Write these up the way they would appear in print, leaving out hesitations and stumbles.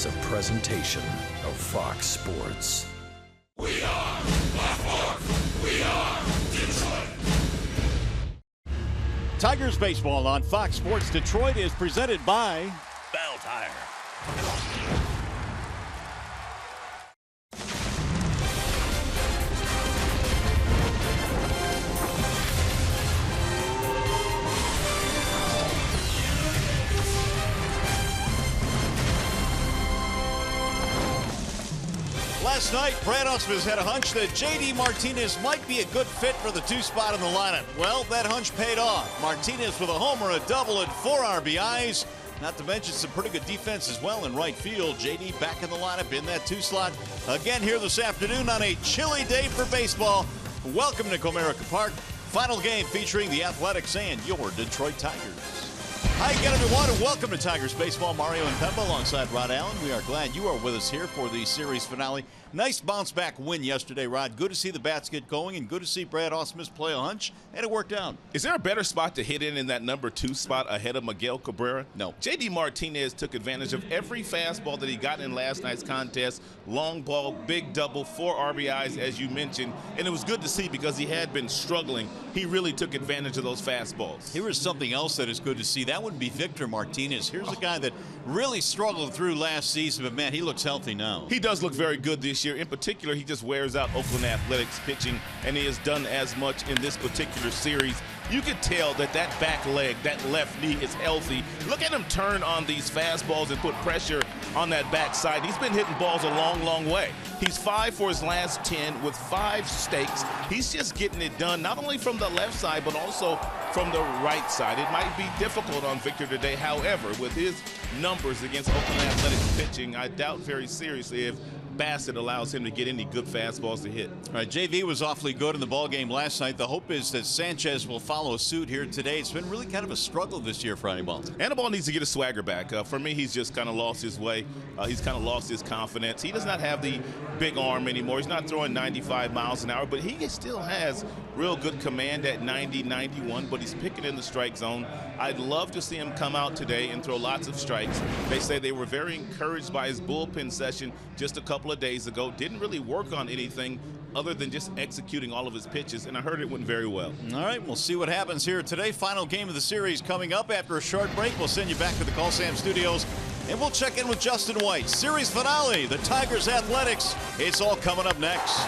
is a presentation of Fox Sports. We are Baltimore. We are Detroit. Tigers baseball on Fox Sports Detroit is presented by Bell Tire. Last night, Brad Ausmus had a hunch that J.D. Martinez might be a good fit for the 2 spot in the lineup. Well, that hunch paid off. Martinez with a homer, a double, and 4 RBIs. Not to mention some pretty good defense as well in right field. J.D. back in the lineup in that 2 slot. Again here this afternoon on a chilly day for baseball. Welcome to Comerica Park. Final game featuring the Athletics and your Detroit Tigers. Hi again, everyone, and welcome to Tigers Baseball. Mario and Pemba alongside Rod Allen. We are glad you are with us here for the series finale. Nice bounce-back win yesterday, Rod. Good to see the bats get going, and good to see Brad Ausmus play a hunch, and it worked out. Is there a better spot to hit in that number 2 spot ahead of Miguel Cabrera? No. J.D. Martinez took advantage of every fastball that he got in last night's contest. Long ball, big double, 4 RBIs, as you mentioned, and it was good to see because he had been struggling. He really took advantage of those fastballs. Here is something else that is good to see. That would be Victor Martinez. Here's a guy that really struggled through last season, but, man, he looks healthy now. He does look very good this year. In particular, he just wears out Oakland Athletics pitching, and he has done as much in this particular series. You could tell that that back leg, that left knee is healthy. Look at him turn on these fastballs and put pressure on that backside. He's been hitting balls a long, long way. He's 5 for his last 10 with 5 stakes. He's just getting it done, not only from the left side, but also from the right side. It might be difficult on Victor today. However, with his numbers against Oakland Athletics pitching, I doubt very seriously if Bassett allows him to get any good fastballs to hit. All right, JV was awfully good in the ballgame last night. The hope is that Sanchez will follow suit here today. It's been really kind of a struggle this year for Anibal. Anibal needs to get his swagger back. For me, he's just kind of lost his way. He's kind of lost his confidence. He does not have the big arm anymore. He's not throwing 95 miles an hour, but he still has real good command at 90, 91, but he's picking in the strike zone. I'd love to see him come out today and throw lots of strikes. They say they were very encouraged by his bullpen session just a couple of days ago. Didn't really work on anything other than just executing all of his pitches, and I heard it went very well. All right, we'll see what happens here today. Final game of the series coming up after a short break. We'll send you back to the Call Sam Studios, and we'll check in with Justin White. Series finale, the Tigers Athletics. It's all coming up next.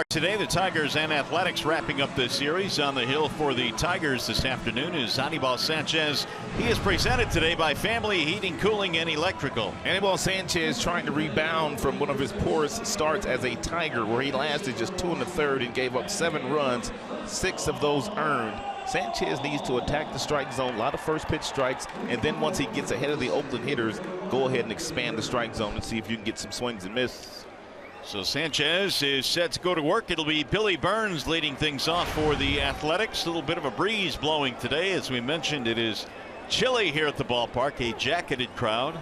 Today, the Tigers and Athletics wrapping up this series. On the hill for the Tigers this afternoon is Anibal Sanchez. He is presented today by Family Heating, Cooling, and Electrical. Anibal Sanchez trying to rebound from one of his poorest starts as a Tiger, where he lasted just 2 1/3 and gave up 7 runs, 6 of those earned. Sanchez needs to attack the strike zone, a lot of first pitch strikes, and then once he gets ahead of the Oakland hitters, go ahead and expand the strike zone and see if you can get some swings and misses. So Sanchez is set to go to work. It'll be Billy Burns leading things off for the Athletics. A little bit of a breeze blowing today. As we mentioned, it is chilly here at the ballpark, a jacketed crowd.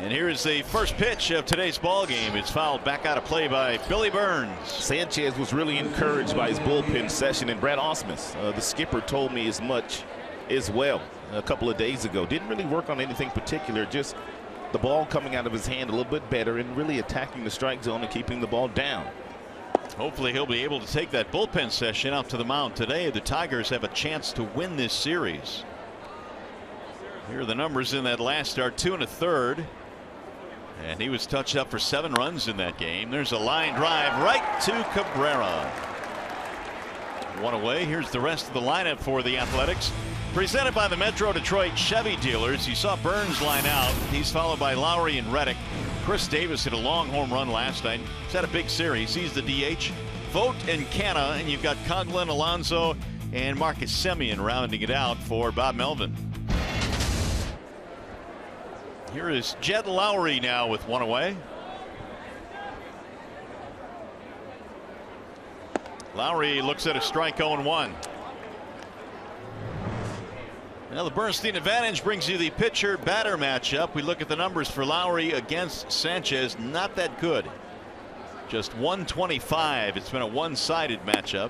And here is the first pitch of today's ball game. It's fouled back out of play by Billy Burns. Sanchez was really encouraged by his bullpen session, and Brad Ausmus, the skipper, told me as much as well a couple of days ago. Didn't really work on anything particular, just the ball coming out of his hand a little bit better and really attacking the strike zone and keeping the ball down. Hopefully he'll be able to take that bullpen session out to the mound today. The Tigers have a chance to win this series. Here are the numbers in that last start: 2 1/3. And he was touched up for 7 runs in that game. There's a line drive right to Cabrera. 1 away. Here's the rest of the lineup for the Athletics. Presented by the Metro Detroit Chevy dealers. You saw Burns line out. He's followed by Lowry and Reddick. Chris Davis hit a long home run last night. He's had a big series. He's the DH. Vogt and Canna, and you've got Coghlan, Alonso, and Marcus Semien rounding it out for Bob Melvin. Here is Jed Lowry now with 1 away. Lowry looks at a strike, 0-1. Now the Bernstein advantage brings you the pitcher-batter matchup. We look at the numbers for Lowry against Sanchez. Not that good. Just 125. It's been a one-sided matchup.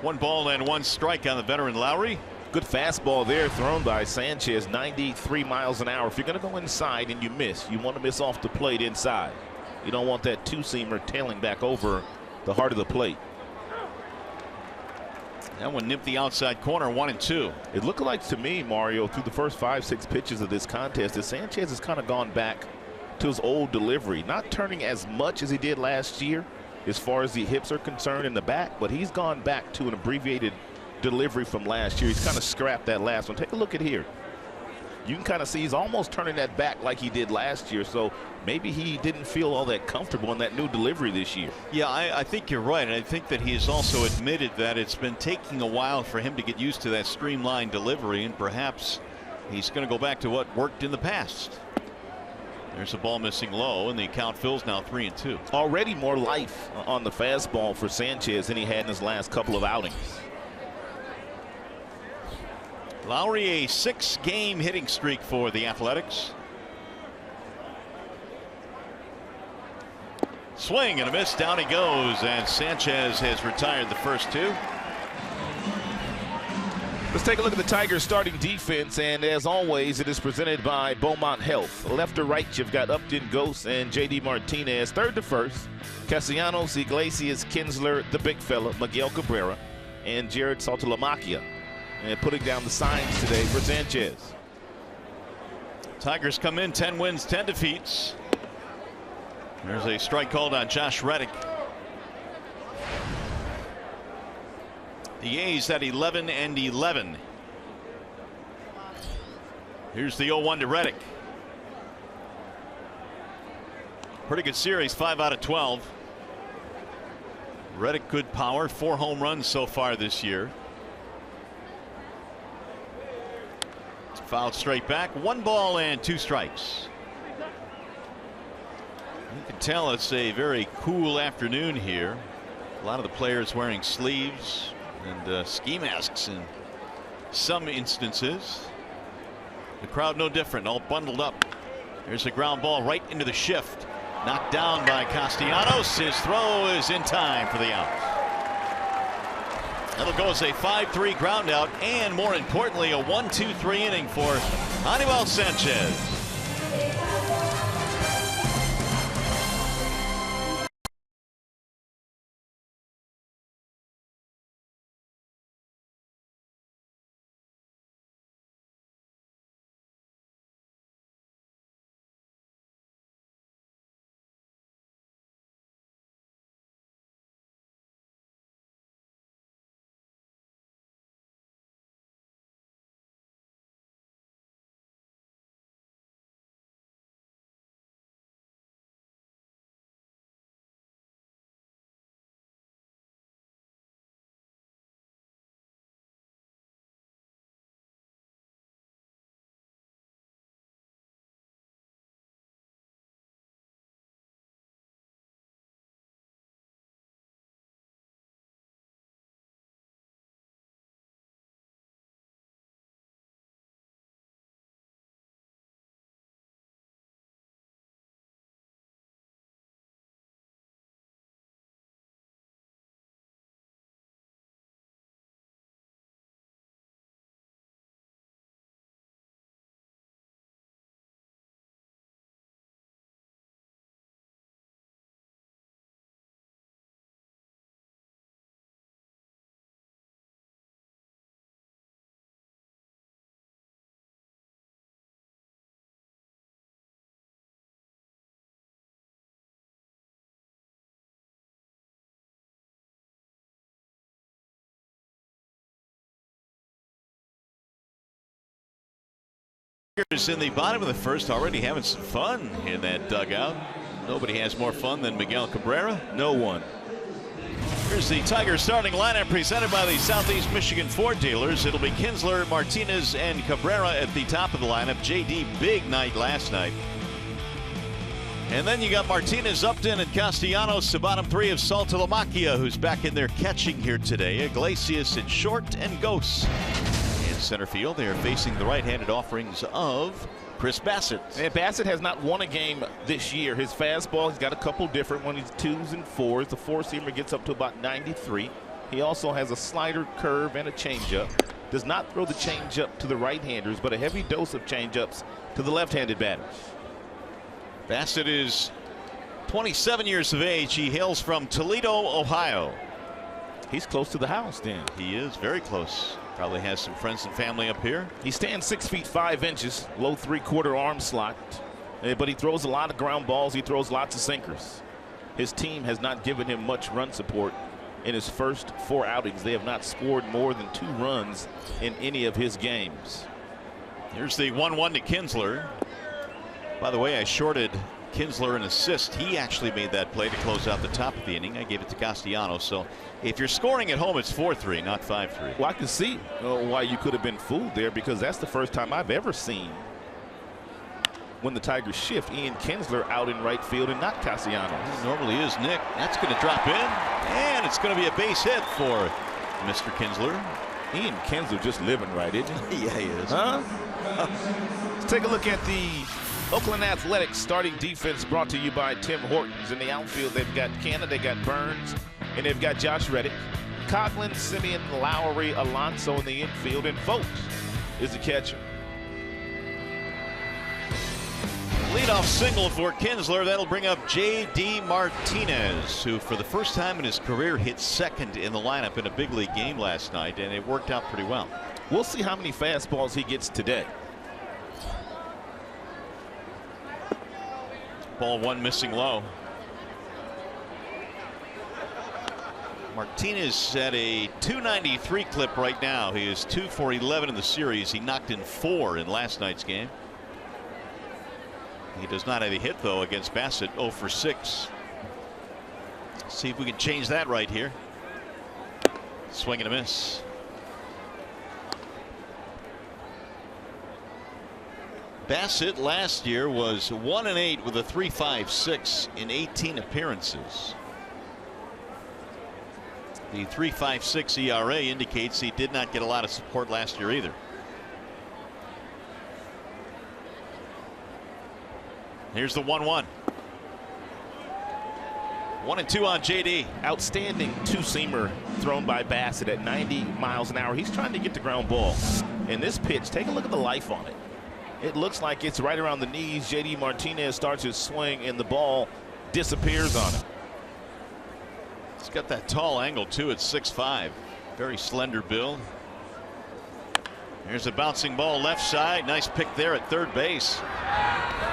1 ball and 1 strike on the veteran Lowry. Good fastball there thrown by Sanchez, 93 miles an hour. If you're going to go inside and you miss, you want to miss off the plate inside. You don't want that two-seamer tailing back over the heart of the plate. That one nipped the outside corner, 1-2. It looked like to me, Mario, through the first 5-6 pitches of this contest, that Sanchez has kind of gone back to his old delivery. Not turning as much as he did last year as far as the hips are concerned in the back, but he's gone back to an abbreviated delivery from last year. He's kind of scrapped that last one. Take a look at here. You can kind of see he's almost turning that back like he did last year. So maybe he didn't feel all that comfortable in that new delivery this year. Yeah, I think you're right. And I think that he has also admitted that it's been taking a while for him to get used to that streamlined delivery. And perhaps he's going to go back to what worked in the past. There's a ball missing low, and the count fills now 3-2. Already more life on the fastball for Sanchez than he had in his last couple of outings. Lowry, a 6-game hitting streak for the Athletics. Swing and a miss. Down he goes, and Sanchez has retired the first 2. Let's take a look at the Tigers starting defense, and as always, it is presented by Beaumont Health. Left to right, you've got Upton, Ghost, and J.D. Martinez. Third to first, Castellanos, Iglesias, Kinsler, the big fella, Miguel Cabrera, and Jared Saltalamacchia. And putting down the signs today for Sanchez. Tigers come in 10 wins, 10 defeats. There's a strike called on Josh Reddick. The A's at 11-11. Here's the 0-1 to Reddick. Pretty good series, 5 out of 12. Reddick, good power, 4 home runs so far this year. Fouled straight back. 1 ball and 2 strikes. You can tell it's a very cool afternoon here. A lot of the players wearing sleeves and ski masks in some instances. The crowd no different, all bundled up. There's a ground ball right into the shift. Knocked down by Castellanos. His throw is in time for the out. That'll go as a 5-3 ground out, and more importantly, a 1-2-3 inning for Anibal Sanchez. Tigers in the bottom of the first already having some fun in that dugout. Nobody has more fun than Miguel Cabrera. No one. Here's the Tigers starting lineup presented by the Southeast Michigan Ford dealers. It'll be Kinsler, Martinez, and Cabrera at the top of the lineup. JD, big night last night. And then you got Martinez, Upton, and Castellanos, the bottom three of Saltalamacchia, who's back in there catching here today. Iglesias in short, and Gose in center field. They are facing the right-handed offerings of Chris Bassitt. And Bassitt has not won a game this year. His fastball, he's got a couple different ones. He's 2s and 4s. The four-seamer gets up to about 93. He also has a slider, curve, and a changeup. Does not throw the changeup to the right-handers, but a heavy dose of changeups to the left-handed batters. Bassitt is 27 years of age. He hails from Toledo, Ohio. He's close to the house, Dan. He is very close. Probably has some friends and family up here. He stands 6 feet 5 inches, low 3/4 arm slot, but he throws a lot of ground balls. He throws lots of sinkers. His team has not given him much run support in his first 4 outings. They have not scored more than 2 runs in any of his games. Here's the 1-1 to Kinsler. By the way, I shorted Kinsler an assist. He actually made that play to close out the top of the inning. I gave it to Castellanos. So if you're scoring at home, it's 4-3, not 5-3. Well, I can see why you could have been fooled there, because that's the first time I've ever seen when the Tigers shift Ian Kinsler out in right field and not Castellanos. It normally is Nick. That's going to drop in, and it's going to be a base hit for Mr. Kinsler. Ian Kinsler just living right, isn't he? Yeah, he is. Huh? Let's take a look at the Oakland Athletics starting defense, brought to you by Tim Hortons. In the outfield, they've got Canna, they got Burns, and they've got Josh Reddick. Coughlin, Simeon, Lowry, Alonso in the infield, and Vogt is the catcher. Leadoff single for Kinsler. That'll bring up J.D. Martinez, who for the first time in his career hit second in the lineup in a big league game last night, and it worked out pretty well. We'll see how many fastballs he gets today. Ball 1 missing low. Martinez at a 293 clip right now. He is 2 for 11 in the series. He knocked in 4 in last night's game. He does not have a hit though against Bassitt. 0 for 6. See if we can change that right here. Swing and a miss. Bassitt last year was 1-8 with a 3.56 in 18 appearances. The 3.56 ERA indicates he did not get a lot of support last year either. Here's the 1-1. 1-2 on JD. Outstanding two-seamer thrown by Bassitt at 90 miles an hour. He's trying to get the ground ball. And this pitch, take a look at the life on it. It looks like it's right around the knees. JD Martinez starts his swing, and the ball disappears on him. He's got that tall angle too at 6'5". Very slender build. Here's a bouncing ball left side. Nice pick there at third base.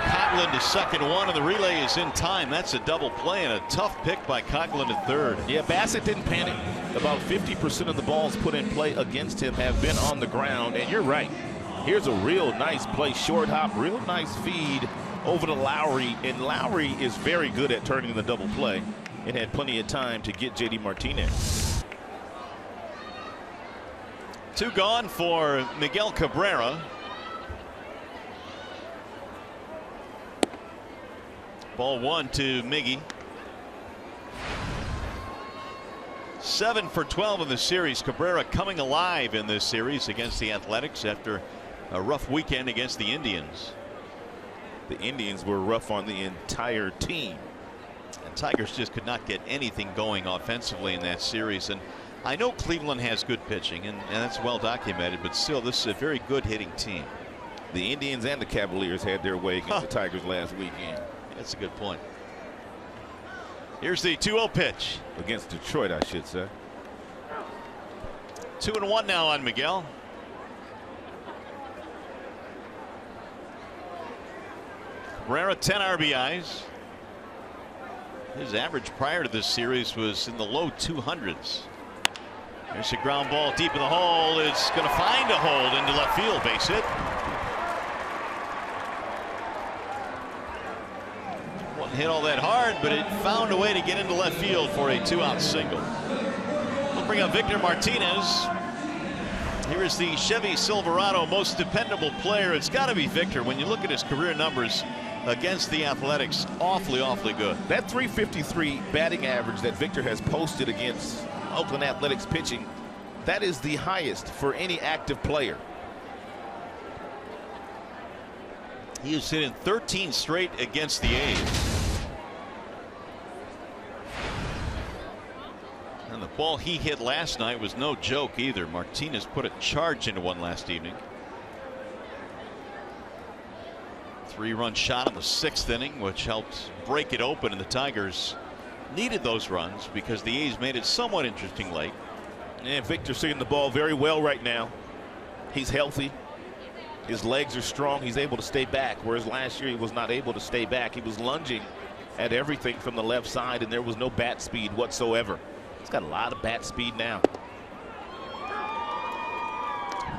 Coghlan to second one, and the relay is in time. That's a double play and a tough pick by Coghlan at third. Yeah, Bassitt didn't panic. About 50% of the balls put in play against him have been on the ground, and you're right. Here's a real nice play, short hop, real nice feed over to Lowry, and Lowry is very good at turning the double play and had plenty of time to get JD Martinez. 2 gone for Miguel Cabrera. Ball 1 to Miggy. 7 for 12 in the series. Cabrera coming alive in this series against the Athletics after a rough weekend against the Indians. The Indians were rough on the entire team. And Tigers just could not get anything going offensively in that series. And I know Cleveland has good pitching, and that's well documented, but still, this is a very good hitting team. The Indians and the Cavaliers had their way against the Tigers last weekend. That's a good point. Here's the 2-0 pitch. Against Detroit, I should say. 2-1 now on Miguel. Cabrera 10 RBIs. His average prior to this series was in the low 200s. There's a ground ball deep in the hole. It's going to find a hold into left field. Base hit. Didn't hit all that hard, but it found a way to get into left field for a 2-out single. We'll bring up Victor Martinez. Here is the Chevy Silverado most dependable player. It's got to be Victor. When you look at his career numbers against the Athletics, awfully good. That .353 batting average that Victor has posted against Oakland Athletics pitching, that is the highest for any active player. He has hit in 13 straight against the A's. And the ball he hit last night was no joke either. Martinez put a charge into one last evening. 3-run shot in the 6th inning, which helped break it open, and the Tigers needed those runs because the A's made it somewhat interesting late. And Victor's seeing the ball very well right now. He's healthy. His legs are strong. He's able to stay back, whereas last year he was not able to stay back. He was lunging at everything from the left side, and there was no bat speed whatsoever. He's got a lot of bat speed now.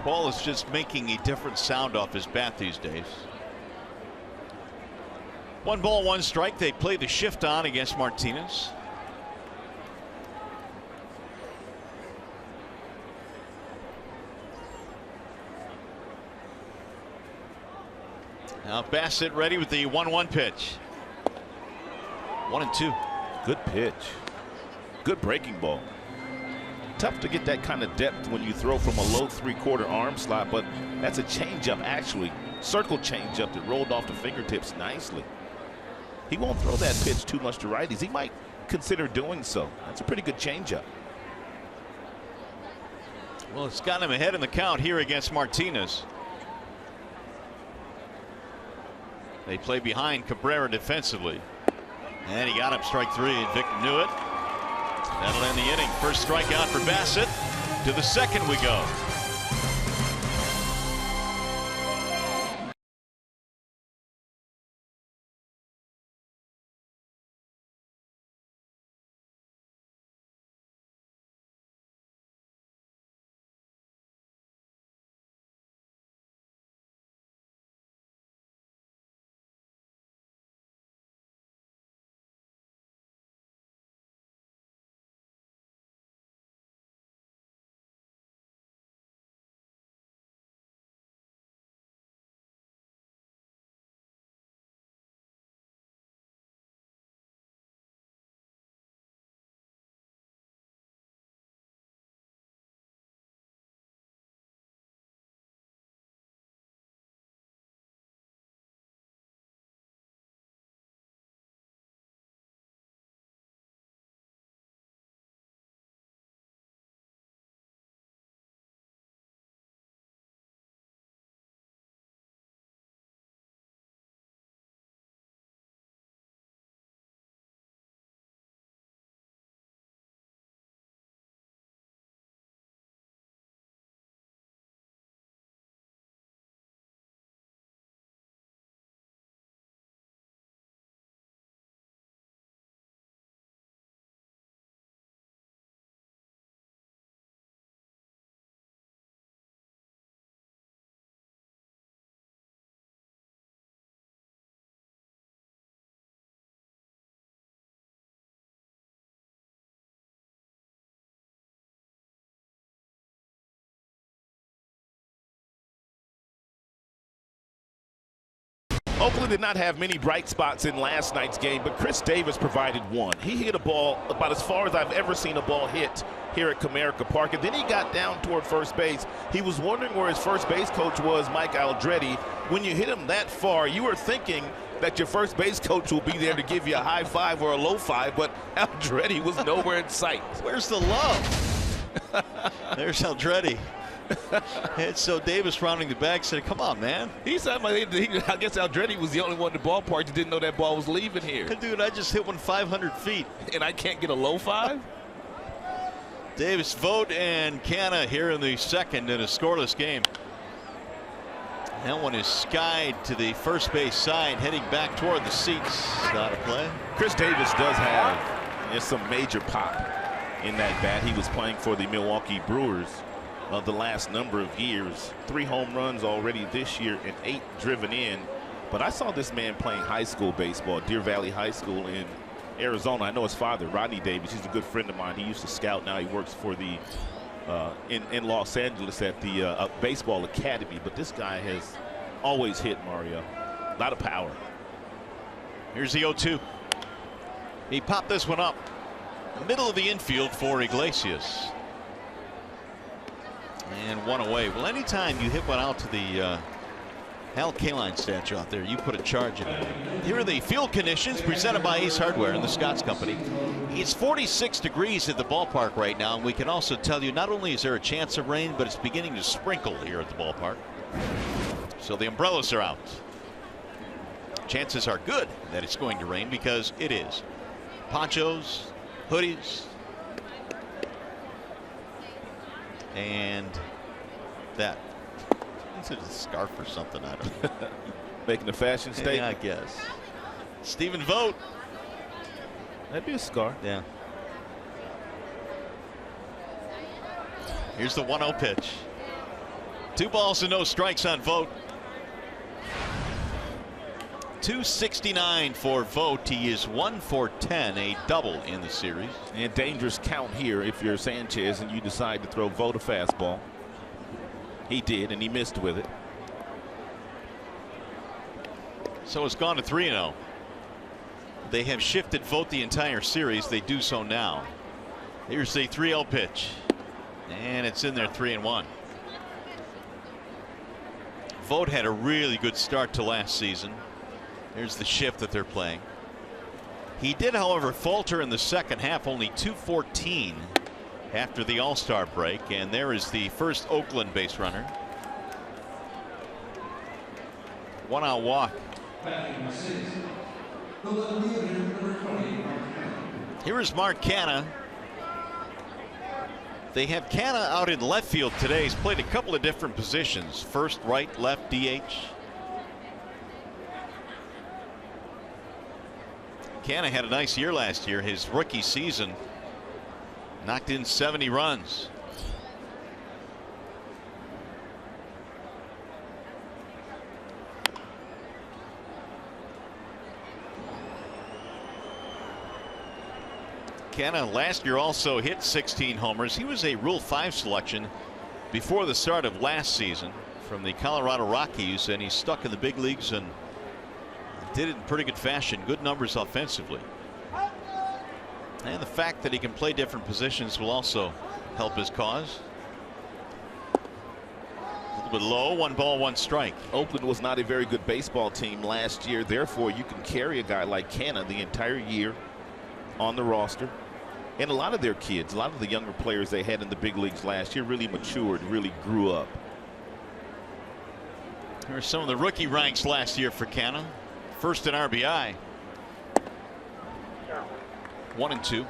Ball is just making a different sound off his bat these days. 1 ball, 1 strike. They play the shift on against Martinez. Now Bassett ready with the 1-1 pitch. 1-2. Good pitch. Good breaking ball. Tough to get that kind of depth when you throw from a low 3/4 arm slot, but that's a changeup, actually. Circle changeup that rolled off the fingertips nicely. He won't throw that pitch too much to righties. He might consider doing so. That's a pretty good changeup. Well, it's got him ahead in the count here against Martinez. They play behind Cabrera defensively. And he got him strike 3, and Victor knew it. That'll end the inning. First strikeout for Bassett. To the 2nd we go. Oakland did not have many bright spots in last night's game, but Chris Davis provided one. He hit a ball about as far as I've ever seen a ball hit here at Comerica Park, and then he got down toward first base. He was wondering where his first base coach was, Mike Aldretti. When you hit him that far, you were thinking that your first base coach will be there to give you a high five or a low five, but Aldretti was nowhere in sight. Where's the love? There's Aldretti. And so Davis rounding the back said, come on, man. He said, I guess Aldretti was the only one in the ballpark that didn't know that ball was leaving here. Dude, I just hit one 500 feet. And I can't get a low five? Davis, Vogt, and Canna here in the 2nd in a scoreless game. That one is skied to the first base side, heading back toward the seats. Not a play. Chris Davis does have some major pop in that bat. He was playing for the Milwaukee Brewers the last number of years. 3 home runs already this year and 8 driven in. But I saw this man playing high school baseball, Deer Valley High School in Arizona. I know his father, Rodney Davis. He's a good friend of mine. He used to scout. Now he works for the in Los Angeles at the baseball academy. But this guy has always hit, Mario. A lot of power. Here's the 0-2. He popped this one up. Middle of the infield for Iglesias. And one away. Well, anytime you hit one out to the Hal Kaline statue out there, you put a charge in it. Here are the field conditions presented by Ace Hardware and the Scotts Company. It's 46 degrees at the ballpark right now, and we can also tell you not only is there a chance of rain, but it's beginning to sprinkle here at the ballpark. So the umbrellas are out. Chances are good that it's going to rain because it is. Ponchos, hoodies, and that. Is it a scarf or something? I don't know. Making a fashion statement. Yeah, I guess. Stephen Vogt. That'd be a scarf. Yeah. Here's the 1-0 pitch. 2 balls and no strikes on Vogt. 269 for Vogt. He is 1 for 10, a double in the series. And dangerous count here if you're Sanchez and you decide to throw Vogt a fastball. He did, and he missed with it. So it's gone to 3-0. They have shifted Vogt the entire series. They do so now. Here's the 3-0 pitch, and it's in there 3-1. Vogt had a really good start to last season. Here's the shift that they're playing. He did, however, falter in the second half, only 214 after the All-Star break, and there is the first Oakland base runner. 1-out walk. Here is Mark Canha. They have Canha out in left field today. He's played a couple of different positions, first, right, left, DH. Canha had a nice year last year. His rookie season knocked in 70 runs. Canha last year also hit 16 homers. He was a Rule 5 selection before the start of last season from the Colorado Rockies, and he's stuck in the big leagues and did it in pretty good fashion. Good numbers offensively. And the fact that he can play different positions will also help his cause. A little bit low. 1 ball, 1 strike. Oakland was not a very good baseball team last year. Therefore, you can carry a guy like Canha the entire year on the roster. And a lot of their kids, a lot of the younger players they had in the big leagues last year really matured, really grew up. Here are some of the rookie ranks last year for Canha. First in RBI. 1 and 2.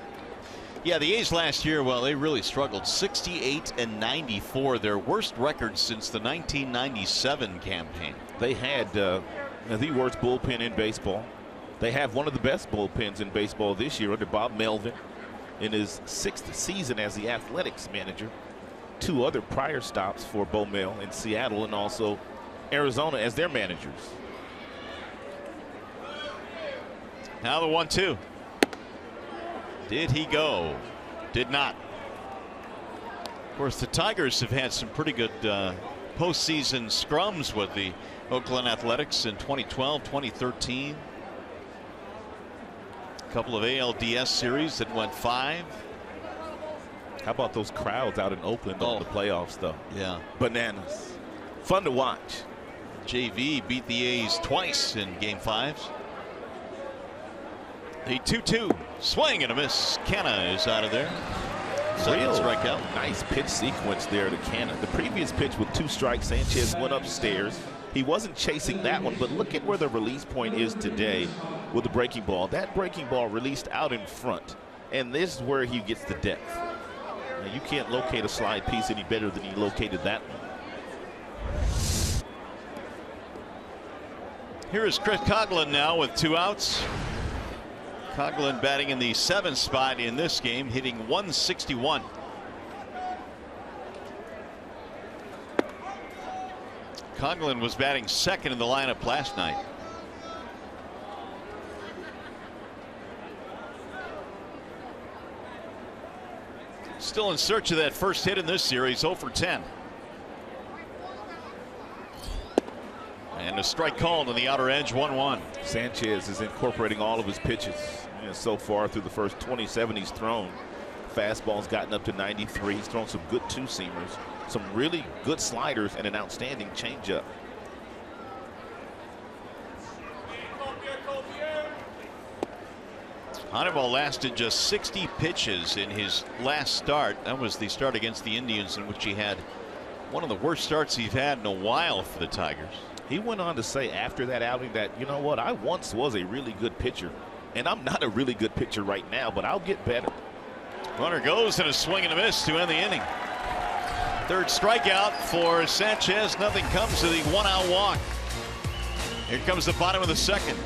Yeah, the A's last year, well, they really struggled. 68 and 94, their worst record since the 1997 campaign. They had the worst bullpen in baseball. They have one of the best bullpens in baseball this year under Bob Melvin in his 6th season as the Athletics manager. 2 other prior stops for Bo Mel in Seattle and also Arizona as their managers. Now the 1-2. Did he go? Did not. Of course, the Tigers have had some pretty good postseason scrums with the Oakland Athletics in 2012, 2013. A couple of ALDS series that went 5. How about those crowds out in Oakland on the playoffs, though? Yeah. Bananas. Fun to watch. JV beat the A's twice in Game 5s. The 2-2 swing and a miss. Canha is out of there. Second strikeout. Nice pitch sequence there to Canha. The previous pitch with 2 strikes, Sanchez went upstairs. He wasn't chasing that one, but look at where the release point is today with the breaking ball. That breaking ball released out in front, and this is where he gets the depth. Now, you can't locate a slide piece any better than he located that one. Here is Chris Coghlan now with 2 outs. Coghlan batting in the 7th spot in this game, hitting 161. Coghlan was batting second in the lineup last night. Still in search of that first hit in this series, 0 for 10. And a strike called on the outer edge, 1-1. Sanchez is incorporating all of his pitches. And so far through the first 27 he's thrown. Fastball's gotten up to 93. He's thrown some good two-seamers, some really good sliders, and an outstanding changeup. Hannibal lasted just 60 pitches in his last start. That was the start against the Indians, in which he had one of the worst starts he's had in a while for the Tigers. He went on to say after that outing that, you know what, I once was a really good pitcher, and I'm not a really good pitcher right now, but I'll get better. Runner goes and a swing and a miss to end the inning. Third strikeout for Sanchez. Nothing comes to the one-out walk. Here comes the bottom of the second.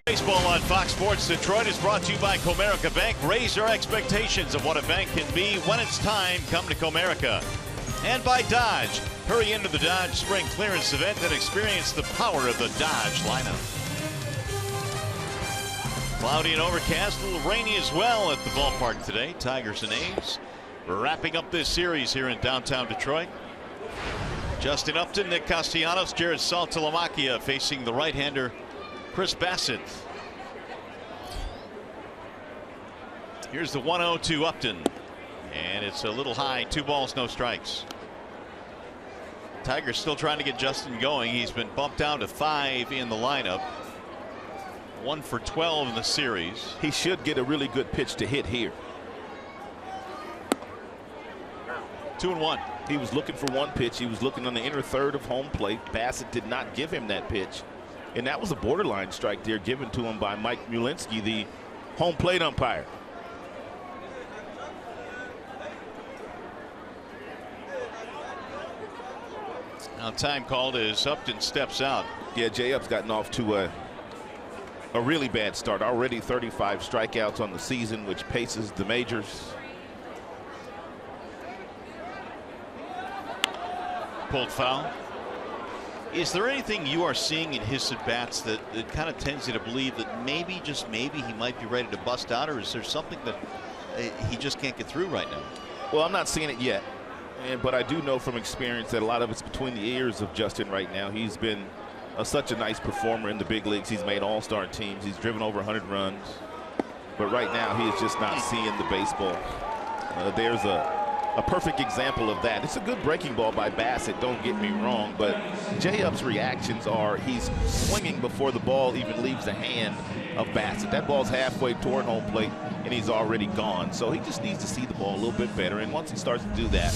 Baseball on Fox Sports Detroit is brought to you by Comerica Bank. Raise your expectations of what a bank can be when it's time. Come to Comerica. And by Dodge. Hurry into the Dodge Spring Clearance event and experience the power of the Dodge lineup. Cloudy and overcast, a little rainy as well at the ballpark today. Tigers and A's wrapping up this series here in downtown Detroit. Justin Upton, Nick Castellanos, Jared Saltalamacchia facing the right-hander Chris Bassett. Here's the 1-0 to Upton, and it's a little high. 2 balls, no strikes. Tigers still trying to get Justin going. He's been bumped down to 5 in the lineup. 1 for 12 in the series. He should get a really good pitch to hit here. 2-1. He was looking for one pitch. He was looking on the inner third of home plate. Bassett did not give him that pitch. And that was a borderline strike there given to him by Mike Mulinski, the home plate umpire. Now time called as Upton steps out. Yeah, J-Up's gotten off to a really bad start. Already 35 strikeouts on the season, which paces the majors. Pulled foul. Is there anything you are seeing in his at-bats that kind of tends you to believe that maybe, just maybe, he might be ready to bust out, or is there something that he just can't get through right now? Well, I'm not seeing it yet, but I do know from experience that a lot of it's between the ears of Justin right now. He's been such a nice performer in the big leagues. He's made all-star teams. He's driven over 100 runs. But right now, he is just not seeing the baseball. There's a perfect example of that. It's a good breaking ball by Bassett, don't get me wrong, but J-Up's reactions are he's swinging before the ball even leaves the hand of Bassett. That ball's halfway toward home plate, and he's already gone. So he just needs to see the ball a little bit better, and once he starts to do that,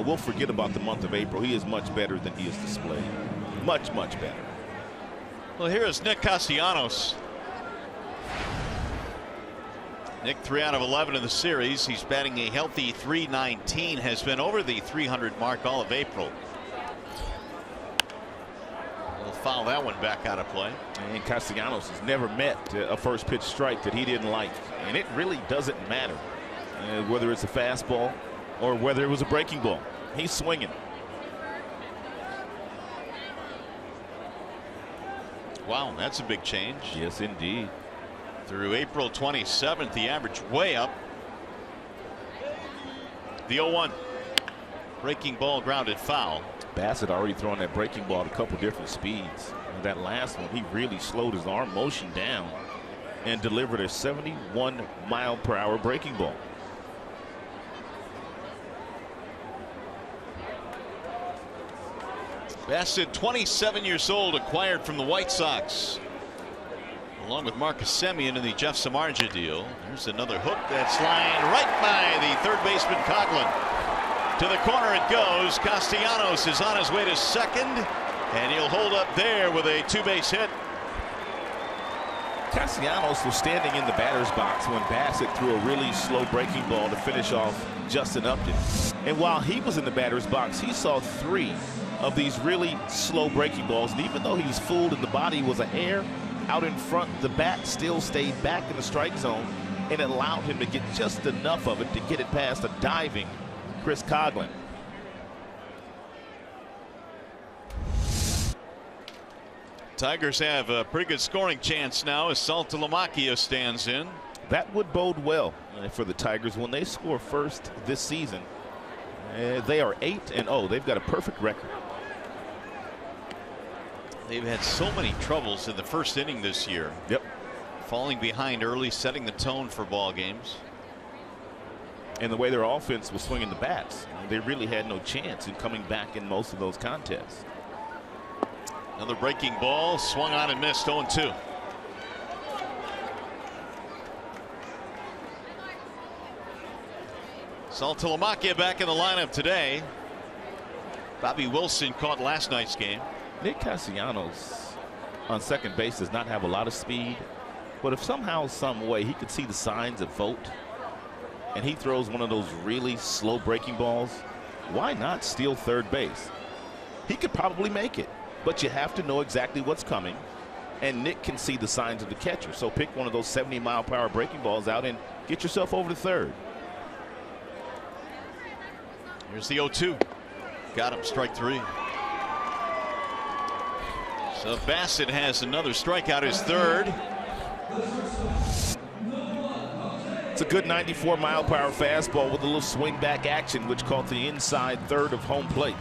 we'll forget about the month of April. He is much better than he is displayed. Much, much better. Well, here is Nick Castellanos. Nick 3 out of 11 in the series. He's batting a healthy .319, has been over the 300 mark all of April. We'll foul that one back out of play. And Castellanos has never met a first pitch strike that he didn't like. And it really doesn't matter whether it's a fastball or whether it was a breaking ball. He's swinging. Wow, that's a big change. Yes, indeed. Through April 27th, the average way up. The 0-1. Breaking ball grounded foul. Bassett already throwing that breaking ball at a couple different speeds. And that last one, he really slowed his arm motion down and delivered a 71-mile-per-hour breaking ball. Bassett, 27 years old, acquired from the White Sox, along with Marcus Semien in the Jeff Samardzija deal. There's another hook that's lined right by the third baseman Coughlin. To the corner it goes. Castellanos is on his way to second, and he'll hold up there with a two-base hit. Castellanos was standing in the batter's box when Bassett threw a really slow breaking ball to finish off Justin Upton. And while he was in the batter's box, he saw 3 of these really slow breaking balls. And even though he was fooled and the body was a hair out in front, the bat still stayed back in the strike zone, and it allowed him to get just enough of it to get it past a diving Chris Coughlin. Tigers have a pretty good scoring chance now as Saltalamacchia stands in. That would bode well for the Tigers when they score first this season. They are 8-0. They've got a perfect record. They've had so many troubles in the first inning this year. Yep. Falling behind early, setting the tone for ball games. And the way their offense was swinging the bats, they really had no chance in coming back in most of those contests. Another breaking ball, swung on and missed. 0-2. Saltalamacchia back in the lineup today. Bobby Wilson caught last night's game. Nick Castellanos on second base does not have a lot of speed, but if somehow, some way he could see the signs of vote and he throws one of those really slow breaking balls, why not steal third base? He could probably make it, but you have to know exactly what's coming, and Nick can see the signs of the catcher. So pick one of those 70-mile-per-hour breaking balls out and get yourself over to third. Here's the 0-2. Got him, strike 3. So Bassett has another strikeout, his third. It's a good 94-mile-per-hour fastball with a little swing back action, which caught the inside third of home plate.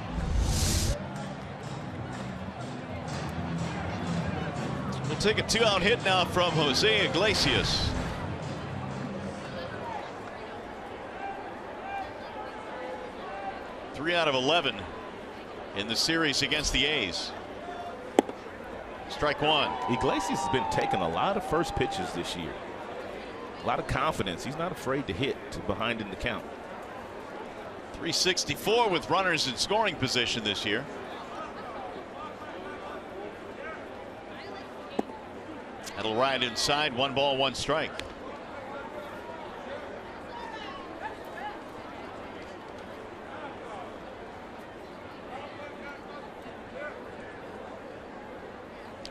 We'll take a 2-out hit now from Jose Iglesias. Three out of 11 in the series against the A's. Strike 1. Iglesias has been taking a lot of first pitches this year. A lot of confidence. He's not afraid to hit behind in the count. 364 with runners in scoring position this year. That'll ride inside. 1 ball, 1 strike.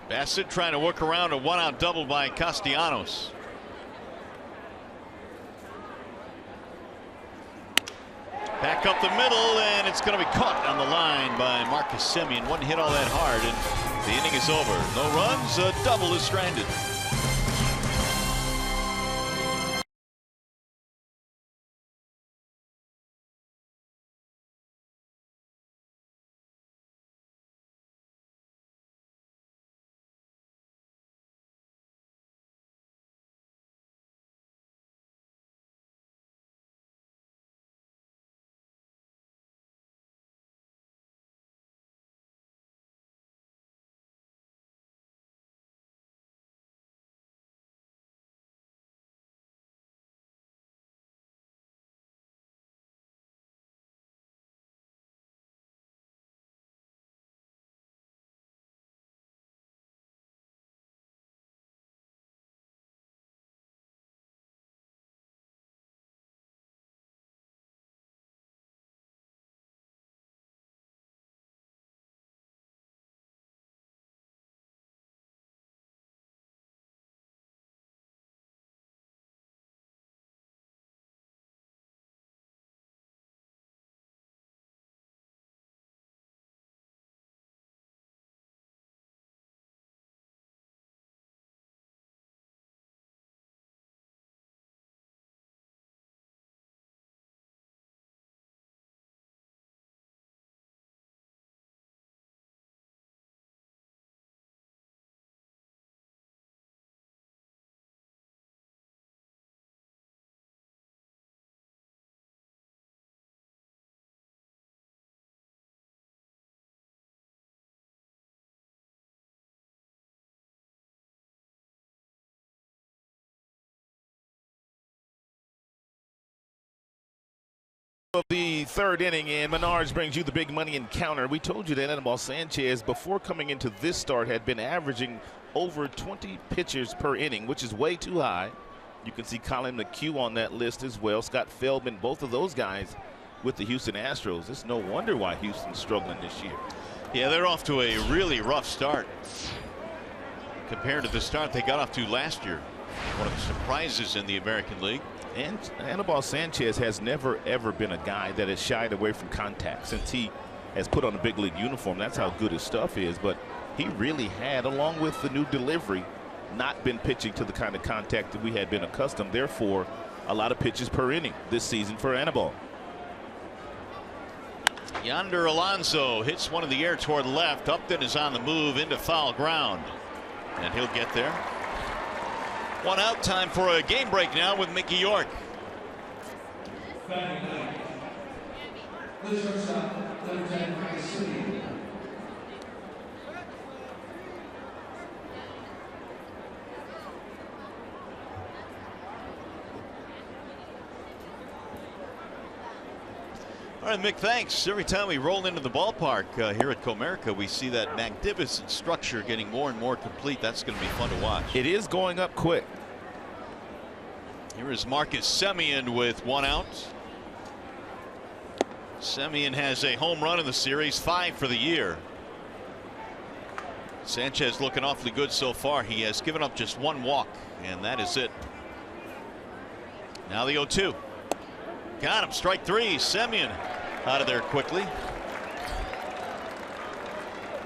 Bassett trying to work around a 1-out double by Castellanos. Back up the middle, and it's going to be caught on the line by Marcus Semien. One hit all that hard, and the inning is over. No runs, a double is stranded. third inning, and Menards brings you the big money encounter. We told you that Anibal Sanchez, before coming into this start, had been averaging over 20 pitches per inning, which is way too high. You can see Colin McHugh on that list as well. Scott Feldman, both of those guys with the Houston Astros. It's no wonder why Houston's struggling this year. Yeah, they're off to a really rough start compared to the start they got off to last year. One of the surprises in the American League. And Anibal Sanchez has never, ever been a guy that has shied away from contact since he has put on a big league uniform. That's how good his stuff is. But he really had, along with the new delivery, not been pitching to the kind of contact that we had been accustomed. Therefore, a lot of pitches per inning this season for Anibal. Yonder Alonso hits one in the air toward left. Upton is on the move into foul ground, and he'll get there. One out. Time for a game break now with Mickey York. All right, Mick, thanks. Every time we roll into the ballpark here at Comerica, we see that magnificent structure getting more and more complete. That's going to be fun to watch. It is going up quick. Here is Marcus Semien with one out. Semien has a home run in the series, 5 for the year. Sanchez looking awfully good so far. He has given up just one walk, and that is it. Now the 0-2. Got him. Strike 3. Semien out of there quickly.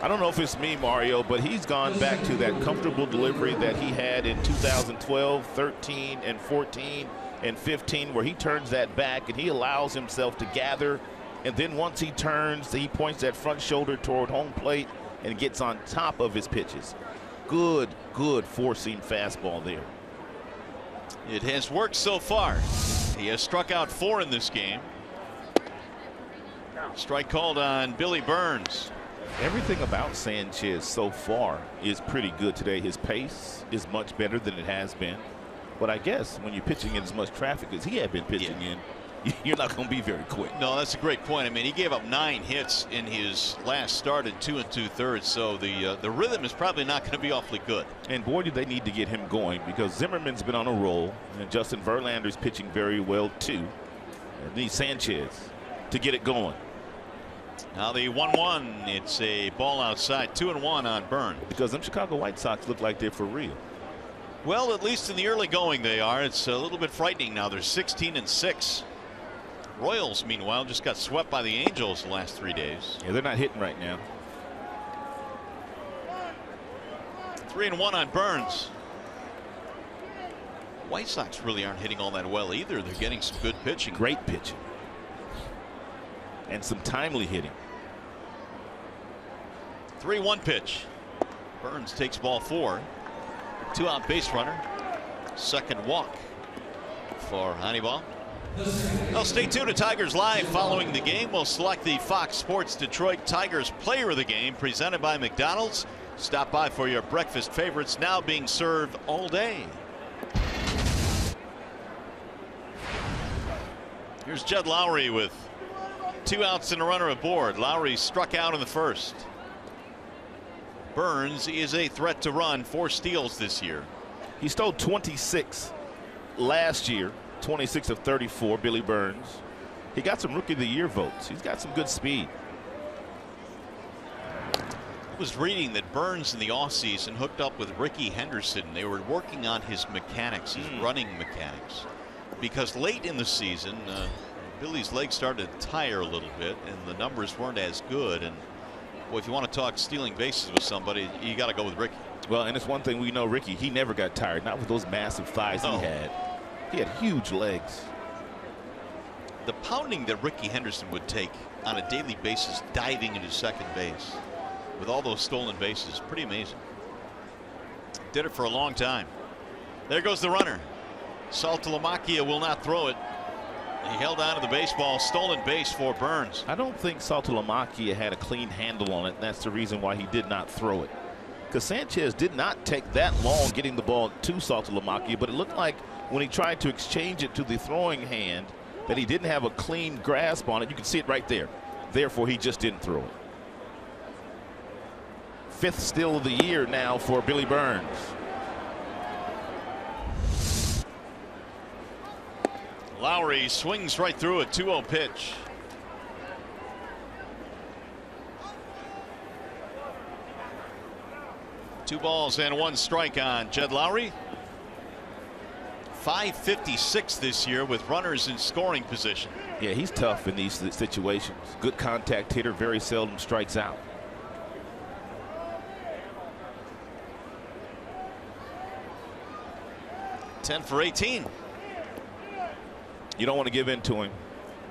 I don't know if it's me, Mario, but he's gone back to that comfortable delivery that he had in 2012, 13, and 14, and 15, where he turns that back and he allows himself to gather. And then once he turns, he points that front shoulder toward home plate and gets on top of his pitches. Good four-seam fastball there. It has worked so far. He has struck out 4 in this game. Strike called on Billy Burns. Everything about Sanchez so far is pretty good today. His pace is much better than it has been. But I guess when you're pitching in as much traffic as he had been pitching in, you're not going to be very quick. No, that's a great point. I mean, he gave up 9 hits in his last start in 2 2/3. So the rhythm is probably not going to be awfully good. And boy, do they need to get him going, because Zimmerman's been on a roll, and Justin Verlander's pitching very well too. And need Sanchez to get it going. Now the 1-1. It's a ball outside. 2-1 on Burns. Because them Chicago White Sox look like they're for real. Well, at least in the early going they are. It's a little bit frightening now. They're 16-6. Royals, meanwhile, just got swept by the Angels the last 3 days. Yeah, they're not hitting right now. 3-1 on Burns. White Sox really aren't hitting all that well either. They're getting some good pitching. Great pitching. And some timely hitting. 3-1 pitch. Burns takes ball 4. 2-out base runner. Second walk for Hannibal. Well, stay tuned to Tigers Live. Following the game, we'll select the Fox Sports Detroit Tigers Player of the Game, presented by McDonald's. Stop by for your breakfast favorites, now being served all day. Here's Jed Lowry with 2 outs and a runner aboard. Lowry struck out in the first. Burns is a threat to run. 4 steals this year. He stole 26 last year. 26 of 34, Billy Burns. He got some Rookie of the Year votes. He's got some good speed. I was reading that Burns in the offseason hooked up with Ricky Henderson. They were working on his mechanics, his running mechanics. Because late in the season, Billy's legs started to tire a little bit, and the numbers weren't as good. And well, if you want to talk stealing bases with somebody, you got to go with Ricky. Well, and it's one thing we know, Ricky, he never got tired. Not with those massive thighs he had. He had huge legs. The pounding that Ricky Henderson would take on a daily basis diving into second base with all those stolen bases, pretty amazing. Did it for a long time. There goes the runner. Saltalamacchia will not throw it. He held on to the baseball. Stolen base for Burns. I don't think Saltalamacchia had a clean handle on it, and that's the reason why he did not throw it. Because Sanchez did not take that long getting the ball to Saltalamacchia, but it looked like when he tried to exchange it to the throwing hand, that he didn't have a clean grasp on it. You can see it right there. Therefore, he just didn't throw it. 5th steal of the year now for Billy Burns. Lowry swings right through a 2-0 pitch. Two balls and 1 strike on Jed Lowry. .556 this year with runners in scoring position. Yeah, he's tough in these situations. Good contact hitter, very seldom strikes out. $10 for 18. You don't want to give in to him.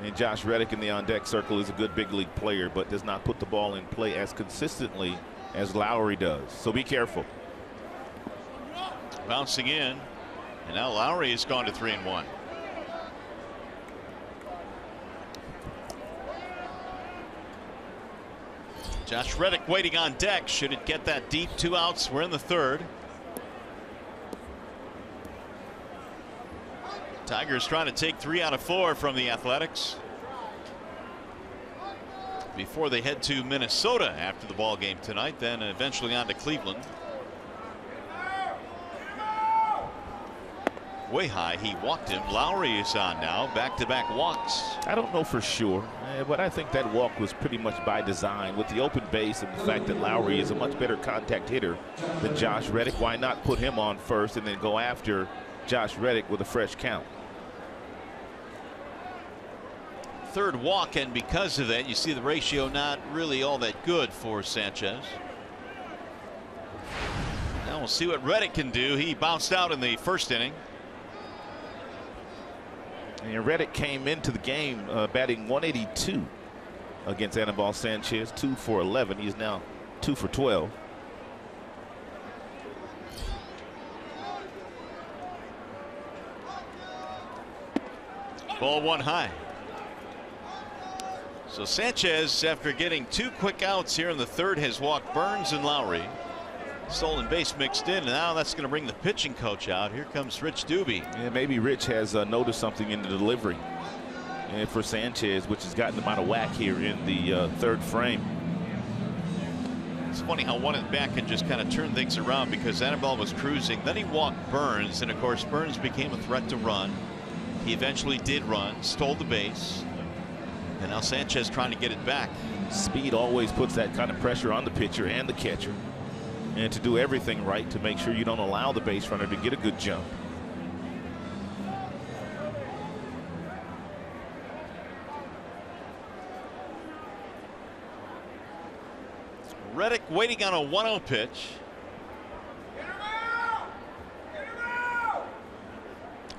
And Josh Reddick in the on-deck circle is a good big league player, but does not put the ball in play as consistently as Lowry does. So be careful. Bouncing in. And now Lowry has gone to 3-1. Josh Reddick waiting on deck. Should it get that deep? 2 outs. We're in the 3rd. Tigers trying to take 3 out of 4 from the Athletics before they head to Minnesota after the ball game tonight, then eventually on to Cleveland. Way high, he walked him. Lowry is on now, back-to-back walks. I don't know for sure, but I think that walk was pretty much by design with the open base and the fact that Lowry is a much better contact hitter than Josh Reddick. Why not put him on first and then go after Josh Reddick with a fresh count? 3rd walk, and because of that, you see the ratio not really all that good for Sanchez. Now we'll see what Reddick can do. He bounced out in the 1st inning. And Reddick came into the game batting .182 against Anibal Sanchez, 2 for 11. He's now 2 for 12. Ball 1 high. So Sanchez, after getting 2 quick outs here in the 3rd, has walked Burns and Lowry. Stolen base mixed in. Now that's going to bring the pitching coach out. Here comes Rich Doobie. Yeah, maybe Rich has noticed something in the delivery for Sanchez, which has gotten him out of whack here in the 3rd frame. It's funny how 1 at bat can just kind of turn things around, because Anibal was cruising. Then he walked Burns, and of course Burns became a threat to run. He eventually did run, stole the base. And now Sanchez trying to get it back. Speed always puts that kind of pressure on the pitcher and the catcher. And to do everything right to make sure you don't allow the base runner to get a good jump. Reddick waiting on a 1-0 pitch.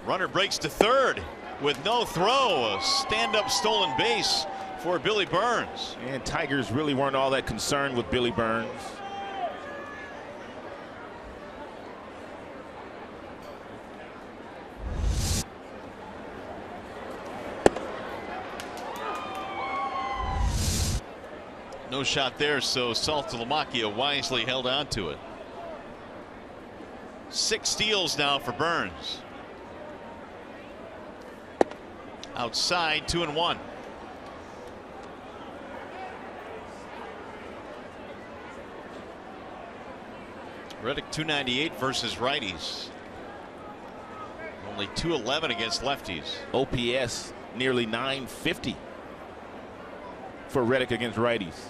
Runner breaks to 3rd with no throw. A stand-up stolen base for Billy Burns. And Tigers really weren't all that concerned with Billy Burns. No shot there, so Saltalamacchia wisely held on to it. 6 steals now for Burns. Outside, 2-1. Reddick .298 versus righties. Only .211 against lefties. OPS nearly .950 for Reddick against righties.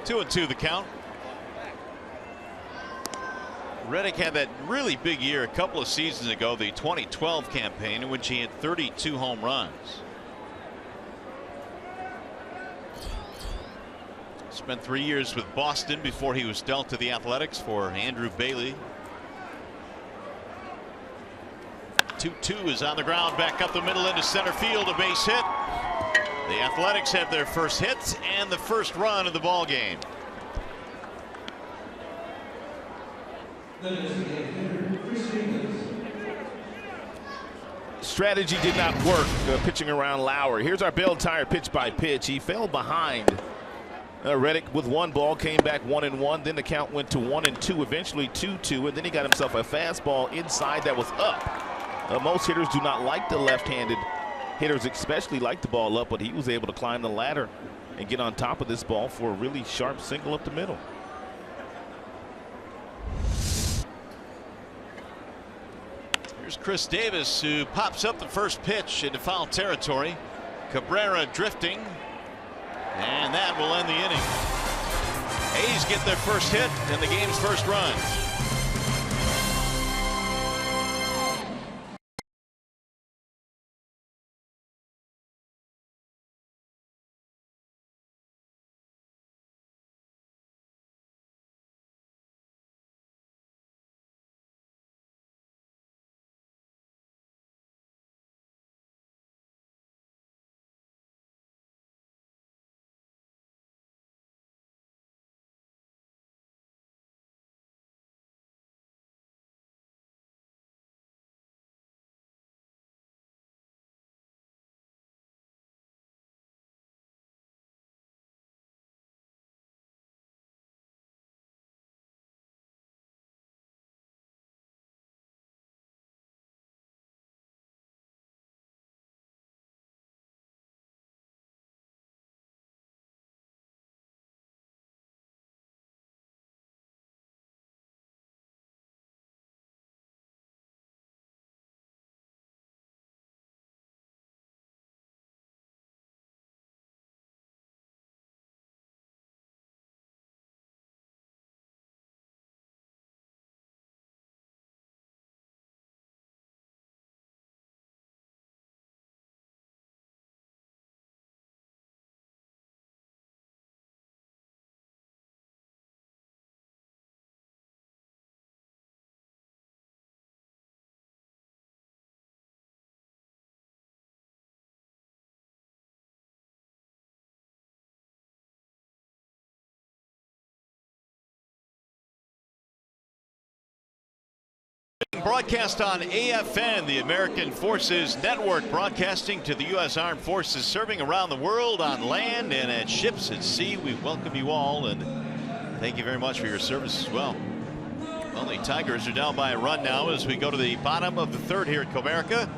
2-2 the count. Reddick had that really big year a couple of seasons ago, the 2012 campaign, in which he had 32 home runs. Spent 3 years with Boston before he was dealt to the Athletics for Andrew Bailey. 2-2 is on the ground, back up the middle into center field, a base hit. The Athletics have their first hit and the first run of the ball game. Strategy did not work pitching around Lowry. Here's our Bell Tire pitch by pitch. He fell behind Reddick with 1 ball, came back 1-1. Then the count went to 1-2, eventually 2-2, and then he got himself a fastball inside that was up Most hitters do not like the left-handed hitters, especially like the ball up, but he was able to climb the ladder and get on top of this ball for a really sharp single up the middle. Here's Chris Davis, who pops up the first pitch into foul territory. Cabrera drifting, and that will end the inning. A's get their first hit and the game's first run. Broadcast on AFN, the American Forces Network, broadcasting to the U.S. Armed Forces serving around the world on land and at ships at sea. We welcome you all and thank you very much for your service as well. Well, the Tigers are down by a run now as we go to the bottom of the third here at Comerica.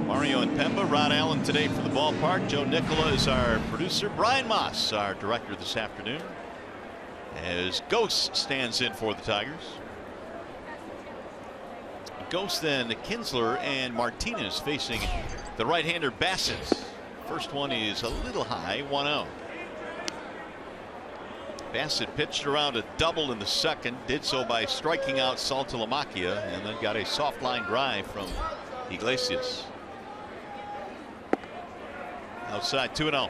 Mario and Pemba, Rod Allen today for the ballpark. Joe Nicola is our producer. Brian Moss, our director this afternoon, as Ghost stands in for the Tigers. Ghost, then Kinsler and Martinez facing the right-hander Bassett. First one is a little high, 1-0. Bassett pitched around a double in the second, did so by striking out Saltalamacchia, and then got a soft line drive from Iglesias. Outside, 2-0.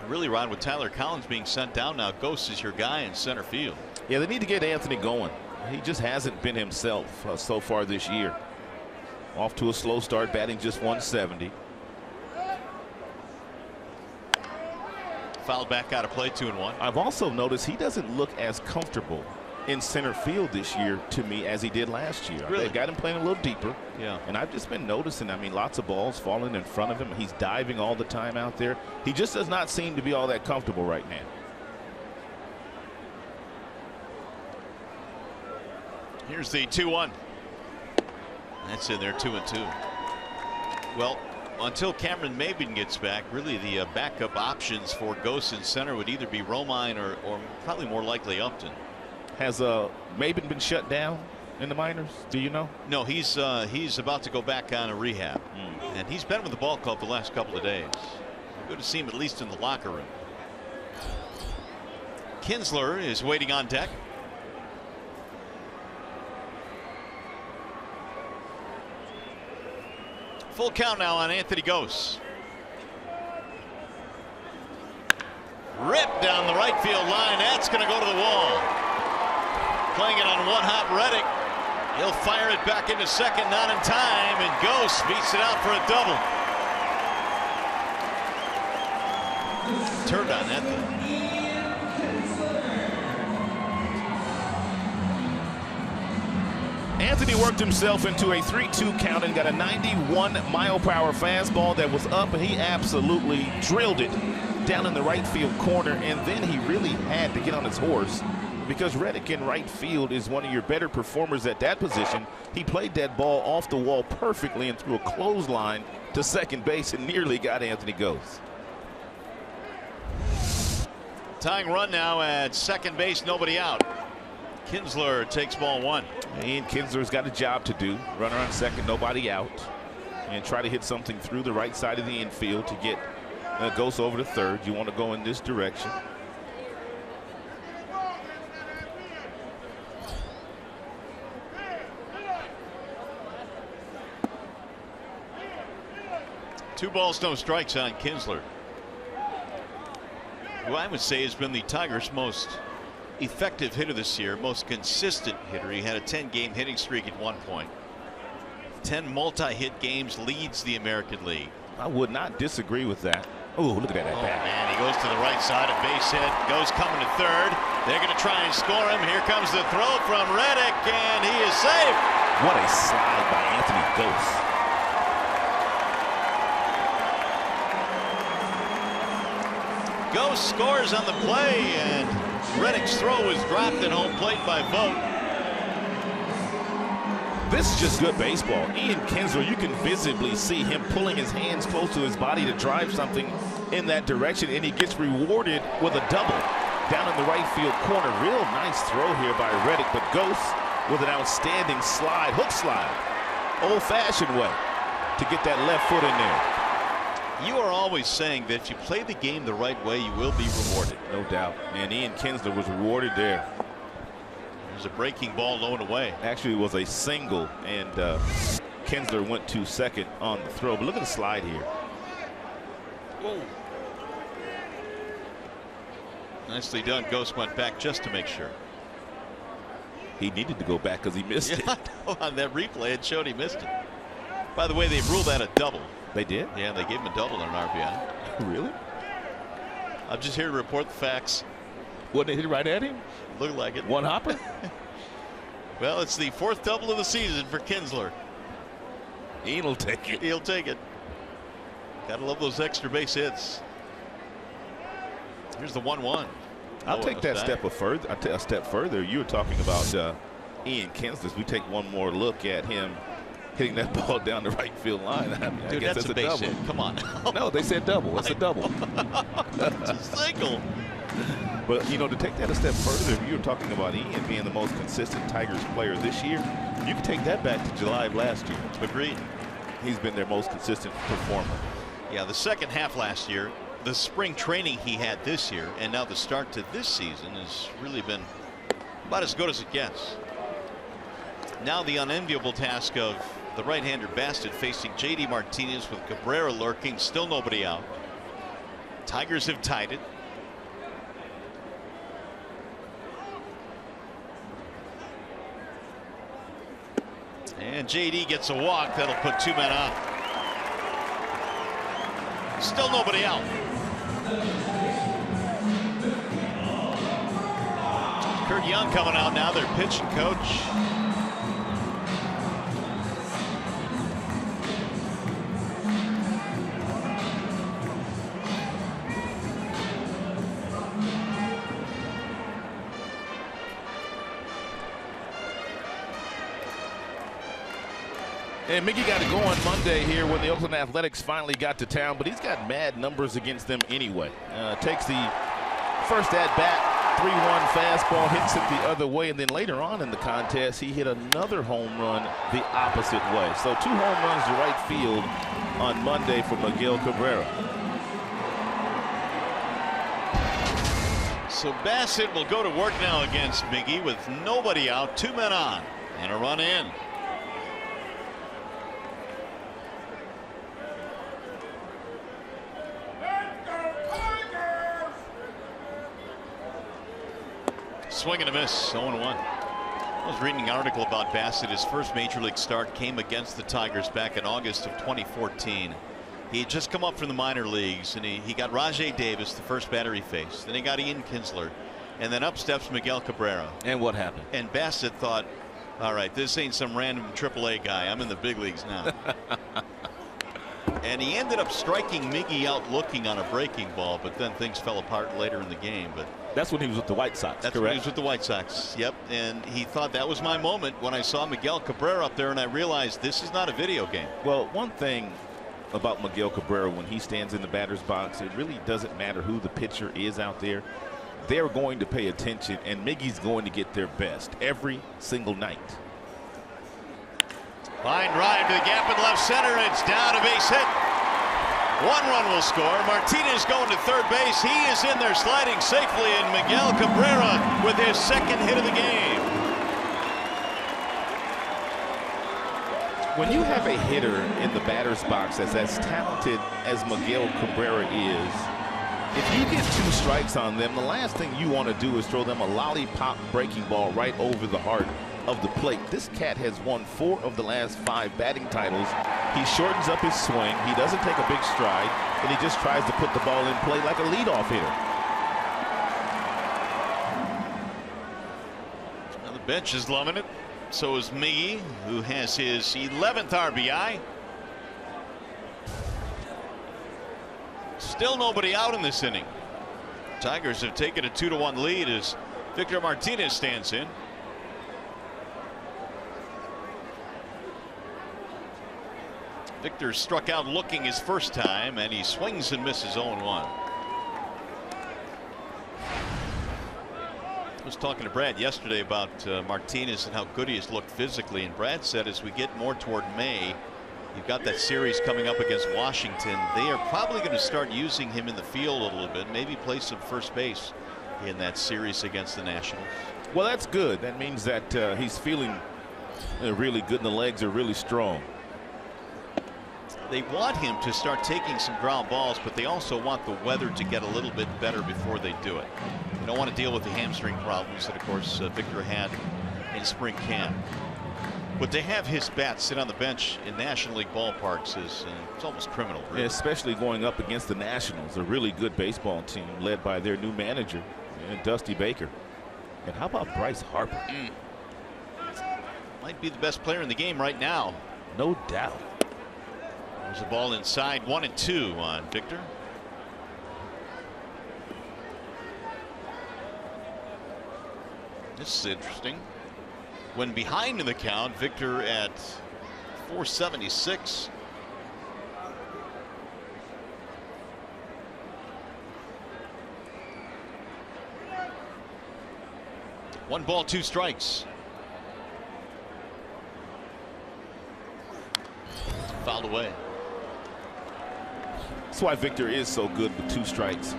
Really, Rod, with Tyler Collins being sent down now, Ghost is your guy in center field. Yeah, they need to get Anthony going. He just hasn't been himself so far this year. Off to a slow start, batting just 170. Fouled back out of play, 2-1. I've also noticed he doesn't look as comfortable in center field this year to me as he did last year. Really? They've got him playing a little deeper. Yeah. And I've just been noticing, I mean, lots of balls falling in front of him. He's diving all the time out there. He just does not seem to be all that comfortable right now. Here's the 2-1. That's in there, 2-2. Well, until Cameron Maben gets back, really the backup options for Ghost in center would either be Romine or probably more likely Upton. Has Maben been shut down in the minors? Do you know? No, he's about to go back on a rehab. And he's been with the ball club the last couple of days. Good to see him at least in the locker room. Kinsler is waiting on deck. Full count now on Anthony Ghost. Ripped down the right field line. That's going to go to the wall. Playing it on one hop Reddick. He'll fire it back into second, not in time, and Ghost beats it out for a double. Turned on that though. Anthony worked himself into a 3-2 count and got a 91-mile-per-hour fastball that was up, and he absolutely drilled it down in the right field corner, and then he really had to get on his horse because Reddick in right field is one of your better performers at that position. He played that ball off the wall perfectly and threw a clothesline to second base and nearly got Anthony Gose. Tying run now at second base, nobody out. Kinsler takes ball one. And Kinsler's got a job to do. Runner on second, nobody out. And try to hit something through the right side of the infield to get Gose over to third. You want to go in this direction. Two balls, no strikes on Kinsler, who I would say has been the Tigers' most effective hitter this year, most consistent hitter. He had a 10-game hitting streak at one point. 10 multi-hit games, leads the American League. I would not disagree with that. Oh, look at that at bat. Man, he goes to the right side, a base hit, Gose coming to third. They're going to try and score him. Here comes the throw from Reddick, and he is safe. What a slide by Anthony Gose. Gose scores on the play, and Reddick's throw was dropped at home plate by Vogt. This is just good baseball. Ian Kinsler, you can visibly see him pulling his hands close to his body to drive something in that direction, and he gets rewarded with a double down in the right field corner. Real nice throw here by Reddick, but Gose with an outstanding slide, hook slide, old-fashioned way to get that left foot in there. You are always saying that if you play the game the right way, you will be rewarded. No doubt. And Ian Kinsler was rewarded there. There's a breaking ball low and away. Actually, it was a single, and Kinsler went to second on the throw. But look at the slide here. Whoa. Nicely done. Gose went back just to make sure. He needed to go back because he missed it. On that replay, it showed he missed it. By the way, they ruled that a double. They did? Yeah, they gave him a double on an RBI. Really? I'm just here to report the facts. Wasn't it hit right at him? Looked like it. One hopper? Well, it's the fourth double of the season for Kinsler. Ian'll take it. He'll take it. Gotta love those extra base hits. Here's the 1-1. I'll take that step a step further. You were talking about Ian Kinsler. We take one more look at him hitting that ball down the right field line. I mean, Dude, I guess that's a base double. hit. Come on. No, they said double. It's a double. It's a single. But, you know, to take that a step further, if you were talking about Ian being the most consistent Tigers player this year, you can take that back to July of last year. Agreed. He's been their most consistent performer. Yeah, the second half last year, the spring training he had this year, and now the start to this season has really been about as good as it gets. Now the unenviable task of the right-hander Bassett facing JD Martinez with Cabrera lurking, still nobody out. Tigers have tied it. And JD gets a walk that'll put two men on. Still nobody out. Kurt Young coming out now, their pitching coach. And Mickey got to go on Monday here when the Oakland Athletics finally got to town, but he's got mad numbers against them anyway. Takes the first at-bat, 3-1 fastball, hits it the other way, and then later on in the contest, he hit another home run the opposite way. So 2 home runs to right field on Monday for Miguel Cabrera. So Bassett will go to work now against Miggy with nobody out, 2 men on, and a run in. Swing and a miss, 0-1. I was reading an article about Bassett. His first major league start came against the Tigers back in August of 2014. He had just come up from the minor leagues, and he got Rajai Davis, the first batter he faced. Then he got Ian Kinsler, and then up steps Miguel Cabrera. And what happened? And Bassett thought, all right, this ain't some random AAA guy. I'm in the big leagues now. And he ended up striking Miggy out looking on a breaking ball, but then things fell apart later in the game. But that's when he was with the White Sox. That's correct? when he was with the White Sox. Yep. And he thought that was my moment when I saw Miguel Cabrera up there, and I realized this is not a video game. Well, one thing about Miguel Cabrera, when he stands in the batter's box, it really doesn't matter who the pitcher is out there. They're going to pay attention, and Miggy's going to get their best every single night. Line drive to the gap in left center. It's down, a base hit. 1 run will score. Martinez going to third base. He is in there sliding safely, and Miguel Cabrera with his second hit of the game. When you have a hitter in the batter's box that's as talented as Miguel Cabrera is, if you get 2 strikes on them, the last thing you want to do is throw them a lollipop breaking ball right over the heart of the plate. This cat has won 4 of the last 5 batting titles. He shortens up his swing. He doesn't take a big stride, and he just tries to put the ball in play like a leadoff hitter. Now the bench is loving it. So is Miggy, who has his 11th RBI. Still nobody out in this inning. Tigers have taken a 2-1 lead as Victor Martinez stands in. Victor struck out looking his first time, and he swings and misses 0-1. I was talking to Brad yesterday about Martinez and how good he has looked physically, and Brad said as we get more toward May, you've got that series coming up against Washington. They are probably going to start using him in the field a little bit, maybe play some first base in that series against the Nationals. Well, that's good. That means that he's feeling really good and the legs are really strong. They want him to start taking some ground balls, but they also want the weather to get a little bit better before they do it. They don't want to deal with the hamstring problems that, of course, Victor had in spring camp. But to have his bat sit on the bench in National League ballparks is it's almost criminal. Really. Especially going up against the Nationals, a really good baseball team led by their new manager, Dusty Baker. And how about Bryce Harper? Might be the best player in the game right now. No doubt. There's a ball inside, 1-2 on Victor. This is interesting. When behind in the count, Victor at 476. One ball, 2 strikes. Fouled away. That's why Victor is so good with 2 strikes.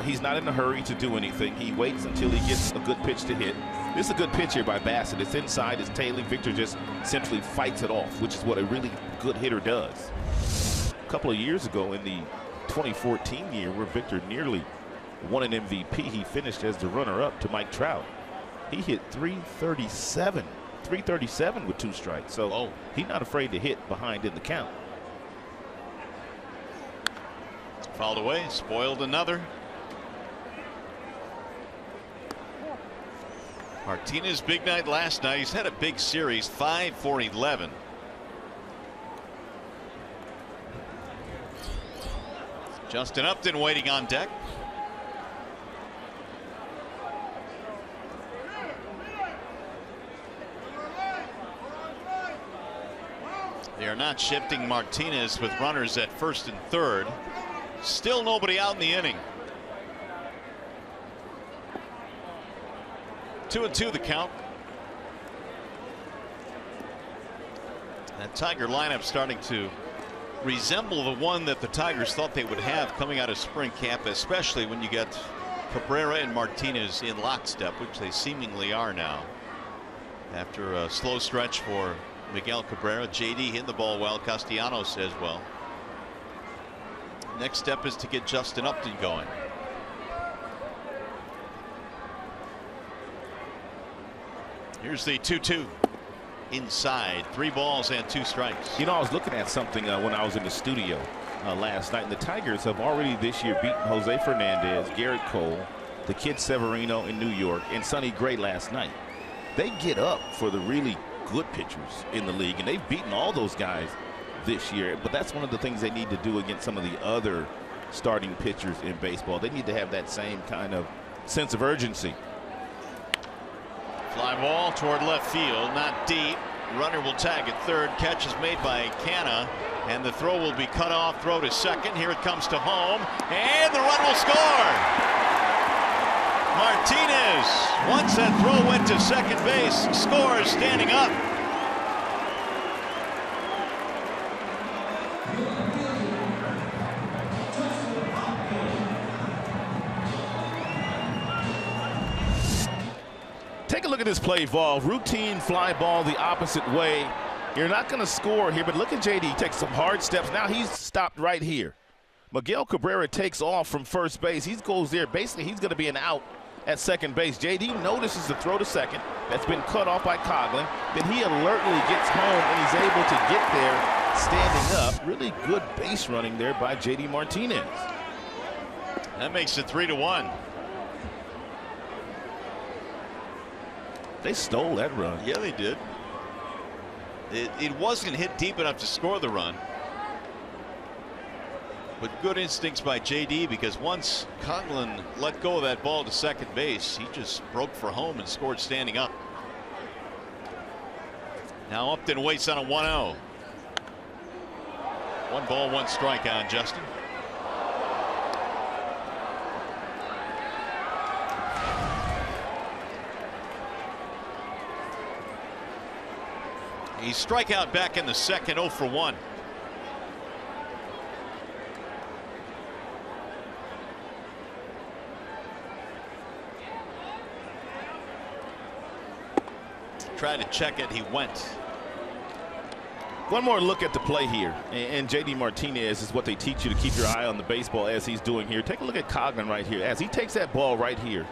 He's not in a hurry to do anything. He waits until he gets a good pitch to hit. This is a good pitch here by Bassett. It's inside, it's tailing. Victor just simply fights it off, which is what a really good hitter does. A couple of years ago in the 2014 year where Victor nearly won an MVP, he finished as the runner-up to Mike Trout. He hit 337 with 2 strikes. So he's not afraid to hit behind in the count. Fouled away, spoiled another. Martinez, big night last night. He's had a big series, 5 for 11. Justin Upton waiting on deck. They are not shifting Martinez with runners at first and third. Still nobody out in the inning. 2-2 the count. That Tiger lineup starting to resemble the one that the Tigers thought they would have coming out of spring camp, especially when you get Cabrera and Martinez in lockstep, which they seemingly are now. After a slow stretch for Miguel Cabrera, JD hit the ball well, Castellanos as well. Next step is to get Justin Upton going. Here's the 2-2 inside, 3 balls and 2 strikes. You know, I was looking at something when I was in the studio last night, and the Tigers have already this year beaten Jose Fernandez, Garrett Cole, the kid Severino in New York, and Sonny Gray last night. They get up for the really good pitchers in the league, and they've beaten all those guys this year. But that's one of the things they need to do against some of the other starting pitchers in baseball. They need to have that same kind of sense of urgency. Fly ball toward left field, not deep. Runner will tag at third. Catch is made by Canha, and the throw will be cut off. Throw to second. Here it comes to home, and the run will score. Martinez, once that throw went to second base, scores standing up. Take a look at this play, Vol. Routine fly ball the opposite way. You're not going to score here, but look at JD. He takes some hard steps. Now he's stopped right here. Miguel Cabrera takes off from first base. He goes there. Basically, he's going to be an out at second base. JD notices the throw to second. That's been cut off by Coughlin. Then he alertly gets home, and he's able to get there standing up. Really good base running there by JD Martinez. That makes it 3-1. They stole that run. Yeah, they did. It wasn't hit deep enough to score the run. But good instincts by JD, because once Coughlin let go of that ball to second base, he just broke for home and scored standing up. Now Upton waits on a 1-0. 1 ball, 1 strike on Justin. He strikeout back in the second, 0 for 1. Tried to check it, he went. One more look at the play here, and JD Martinez is what they teach you to keep your eye on the baseball as he's doing here. Take a look at Coughlin right here. As he takes that ball right here,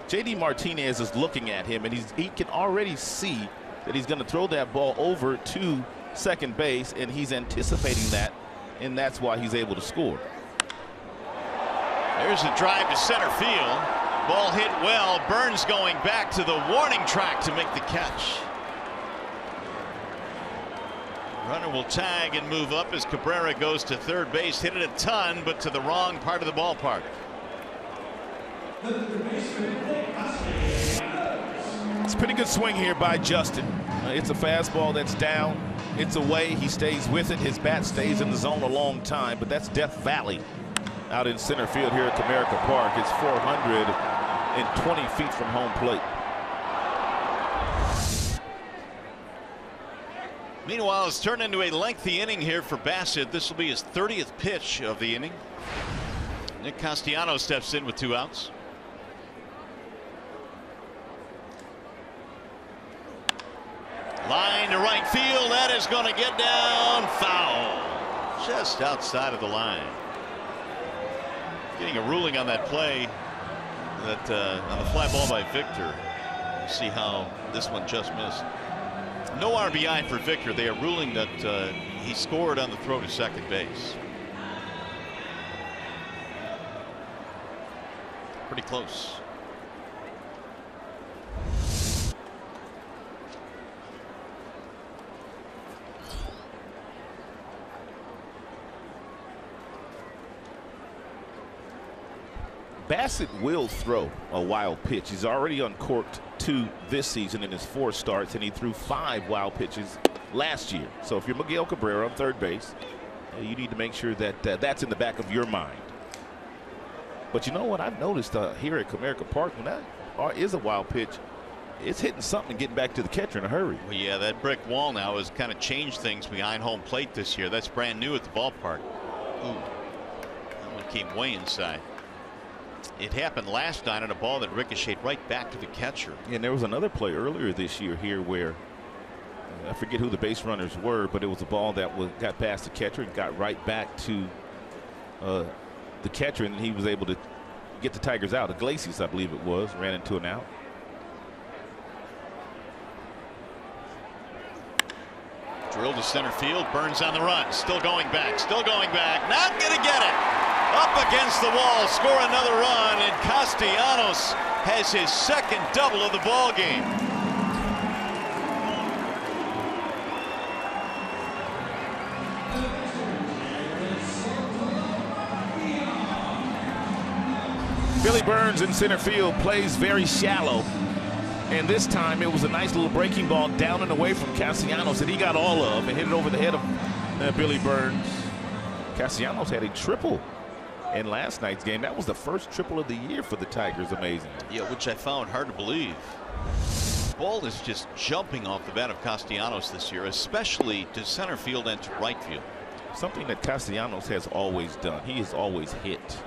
JD Martinez is looking at him, and he can already see that he's going to throw that ball over to second base, and he's anticipating that, and that's why he's able to score. There's a drive to center field. Ball hit well. Burns going back to the warning track to make the catch. Runner will tag and move up as Cabrera goes to third base. Hit it a ton, but to the wrong part of the ballpark. It's a pretty good swing here by Justin. It's a fastball that's down. It's away. He stays with it. His bat stays in the zone a long time, but that's Death Valley out in center field here at Comerica Park. It's 420 feet from home plate. Meanwhile, it's turned into a lengthy inning here for Bassett. This will be his 30th pitch of the inning. Nick Castellanos steps in with 2 outs. Line to right field. That is going to get down. Foul. Just outside of the line. Getting a ruling on that play, that on the fly ball by Victor. We'll see how this one just missed. No RBI for Victor. They are ruling that he scored on the throw to second base. Pretty close. Bassett will throw a wild pitch. He's already uncorked 2 this season in his 4 starts, and he threw 5 wild pitches last year. So if you're Miguel Cabrera on third base, you need to make sure that that's in the back of your mind. But you know what I've noticed here at Comerica Park, when that is a wild pitch, it's hitting something and getting back to the catcher in a hurry. Well, yeah, that brick wall now has kind of changed things behind home plate this year. That's brand new at the ballpark. Ooh, that one came way inside. It happened last night on a ball that ricocheted right back to the catcher. And there was another play earlier this year here where I forget who the base runners were, but it was a ball that got past the catcher and got right back to the catcher, and he was able to get the Tigers out. Iglesias, I believe it was, ran into an out. Drilled to center field. Burns on the run. Still going back. Still going back. Not going to get it. Up against the wall. Score another run. And Castellanos has his second double of the ball game. Billy Burns in center field plays very shallow. And this time it was a nice little breaking ball down and away from Castellanos that he got all of and hit it over the head of Billy Burns. Castellanos had a triple in last night's game. That was the first triple of the year for the Tigers. Amazing. Yeah, which I found hard to believe. Ball is just jumping off the bat of Castellanos this year, especially to center field and to right field. Something that Castellanos has always done. He has always hit.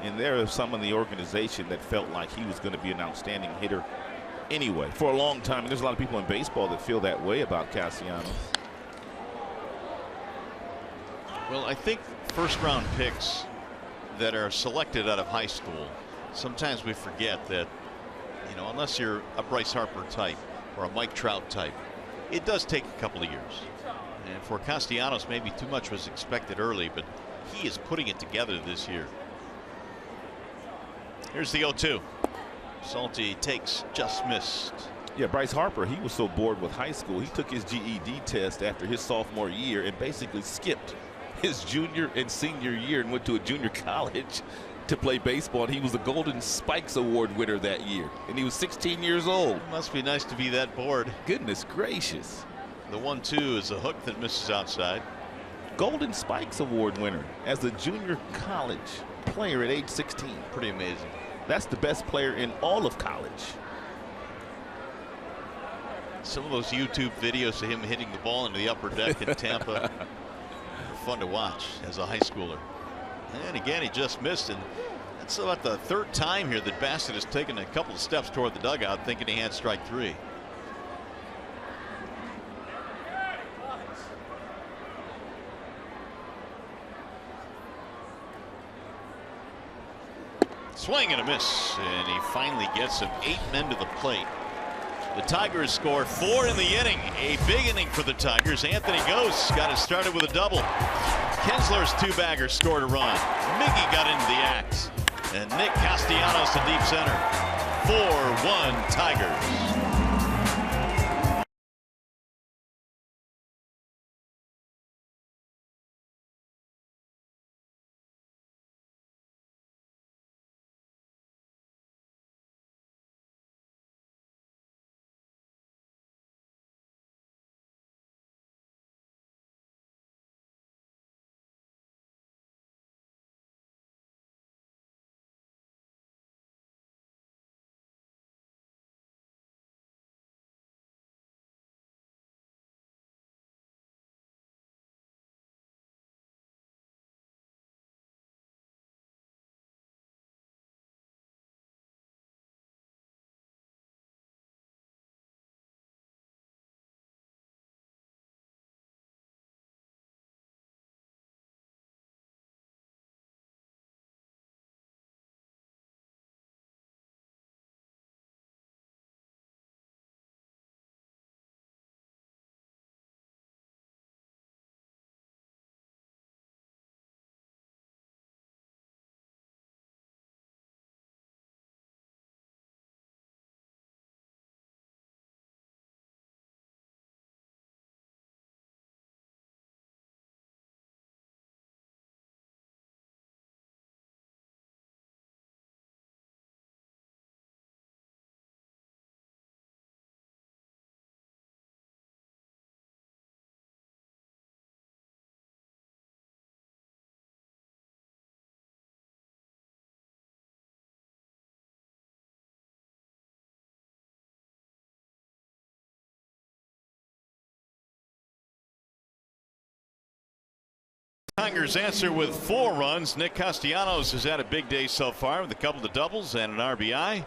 And there are some in the organization that felt like he was going to be an outstanding hitter anyway for a long time. And there's a lot of people in baseball that feel that way about Castellanos. Well, I think first-round picks that are selected out of high school, sometimes we forget that, you know, unless you're a Bryce Harper type or a Mike Trout type, it does take a couple of years. And for Castellanos, maybe too much was expected early, but he is putting it together this year. Here's the 0-2. Salty takes, just missed. Yeah, Bryce Harper, he was so bored with high school, he took his GED test after his sophomore year and basically skipped his junior and senior year and went to a junior college to play baseball. And he was the Golden Spikes Award winner that year, and he was 16 years old. Must be nice to be that bored. Goodness gracious. The 1-2 is a hook that misses outside. Golden Spikes Award winner as a junior college player at age 16. Pretty amazing. That's the best player in all of college. Some of those YouTube videos of him hitting the ball into the upper deck in Tampa are fun to watch as a high schooler. And again, he just missed, and that's about the third time here that Bassett has taken a couple of steps toward the dugout thinking he had strike three. Swing and a miss, and he finally gets him 8 men to the plate. The Tigers score 4 in the inning. A big inning for the Tigers. Anthony Ghost got it started with a double. Kinsler's 2-bagger scored a run. Miggy got into the act. And Nick Castellanos to deep center. 4-1 Tigers. Tigers answer with 4 runs. Nick Castellanos has had a big day so far with a couple of doubles and an RBI.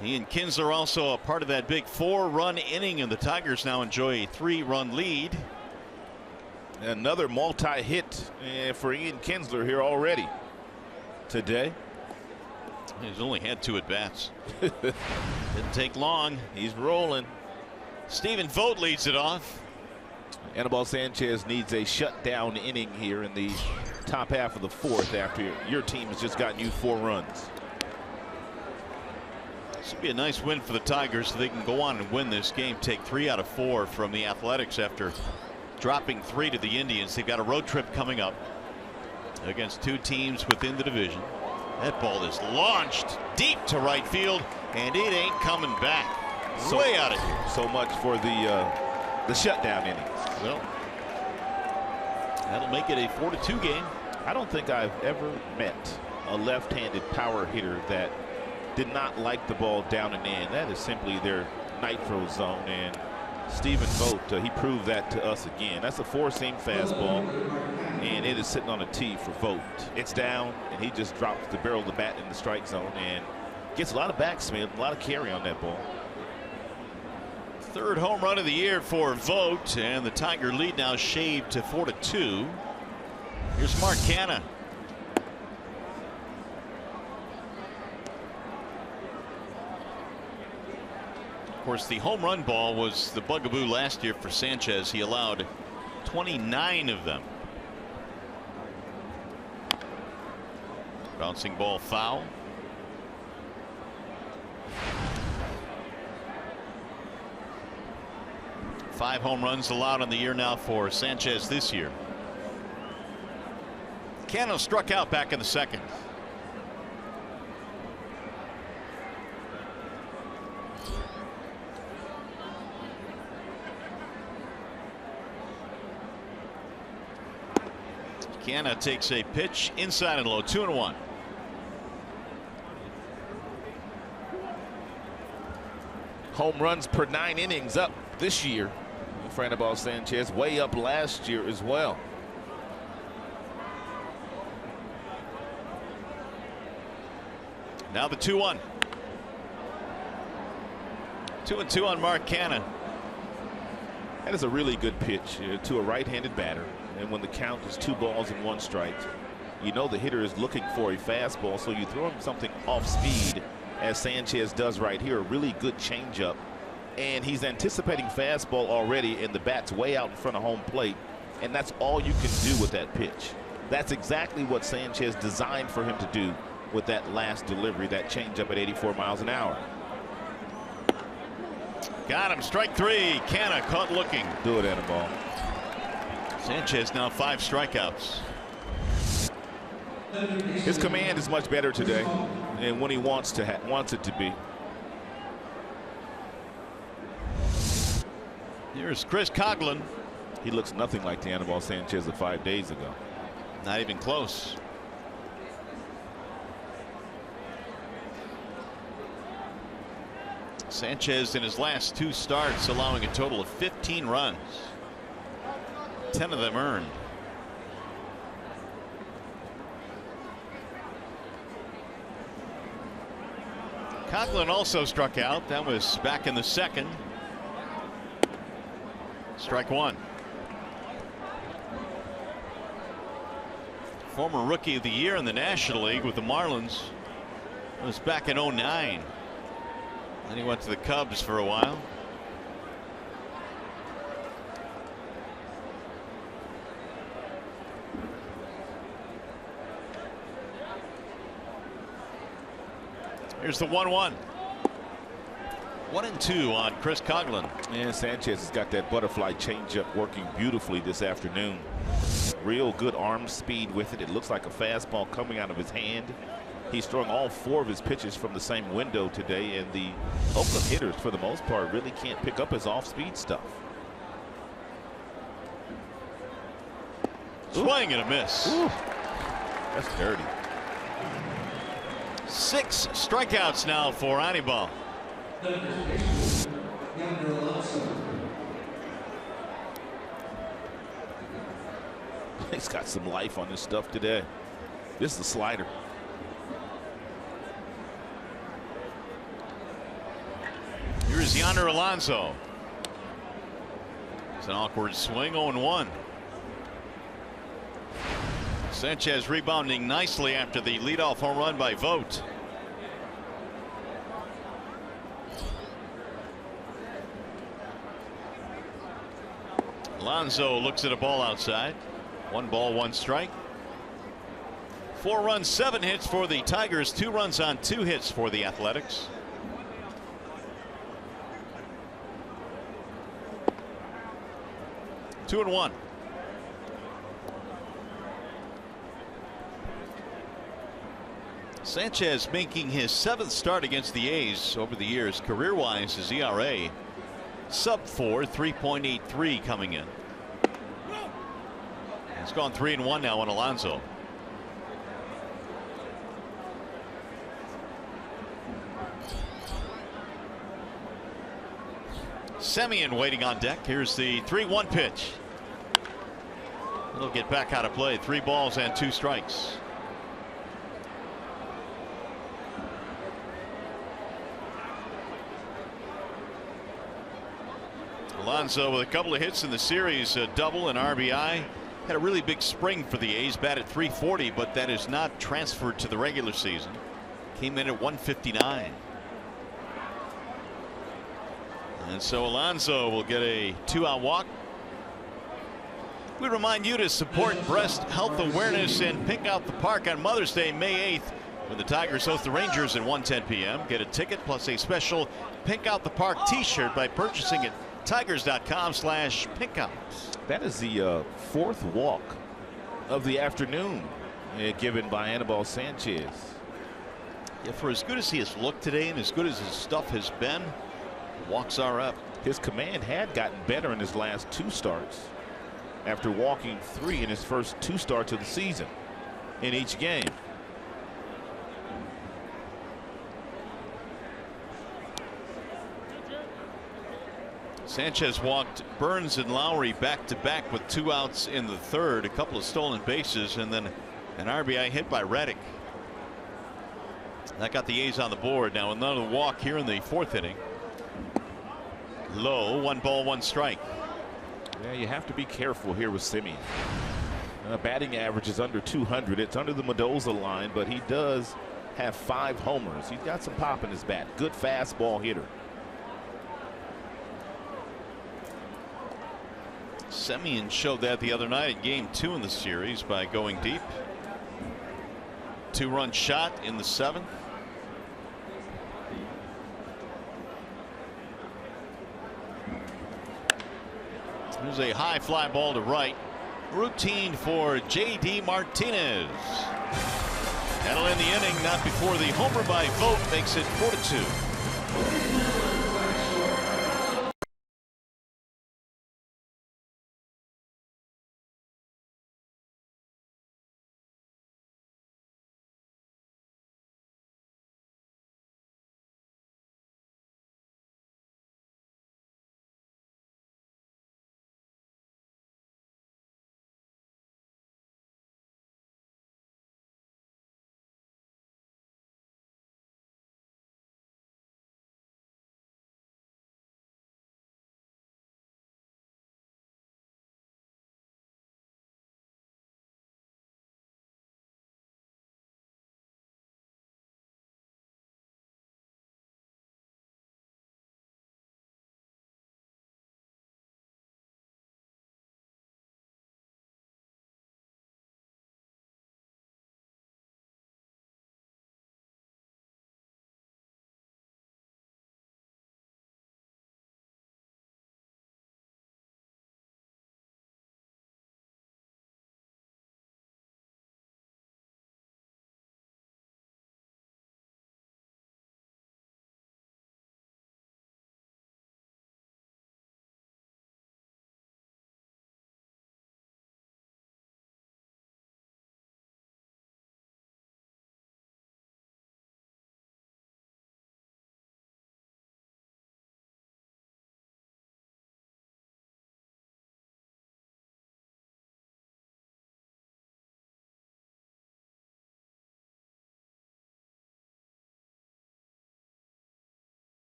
He and Kinsler also a part of that big 4-run inning, and the Tigers now enjoy a 3-run lead. Another multi-hit for Ian Kinsler here already today. He's only had 2 at-bats. Didn't take long. He's rolling. Stephen Vogt leads it off. Anibal Sanchez needs a shutdown inning here in the top half of the 4th after your team has just gotten you 4 runs. This would be a nice win for the Tigers so they can go on and win this game. Take 3 out of 4 from the Athletics after dropping 3 to the Indians. They've got a road trip coming up against 2 teams within the division. That ball is launched deep to right field, and it ain't coming back. Way out of here. So much for the shutdown innings. Well, that'll make it a 4-2 game. I don't think I've ever met a left-handed power hitter that did not like the ball down and in. That is simply their nitro zone, and Stephen Vogt, he proved that to us again. That's a four-seam fastball, and it is sitting on a tee for Vogt. It's down, and he just drops the barrel of the bat in the strike zone and gets a lot of backspin, a lot of carry on that ball. Third home run of the year for Vogt, and the Tiger lead now shaved to 4-2. Here's Mark Canha. Of course, the home run ball was the bugaboo last year for Sanchez. He allowed 29 of them. Bouncing ball foul. Five home runs allowed on the year now for Sanchez this year. Canha struck out back in the second. Canha takes a pitch inside and low, 2-1. Home runs per 9 innings up this year for Anibal Sanchez, way up last year as well. Now the 2-1. 2-2 on Mark Canha. That is a really good pitch to a right-handed batter. And when the count is 2 balls and 1 strike, you know the hitter is looking for a fastball, so you throw him something off speed, as Sanchez does right here. A really good changeup, and he's anticipating fastball already, and the bat's way out in front of home plate, and that's all you can do with that pitch. That's exactly what Sanchez designed for him to do with that last delivery, that changeup at 84 miles an hour. Got him, strike 3. Canha caught looking. Do it, Anibal. Sanchez now 5 strikeouts. His command is much better today, and when he wants it to be. Here's Chris Coghlan. He looks nothing like the Anibal Sanchez of 5 days ago. Not even close. Sanchez in his last 2 starts allowing a total of 15 runs. 10 of them earned. Coghlan also struck out. That was back in the second. Strike 1. Former Rookie of the Year in the National League with the Marlins. That was back in 09. Then he went to the Cubs for a while. Here's the 1-1. 1-2 on Chris Coghlan. And Sanchez has got that butterfly changeup working beautifully this afternoon. Real good arm speed with it. It looks like a fastball coming out of his hand. He's throwing all 4 of his pitches from the same window today, and the Oakland hitters, for the most part, really can't pick up his off-speed stuff. Swing and a miss. Ooh. That's dirty. 6 strikeouts now for Anibal. He's got some life on this stuff today. This is a slider. Here's Yonder Alonso. It's an awkward swing, 0-1. Sanchez rebounding nicely after the leadoff home run by Vogt. Alonso looks at a ball outside. 1 ball, 1 strike. 4 runs, 7 hits for the Tigers. 2 runs on 2 hits for the Athletics. Two and 1. Sanchez making his 7th start against the A's over the years. Career-wise, his ERA sub-4, 3.83 coming in. He's gone 3-1 now on Alonso. Semien waiting on deck. Here's the 3-1 pitch. He'll get back out of play. 3 balls and 2 strikes. Alonso with a couple of hits in the series, a double and RBI. Had a really big spring for the A's, batted .340, but that is not transferred to the regular season. Came in at 159. And so Alonso will get a 2-out walk. We remind you to support breast health awareness and Pink Out the Park on Mother's Day, May 8th, when the Tigers host the Rangers at 1:10 p.m. Get a ticket plus a special Pink Out the Park t-shirt by purchasing it Tigers.com/pinkout. That is the 4th walk of the afternoon given by Anibal Sanchez. Yeah, for as good as he has looked today and as good as his stuff has been, walks are up. His command had gotten better in his last 2 starts after walking 3 in his first 2 starts of the season in each game. Sanchez walked Burns and Lowry back-to-back with 2 outs in the 3rd, a couple of stolen bases, and then an RBI hit by Reddick. That got the A's on the board. Now another walk here in the 4th inning. Low, 1 ball, 1 strike. Yeah, you have to be careful here with Semien. Batting average is under 200. It's under the Mendoza line, but he does have 5 homers. He's got some pop in his bat. Good fastball hitter. Semien showed that the other night in game 2 in the series by going deep. 2-run shot in the 7th. There's a high fly ball to right. Routine for JD Martinez. That'll end the inning, not before the homer by Vogt makes it 4-2.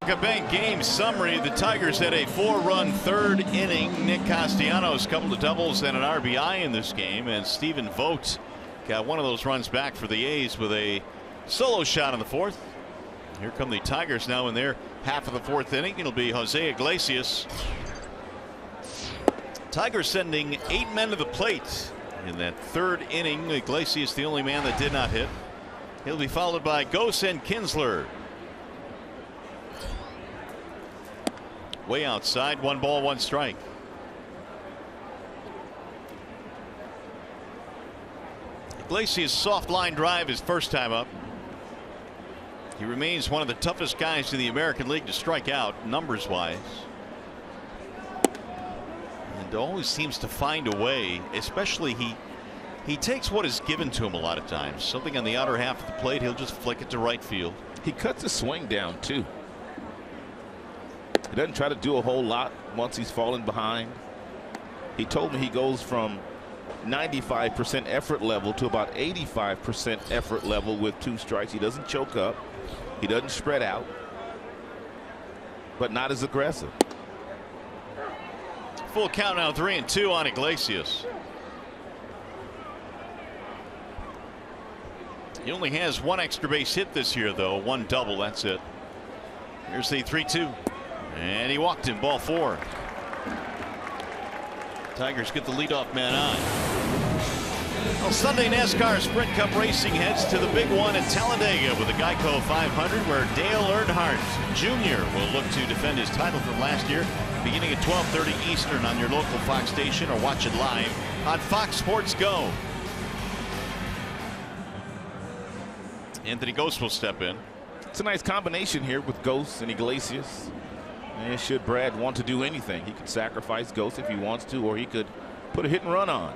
America Bank game summary. The Tigers had a 4-run 3rd inning. Nick Castellanos couple of doubles and an RBI in this game, and Stephen Vogt got one of those runs back for the A's with a solo shot in the 4th. Here come the Tigers now in their half of the 4th inning. It'll be Jose Iglesias. Tigers sending 8 men to the plate in that 3rd inning. Iglesias the only man that did not hit. He'll be followed by Gose and Kinsler. Way outside, 1 ball, 1 strike. Iglesias' soft line drive his first time up. He remains one of the toughest guys in the American League to strike out, numbers wise. And always seems to find a way, especially he takes what is given to him a lot of times. Something on the outer half of the plate, he'll just flick it to right field. He cuts his swing down too. He doesn't try to do a whole lot once he's fallen behind. He told me he goes from 95% effort level to about 85% effort level with 2 strikes. He doesn't choke up. He doesn't spread out, but not as aggressive. Full count now, 3-2 on Iglesias. He only has 1 extra base hit this year, though. 1 double, that's it. Here's the 3-2. And he walked him, ball 4. Tigers get the leadoff man on. Well, Sunday NASCAR Sprint Cup racing heads to the big one at Talladega with the Geico 500, where Dale Earnhardt Jr. will look to defend his title from last year, beginning at 12:30 Eastern on your local Fox station, or watch it live on Fox Sports Go. Anthony Ghost will step in. It's a nice combination here with Ghost and Iglesias. And should Brad want to do anything, he could sacrifice Ghost if he wants to, or he could put a hit and run on.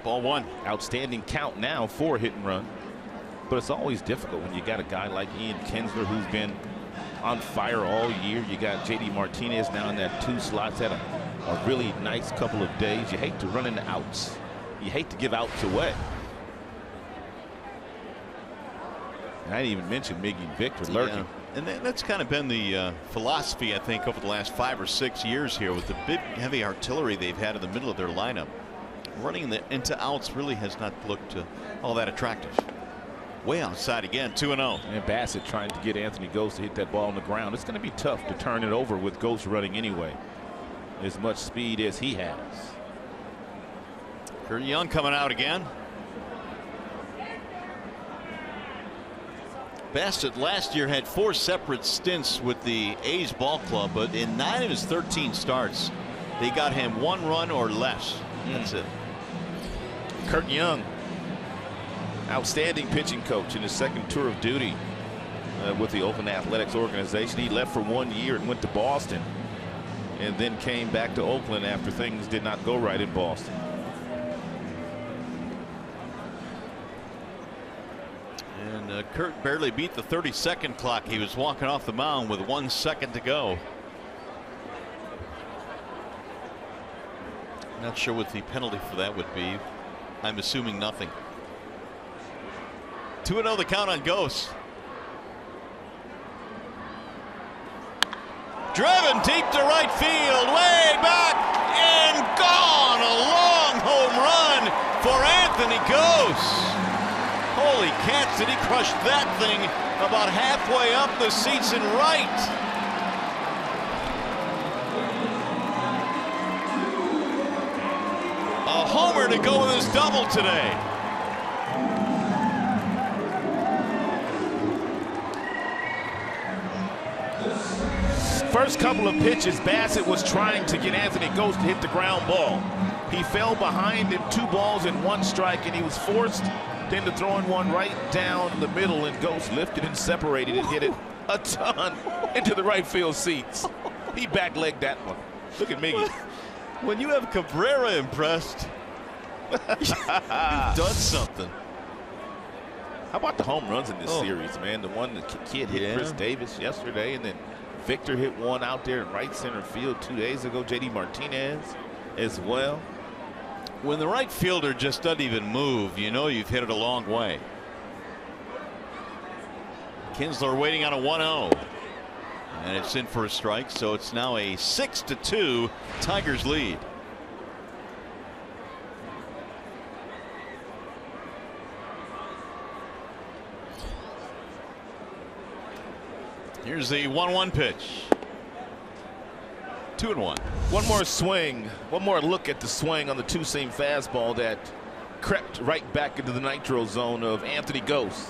Ball 1. Outstanding count now for a hit and run. But it's always difficult when you got a guy like Ian Kinsler who's been on fire all year. You got JD Martinez now in that 2 slots, had a really nice couple of days. You hate to run into outs. You hate to give outs away. And I didn't even mention Miggy and Victor lurking. Yeah. And that's kind of been the philosophy, I think, over the last 5 or 6 years here with the big heavy artillery they've had in the middle of their lineup. Running into outs really has not looked all that attractive. Way outside again, 2-0. And Bassett trying to get Anthony Ghost to hit that ball on the ground. It's going to be tough to turn it over with Ghost running anyway. As much speed as he has. Kurt Young coming out again. Bassett last year had 4 separate stints with the A's ball club, but in 9 of his 13 starts, they got him 1 run or less. That's it. Kurt Young, outstanding pitching coach in his 2nd tour of duty with the Oakland Athletics organization. He left for 1 year and went to Boston, and then came back to Oakland after things did not go right in Boston. And Kurt barely beat the 30-second clock. He was walking off the mound with 1 second to go. Not sure what the penalty for that would be. I'm assuming nothing. 2-0 the count on Ghost. Driven deep to right field, way back and gone. A long home run for Anthony Ghost. Holy cats, did he crush that thing about halfway up the seats and right. A homer to go with his double today. First couple of pitches, Bassett was trying to get Anthony Ghost to hit the ground ball. He fell behind in 2 balls and 1 strike, and he was forced then to throw in one right down the middle, and Ghost lifted and separated and hit it a ton into the right field seats. He backlegged that one. Look at Miggy. When you have Cabrera impressed, you've done something. How about the home runs in this series, man? The one the kid hit Chris Davis yesterday, and then Victor hit one out there in right center field 2 days ago. JD Martinez as well. When the right fielder just doesn't even move, you know you've hit it a long way. Kinsler waiting on a 1-0. And it's in for a strike, so it's now a 6-2 Tigers lead. Here's the 1-1 pitch. 2-1. One more swing, one more look at the swing on the 2-seam fastball that crept right back into the nitro zone of Anthony Ghost.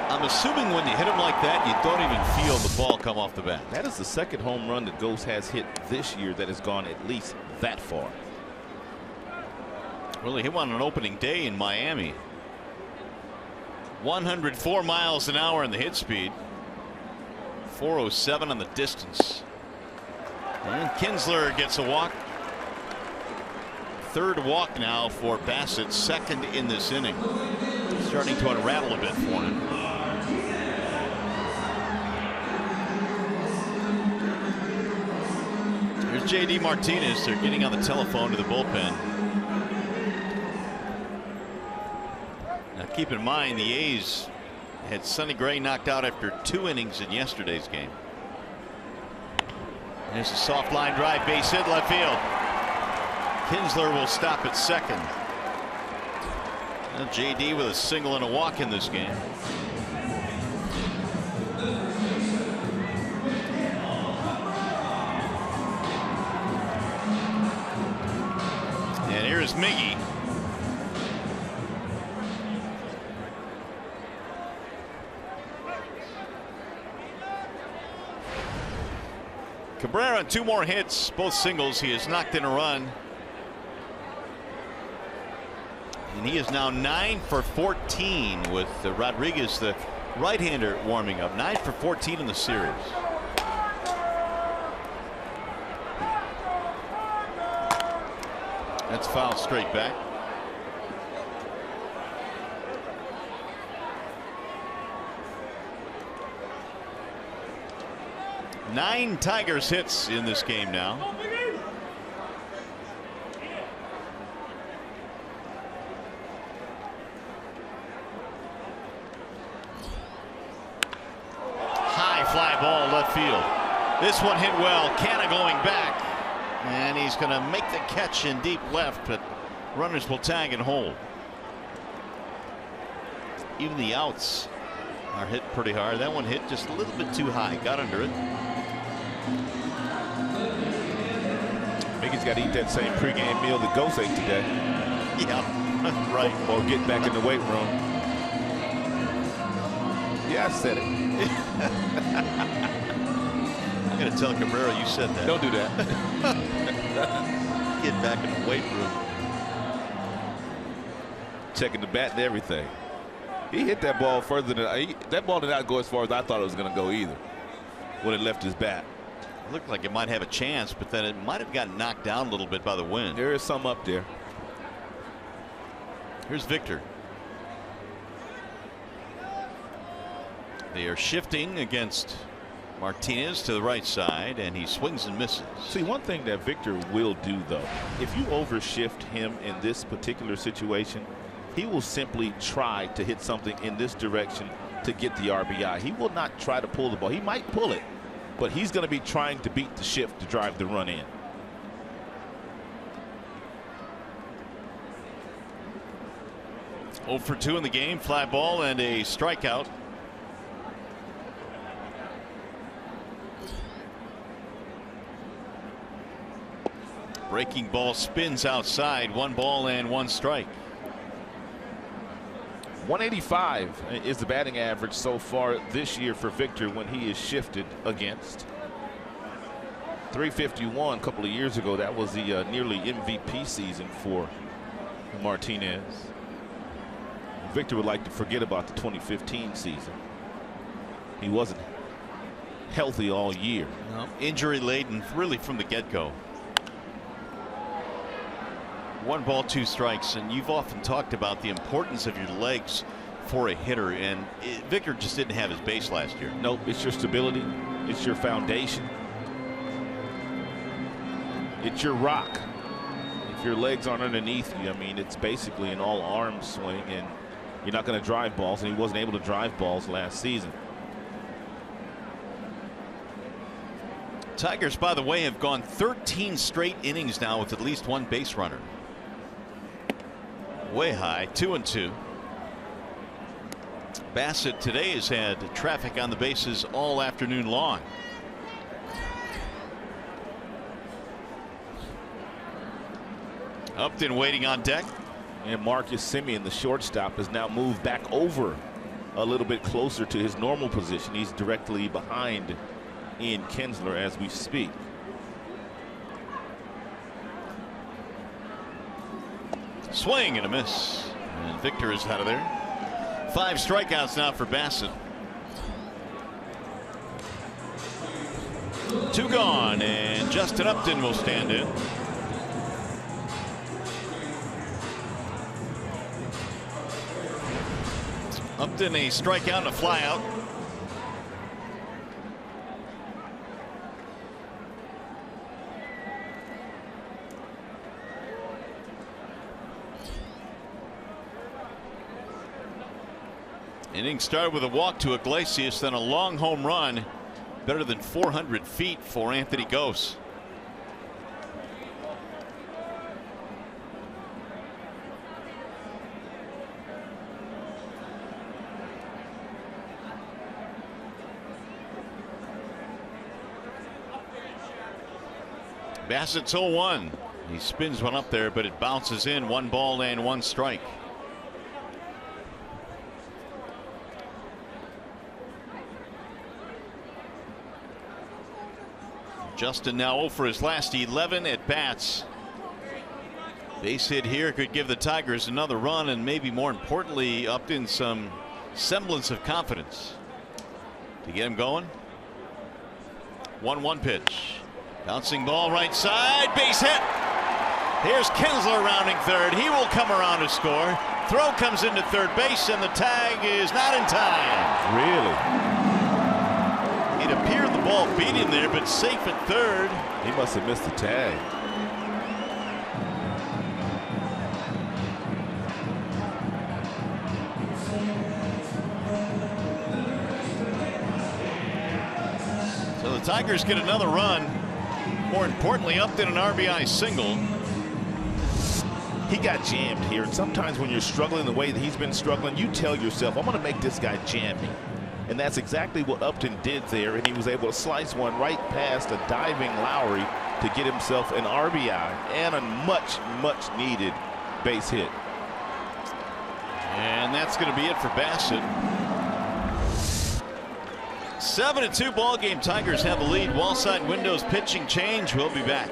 I'm assuming when you hit him like that, you don't even feel the ball come off the bat. That is the 2nd home run that Ghost has hit this year that has gone at least that far. Well, he hit one on opening day in Miami. 104 miles an hour in the hit speed. 407 on the distance. And Kinsler gets a walk. Third walk now for Bassett, second in this inning. Starting to unravel a bit for him. Here's JD Martinez. They're getting on the telephone to the bullpen. Now keep in mind the A's had Sonny Gray knocked out after 2 innings in yesterday's game. There's a soft line drive, base hit, left field. Kinsler will stop at second. Well, JD with a single and a walk in this game. And here's Miggy. Cabrera on 2 more hits, both singles. He has knocked in a run. And he is now 9 for 14 with Rodriguez, the right-hander, warming up. 9 for 14 in the series. That's foul straight back. Nine Tigers hits in this game now. High fly ball left field. This one hit well. Canna going back. And he's going to make the catch in deep left, but runners will tag and hold. Even the outs are hit pretty hard. That one hit just a little bit too high. Got under it. Miggy's got to eat that same pregame meal that Ghost ate today. Yeah, right. Or get back in the weight room. Yeah, I said it. I'm going to tell Cabrera you said that. Don't do that. Get back in the weight room. Checking the bat and everything. He hit that ball further than that ball did not go as far as I thought it was going to go either when it left his bat. It looked like it might have a chance, but then it might have gotten knocked down a little bit by the wind. There is some up there. Here's Victor. They are shifting against Martinez to the right side, and he swings and misses. See, one thing that Victor will do, though, if you overshift him in this particular situation, he will simply try to hit something in this direction to get the RBI. He will not try to pull the ball. He might pull it, but he's going to be trying to beat the shift to drive the run in. Oh for 2 in the game, fly ball and a strikeout. Breaking ball spins outside. 1 ball and 1 strike. 185 is the batting average so far this year for Victor when he is shifted against. 351 a couple of years ago. That was the nearly MVP season for Martinez. Victor would like to forget about the 2015 season. He wasn't healthy all year. No. Injury laden really from the get-go. 1 ball, 2 strikes, and you've often talked about the importance of your legs for a hitter, and Victor just didn't have his base last year. Nope, it's your stability, it's your foundation, it's your rock. If your legs aren't underneath you, I mean, it's basically an all-arm swing, and you're not going to drive balls, and he wasn't able to drive balls last season. Tigers, by the way, have gone 13 straight innings now with at least 1 base runner. Way high, 2-2. Bassett today has had traffic on the bases all afternoon long. Upton waiting on deck. And Marcus Semien, the shortstop, has now moved back over a little bit closer to his normal position. He's directly behind Ian Kinsler as we speak. Swing and a miss. And Victor is out of there. 5 strikeouts now for Bassett. 2 gone, and Justin Upton will stand in. Upton a strikeout and a flyout. Inning started with a walk to Iglesias, then a long home run, better than 400 feet for Anthony Gose. Bassett's 0-1. He spins one up there, but it bounces in. 1 ball and 1 strike. Justin now 0 for his last 11 at bats. Base hit here could give the Tigers another run, and maybe more importantly, Upton some semblance of confidence to get him going. 1-1 pitch. Bouncing ball right side, base hit. Here's Kinsler rounding third. He will come around to score. Throw comes into third base, and the tag is not in time. Really? It appeared the ball beat him there, but safe at third. He must have missed the tag. So the Tigers get another run. More importantly, Upton an RBI single. He got jammed here. Sometimes when you're struggling the way that he's been struggling, you tell yourself, I'm going to make this guy jam me. And that's exactly what Upton did there, and he was able to slice one right past a diving Lowry to get himself an RBI and a much needed base hit. And that's going to be it for Bassett. 7-2 ball game. Tigers have the lead. Wallside windows pitching change. We'll be back.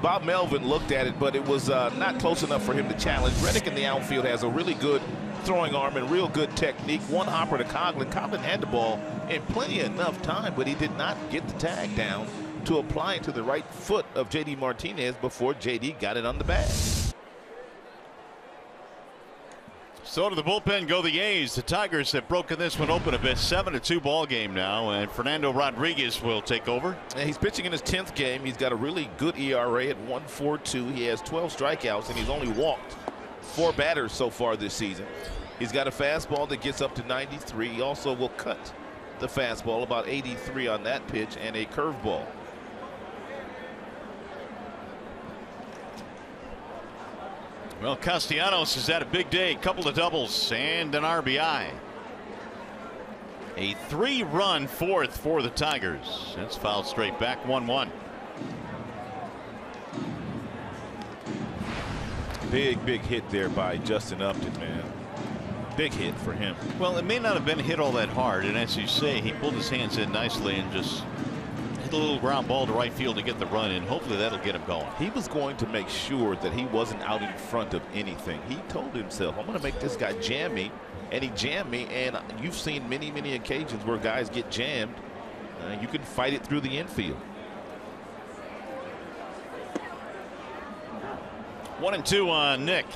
Bob Melvin looked at it, but it was not close enough for him to challenge. Reddick in the outfield has a really good throwing arm and real good technique. One hopper to Coughlin. Coughlin had the ball in plenty enough time, but he did not get the tag down to apply it to the right foot of J.D. Martinez before J.D. got it on the bag. So to the bullpen go the A's. The Tigers have broken this one open a bit. 7-2 ball game now, and Fernando Rodriguez will take over. And he's pitching in his 10th game. He's got a really good ERA at 1.42. He has 12 strikeouts, and he's only walked 4 batters so far this season. He's got a fastball that gets up to 93. He also will cut the fastball about 83 on that pitch, and a curveball. Well, Castellanos has had a big day, a couple of doubles and an RBI. A 3-run fourth for the Tigers. That's fouled straight back, 1-1. Big hit there by Justin Upton, man. Big hit for him. Well, it may not have been hit all that hard, and as you say, he pulled his hands in nicely and just hit a little ground ball to right field to get the run in. Hopefully that'll get him going. He was going to make sure that he wasn't out in front of anything. He told himself, I'm going to make this guy jam me, and he jammed me. And you've seen many occasions where guys get jammed. You can fight it through the infield. 1-2 on Nick.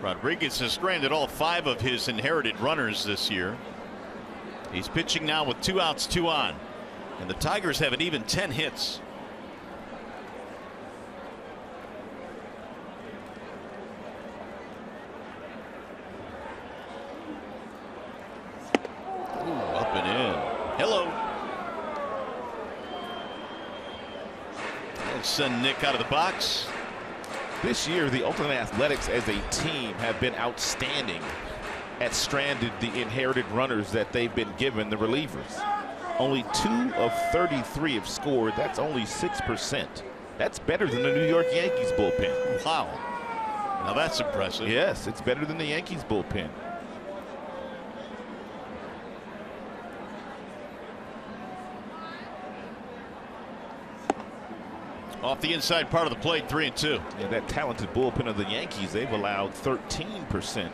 Rodriguez has stranded all 5 of his inherited runners this year. He's pitching now with 2 outs, 2 on, and the Tigers have an even 10 hits. Ooh, up and in. Hello. Let's send Nick out of the box. This year, the Oakland Athletics as a team have been outstanding at stranded the inherited runners that they've been given, the relievers. Only 2 of 33 have scored. That's only 6%. That's better than the New York Yankees bullpen. Wow. Now that's impressive. Yes, it's better than the Yankees bullpen. Off the inside part of the plate, 3-2. Yeah, that talented bullpen of the Yankees, they've allowed 13%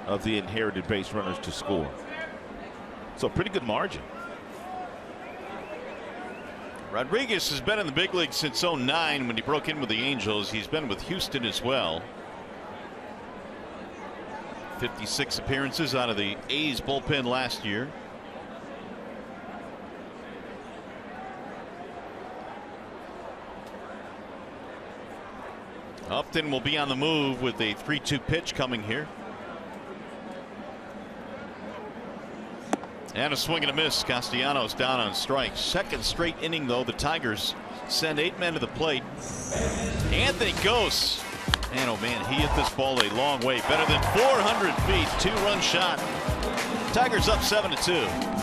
of the inherited base runners to score. So pretty good margin. Rodriguez has been in the big league since 09 when he broke in with the Angels. He's been with Houston as well. 56 appearances out of the A's bullpen last year. Upton will be on the move with a 3-2 pitch coming here. And a swing and a miss. Castellanos down on strikes. Second straight inning, though. The Tigers send 8 men to the plate. Anthony Gose. Man, oh man, he hit this ball a long way. Better than 400 feet. 2-run shot. Tigers up 7-2.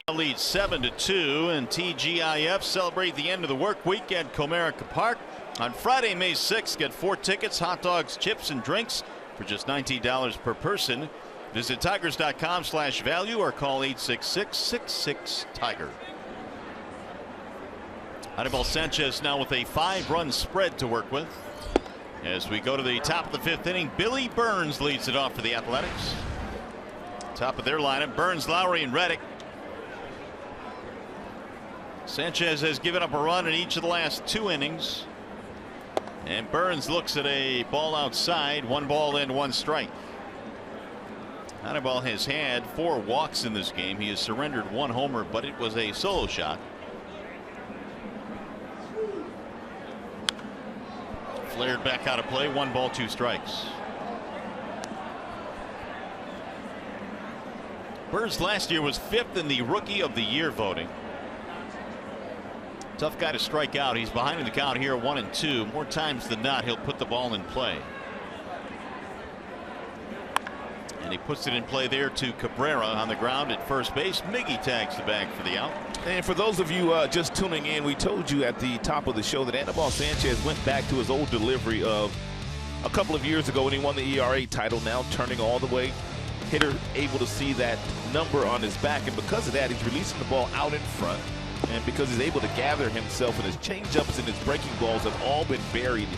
Now leads 7-2, and TGIF celebrate the end of the work week at Comerica Park on Friday, May 6th. Get 4 tickets, hot dogs, chips, and drinks for just $19 per person. Visit tigers.com/value or call 866-66-TIGER. Anibal Sanchez now with a 5-run spread to work with. As we go to the top of the 5th inning, Billy Burns leads it off for the Athletics. Top of their lineup, Burns, Lowry, and Reddick. Sanchez has given up a run in each of the last 2 innings. And Burns looks at a ball outside, 1 ball and 1 strike. Anibal has had 4 walks in this game. He has surrendered 1 homer, but it was a solo shot. Flared back out of play, 1 ball, 2 strikes. Burns last year was 5th in the Rookie of the Year voting. Tough guy to strike out. He's behind in the count here, 1-2. More times than not, he'll put the ball in play. And he puts it in play there to Cabrera on the ground at first base. Miggy tags the bag for the out. And for those of you just tuning in, we told you at the top of the show that Anibal Sanchez went back to his old delivery of a couple of years ago when he won the ERA title, now turning all the way. Hitter able to see that number on his back, and because of that, he's releasing the ball out in front. And because he's able to gather himself, and his changeups and his breaking balls have all been buried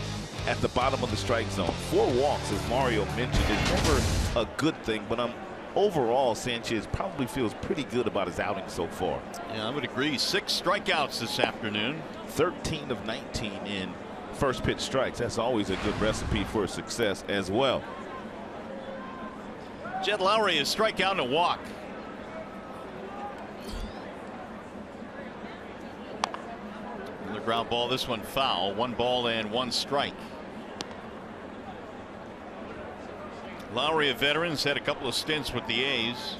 at the bottom of the strike zone. 4 walks, as Mario mentioned, is never a good thing, but overall, Sanchez probably feels pretty good about his outing so far. Yeah, I would agree. 6 strikeouts this afternoon. 13 of 19 in first pitch strikes. That's always a good recipe for success as well. Jed Lowry is strikeout and a walk. Another ground ball, this one foul. 1 ball and 1 strike. Lowry, a veteran, has had a couple of stints with the A's.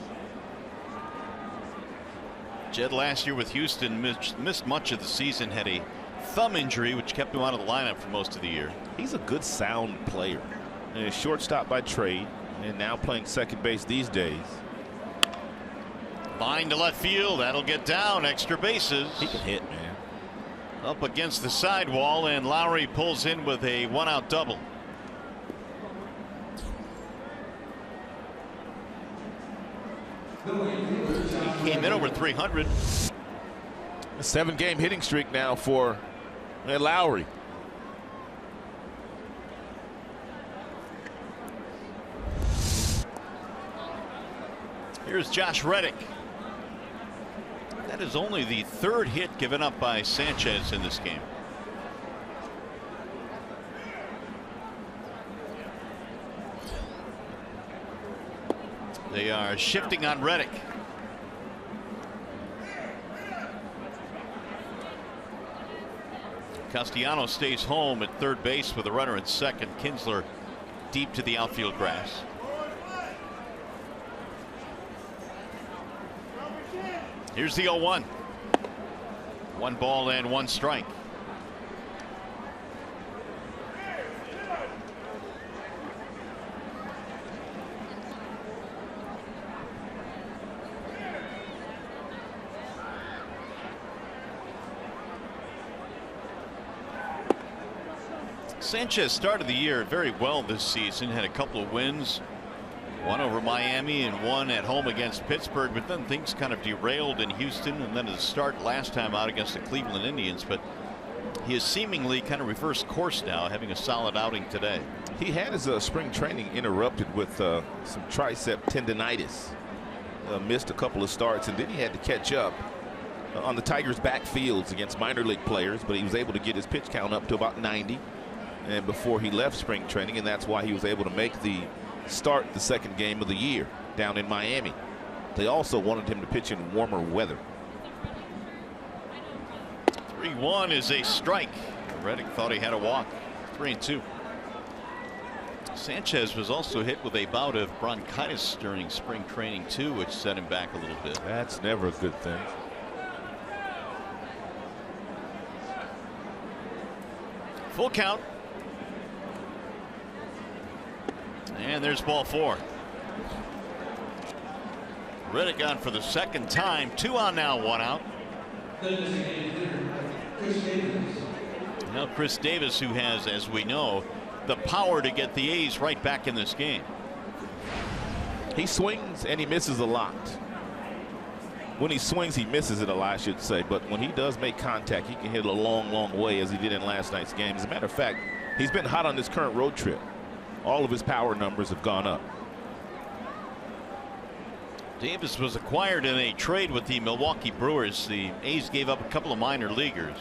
Jed last year with Houston missed much of the season, had a thumb injury which kept him out of the lineup for most of the year. He's a good sound player. And a shortstop by trade, and now playing second base these days. Line to left field, that'll get down, extra bases. He can hit, man. Up against the sidewall, and Lowry pulls in with a 1-out double. He came in over 300. A 7-game hitting streak now for Lowry. Here's Josh Reddick. That is only the 3rd hit given up by Sanchez in this game. They are shifting on Reddick. Castellanos stays home at 3rd base with a runner at 2nd. Kinsler deep to the outfield grass. Here's the 0-1. 1 ball and 1 strike. Sanchez started the year very well this season, had a couple of wins, one over Miami and one at home against Pittsburgh, but then things kind of derailed in Houston, and then his start last time out against the Cleveland Indians. But he has seemingly kind of reversed course now, having a solid outing today. He had his spring training interrupted with some tricep tendonitis. Missed a couple of starts, and then he had to catch up on the Tigers' backfields against minor league players, but he was able to get his pitch count up to about 90 and before he left spring training, and that's why he was able to make the start the 2nd game of the year down in Miami. They also wanted him to pitch in warmer weather. 3-1 is a strike. Reddick thought he had a walk. 3-2. Sanchez was also hit with a bout of bronchitis during spring training too, which set him back a little bit. That's never a good thing. Full count. And there's ball 4. Reddick on for the 2nd time. 2 on now, 1 out. Now Chris Davis, who has, as we know, the power to get the A's right back in this game. He swings and he misses a lot. When he swings, he misses it a lot, I should say. But when he does make contact, he can hit it a long, long way, as he did in last night's game. As a matter of fact, he's been hot on this current road trip. All of his power numbers have gone up. Davis was acquired in a trade with the Milwaukee Brewers. The A's gave up a couple of minor leaguers.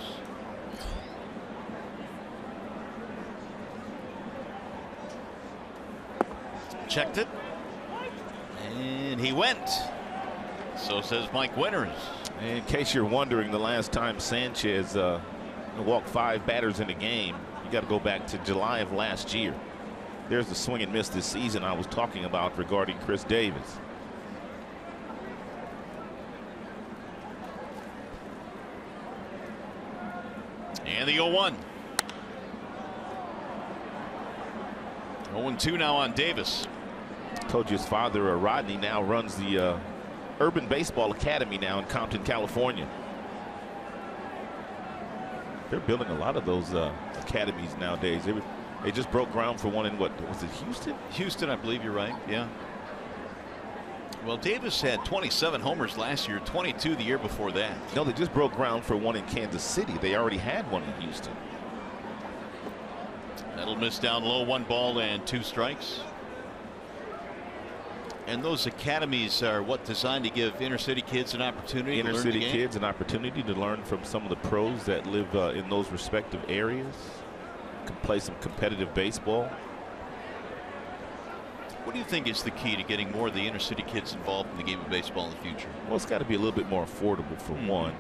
Checked it. And he went. So says Mike Winters. In case you're wondering, the last time Sanchez walked 5 batters in a game, you got to go back to July of last year. There's the swing and miss this season I was talking about regarding Chris Davis. And the 0-1. 0-2 now on Davis. Told you his father, Rodney, now runs the Urban Baseball Academy now in Compton, California. They're building a lot of those academies nowadays. They just broke ground for one in, what was it, Houston? Houston, I believe you're right. Yeah. Well, Davis had 27 homers last year, 22 the year before that. No, they just broke ground for one in Kansas City. They already had one in Houston. That'll miss down low, 1 ball and 2 strikes. And those academies are what, designed to give inner city kids an opportunity Inner to learn city the game? kids an opportunity to learn from some of the pros that live in those respective areas. Can play some competitive baseball. What do you think is the key to getting more of the inner city kids involved in the game of baseball in the future? Well, it's got to be a little bit more affordable for one,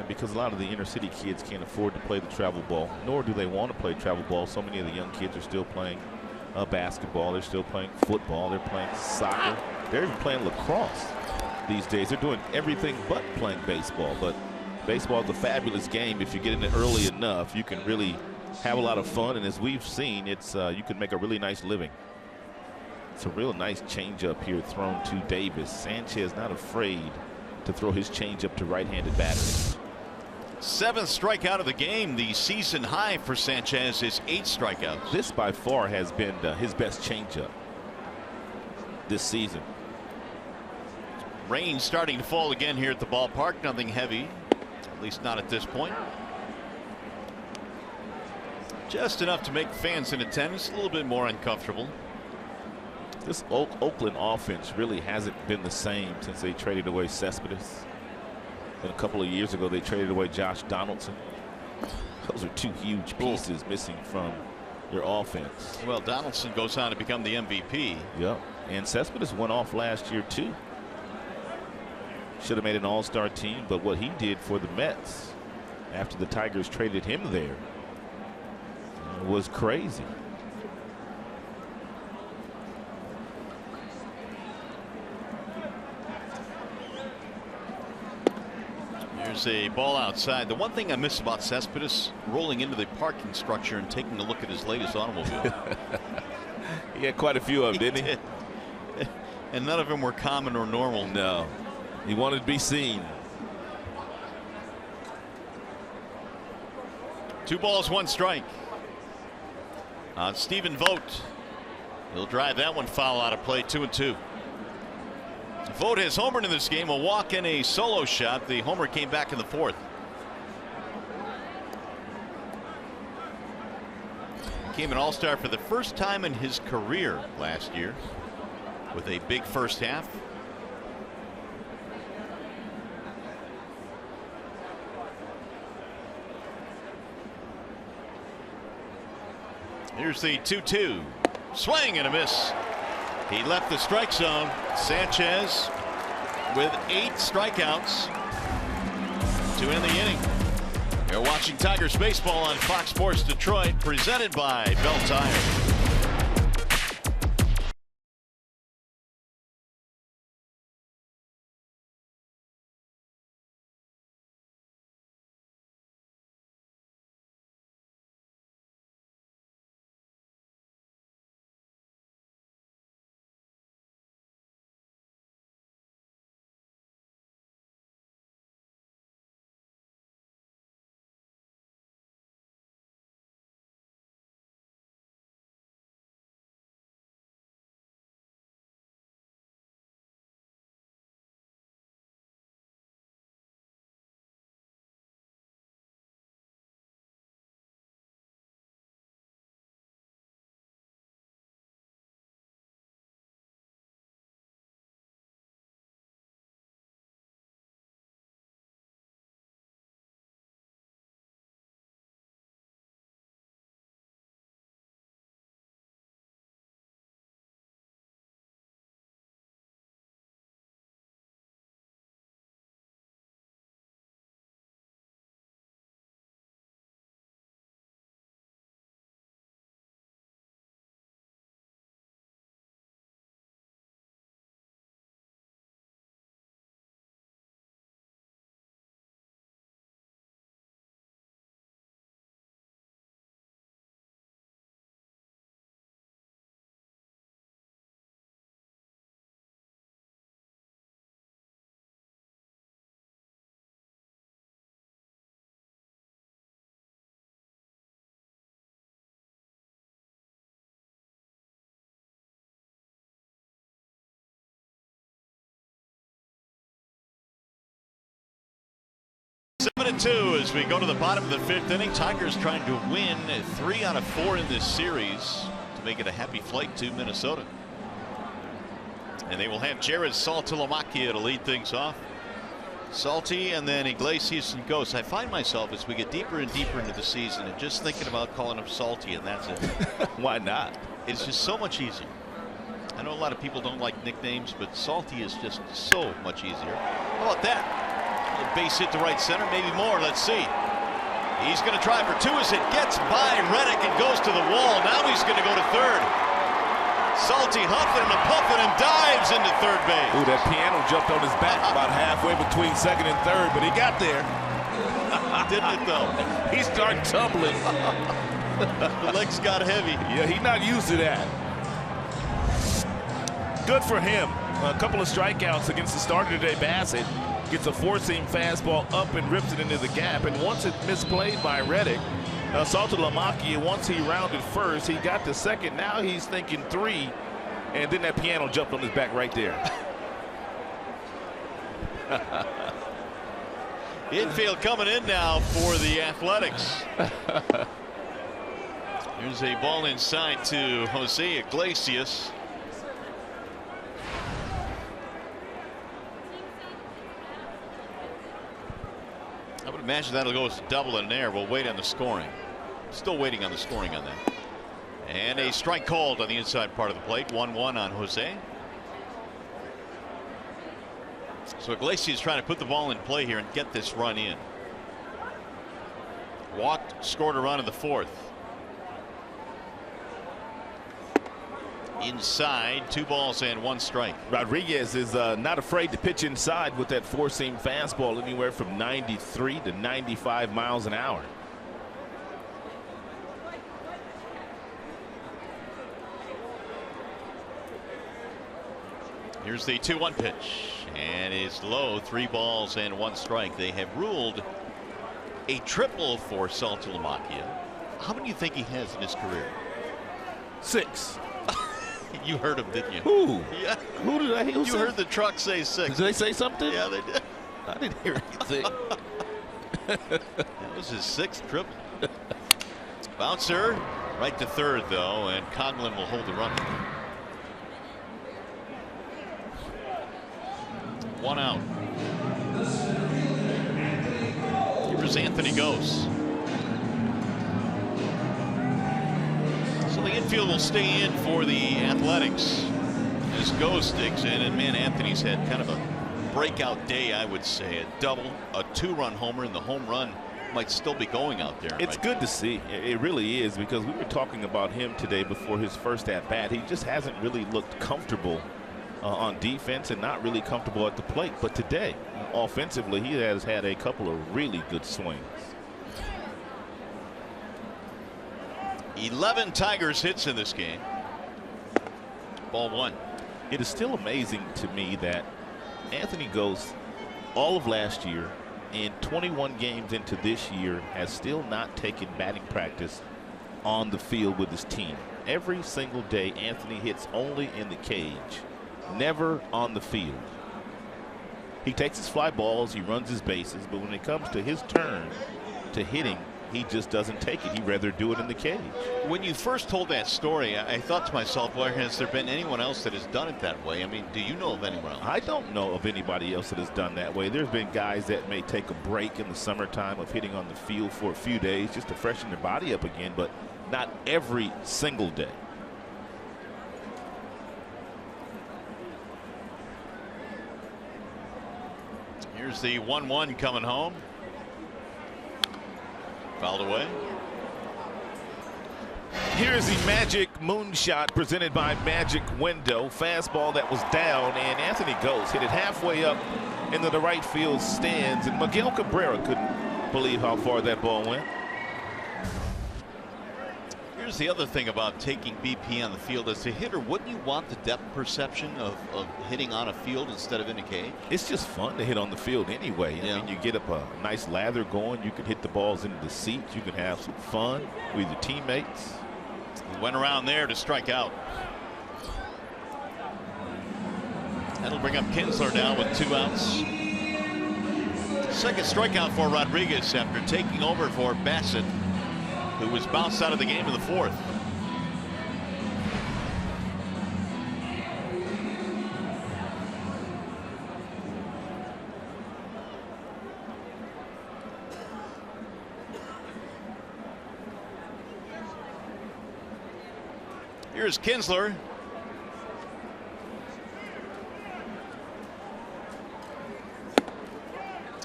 because a lot of the inner city kids can't afford to play the travel ball, nor do they want to play travel ball. So many of the young kids are still playing basketball. They're still playing football. They're playing soccer. They're even playing lacrosse these days. They're doing everything but playing baseball. But baseball is a fabulous game. If you get in it early enough, you can really have a lot of fun. And as we've seen, it's you can make a really nice living. It's a real nice changeup here thrown to Davis. Sanchez not afraid to throw his changeup to right-handed batters. 7th strikeout of the game. The season high for Sanchez is 8 strikeouts. This by far has been his best changeup this season. Rain starting to fall again here at the ballpark. Nothing heavy, at least not at this point. Just enough to make fans in attendance a little bit more uncomfortable. This Oakland offense really hasn't been the same since they traded away Cespedes. And a couple of years ago, they traded away Josh Donaldson. Those are 2 huge pieces missing from your offense. Well, Donaldson goes on to become the MVP. Yep. And Cespedes went off last year, too. Should have made an all-star team, but what he did for the Mets after the Tigers traded him there was crazy. There's a ball outside. The one thing I miss about Cespedes, rolling into the parking structure and taking a look at his latest automobile. He had quite a few of them, didn't he? And none of them were common or normal. No. He wanted to be seen. 2 balls, 1 strike. On Stephen Vogt. He'll drive that one foul out of play. 2-2. Vogt has homered in this game, a walk and a solo shot. The homer came back in the 4th. Became an all-star for the first time in his career last year with a big first half. Here's the 2-2. Swing and a miss. He left the strike zone. Sanchez with 8 strikeouts to end the inning. You're watching Tigers baseball on Fox Sports Detroit, presented by Bell Tire. 7-2 as we go to the bottom of the 5th inning. Tigers trying to win 3 out of 4 in this series to make it a happy flight to Minnesota. And they will have Jared Saltalamacchia to lead things off. Salty and then Iglesias and Ghost. I find myself as we get deeper and deeper into the season and just thinking about calling him Salty, and that's it. Why not? It's just so much easier. I know a lot of people don't like nicknames, but Salty is just so much easier. How about that? A base hit to right center, maybe more. Let's see. He's going to try for 2 as it gets by Reddick and goes to the wall. Now he's going to go to third. Salty huffing and puffing and dives into third base. Ooh, that piano jumped on his back about halfway between second and third, but he got there. Didn't it though? He started tumbling. The legs got heavy. Yeah, he's not used to that. Good for him. A couple of strikeouts against the starter today. Bassett gets a 4-seam fastball up and rips it into the gap. And once it misplayed by Reddick, Saltalamacchia, once he rounded first, he got to second. Now he's thinking 3, and then that piano jumped on his back right there. Infield coming in now for the Athletics. Here's a ball inside to Jose Iglesias. I would imagine that'll go as a double in there. We'll wait on the scoring. Still waiting on the scoring on that. And a strike called on the inside part of the plate. 1-1 on Jose. So Iglesias trying to put the ball in play here and get this run in. Walked, scored a run in the 4th. Inside, 2 balls and 1 strike. Rodriguez is not afraid to pitch inside with that 4-seam fastball, anywhere from 93 to 95 miles an hour. Here's the 2-1 pitch, and it's low. 3 balls and 1 strike. They have ruled a triple for Saltalamacchia. How many do you think he has in his career? 6. You heard him, didn't you? Who? Yeah. Who did I hear? You heard the truck say 6. Did they say something? Yeah, they did. I didn't hear anything. That was his 6th triple. Bouncer right to third, though, and Coughlin will hold the run. 1 out. Here's Anthony Ghost. So the infield will stay in for the Athletics as Ghost digs in, and man, Anthony's had kind of a breakout day, I would say. A double, a 2-run homer, and the home run might still be going out there. It's good to see. It really is, because we were talking about him today before his first at bat. He just hasn't really looked comfortable on defense and not really comfortable at the plate. But today, offensively, he has had a couple of really good swings. 11 Tigers hits in this game. Ball 1. It is still amazing to me that Anthony Ghost, all of last year and 21 games into this year, has still not taken batting practice on the field with his team. Every single day, Anthony hits only in the cage, never on the field. He takes his fly balls, he runs his bases, but when it comes to his turn to hitting, he just doesn't take it. He'd rather do it in the cage. When you first told that story, I thought to myself, well, has there been anyone else that has done it that way? I mean, do you know of anyone else? I don't know of anybody else that has done that way. There's been guys that may take a break in the summertime of hitting on the field for a few days just to freshen their body up again, but not every single day. Here's the 1-1 coming home. Fouled away. Here's the Magic Moonshot presented by Magic Window. Fastball that was down, and Anthony Ghost hit it halfway up into the right field stands, and Miguel Cabrera couldn't believe how far that ball went. Here's the other thing about taking BP on the field. As a hitter, wouldn't you want the depth perception of hitting on a field instead of in a cage? It's just fun to hit on the field anyway. Yeah. I mean, you get up a nice lather going. You can hit the balls into the seats. You can have some fun with your teammates. He went around there to strike out. That'll bring up Kinsler now with 2 outs. Second strikeout for Rodriguez after taking over for Bassett, who was bounced out of the game in the fourth. Here's Kinsler.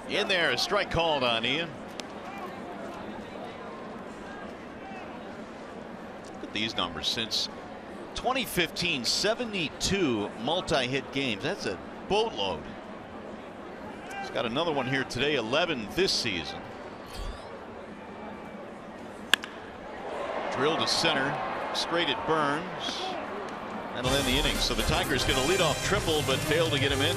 In there, a strike called on Ian. Look at these numbers. Since 2015, 72 multi-hit games. That's a boatload. He's got another one here today, 11 this season. Drill to center, straight at Burns. That'll end the inning. So the Tigers get a leadoff triple, but fail to get him in.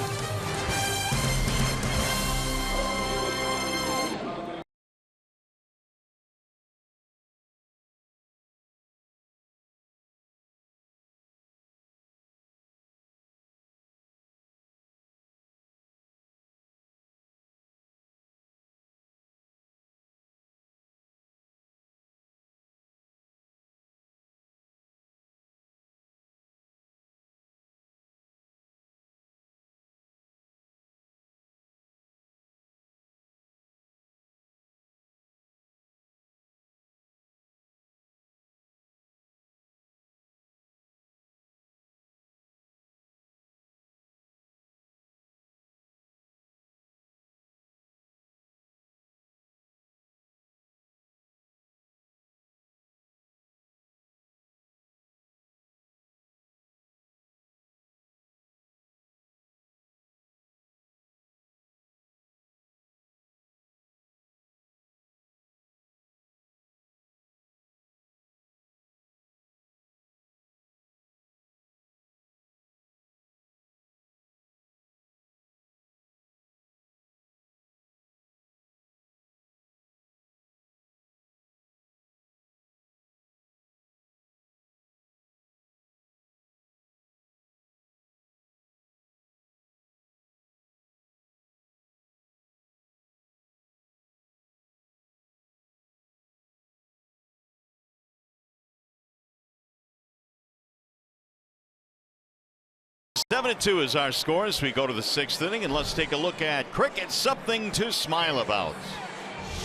Seven to 2 is our score as we go to the sixth inning, and let's take a look at cricket, something to smile about.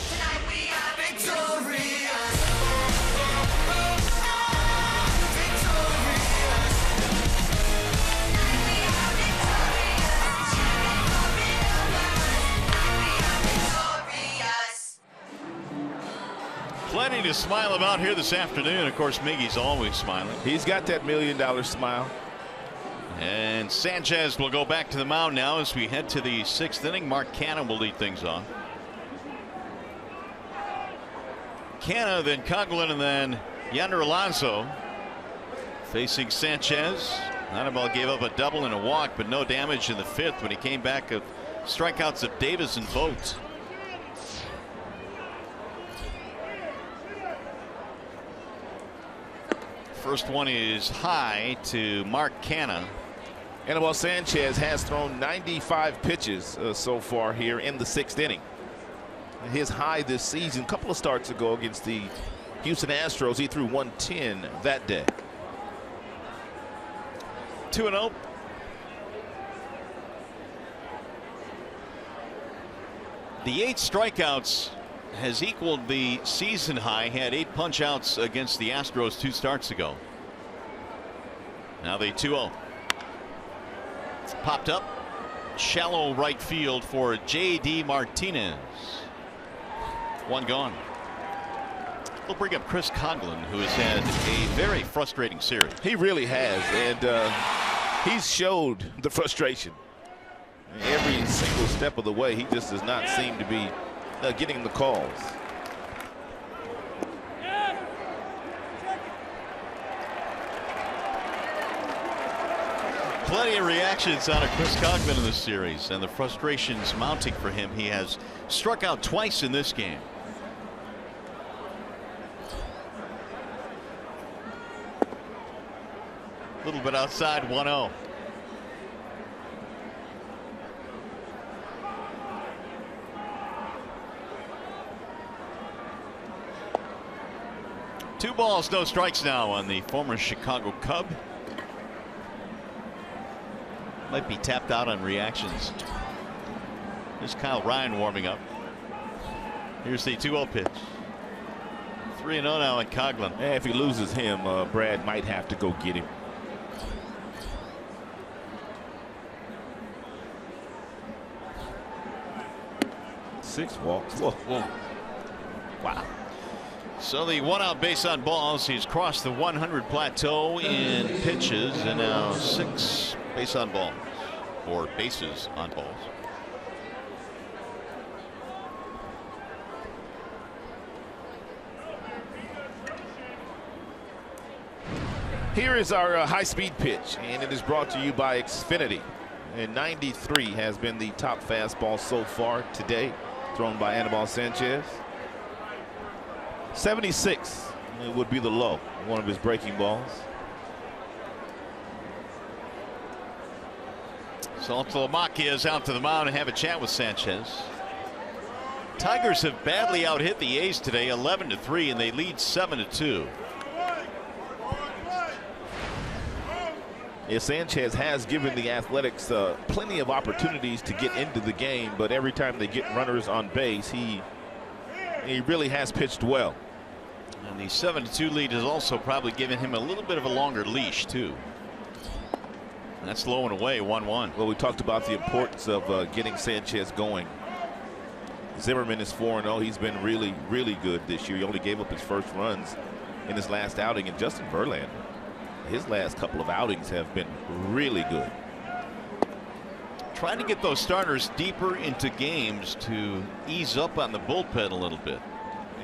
Tonight we are victorious. Plenty to smile about here this afternoon. Of course, Miggy's always smiling. He's got that $1 million smile. And Sanchez will go back to the mound now as we head to the sixth inning. Mark Canha will lead things off. Canha, then Coughlin, and then Yonder Alonso facing Sanchez. Anibal gave up a double and a walk, but no damage in the fifth when he came back of strikeouts of Davis and Vogt. First one is high to Mark Canha. Anibal Sanchez has thrown 95 pitches so far here in the sixth inning. His high this season, a couple of starts ago against the Houston Astros, he threw 110 that day. 2-0. The 8 strikeouts has equaled the season high. Had 8 punch outs against the Astros 2 starts ago. Now they 2-0. Popped up shallow right field for JD Martinez. One gone. We'll bring up Chris Coughlin, who has had a very frustrating series. He really has, and he's showed the frustration every single step of the way. He just does not seem to be getting the calls. Plenty of reactions out of Chris Coughlin in this series, and the frustrations mounting for him. He has struck out twice in this game. A little bit outside, 1-0. 2 balls, no strikes now on the former Chicago Cub. Might be tapped out on reactions. Here's Kyle Ryan warming up. Here's the 2-0 pitch. 3-0 now in Coughlin. And if he loses him, Brad might have to go get him. Six walks. Whoa, whoa. Wow. So the 1-out base on balls. He's crossed the 100 plateau in pitches, and now 6 base on balls, or bases on balls. Here is our high-speed pitch, and it is brought to you by Xfinity. And 93 has been the top fastball so far today, thrown by Anibal Sanchez. 76 would be the low, one of his breaking balls. Saltalamacchia is out to the mound and have a chat with Sanchez. Tigers have badly out-hit the A's today, 11-3, and they lead 7-2. Yeah, Sanchez has given the Athletics plenty of opportunities to get into the game, but every time they get runners on base, he really has pitched well. And the 7-2 lead has also probably given him a little bit of a longer leash too. And that's low and away, 1-1. Well, we talked about the importance of getting Sanchez going. Zimmerman is 4-0. He's been really, really good this year. He only gave up his first runs in his last outing. And Justin Verlander, his last couple of outings have been really good. Trying to get those starters deeper into games to ease up on the bullpen a little bit.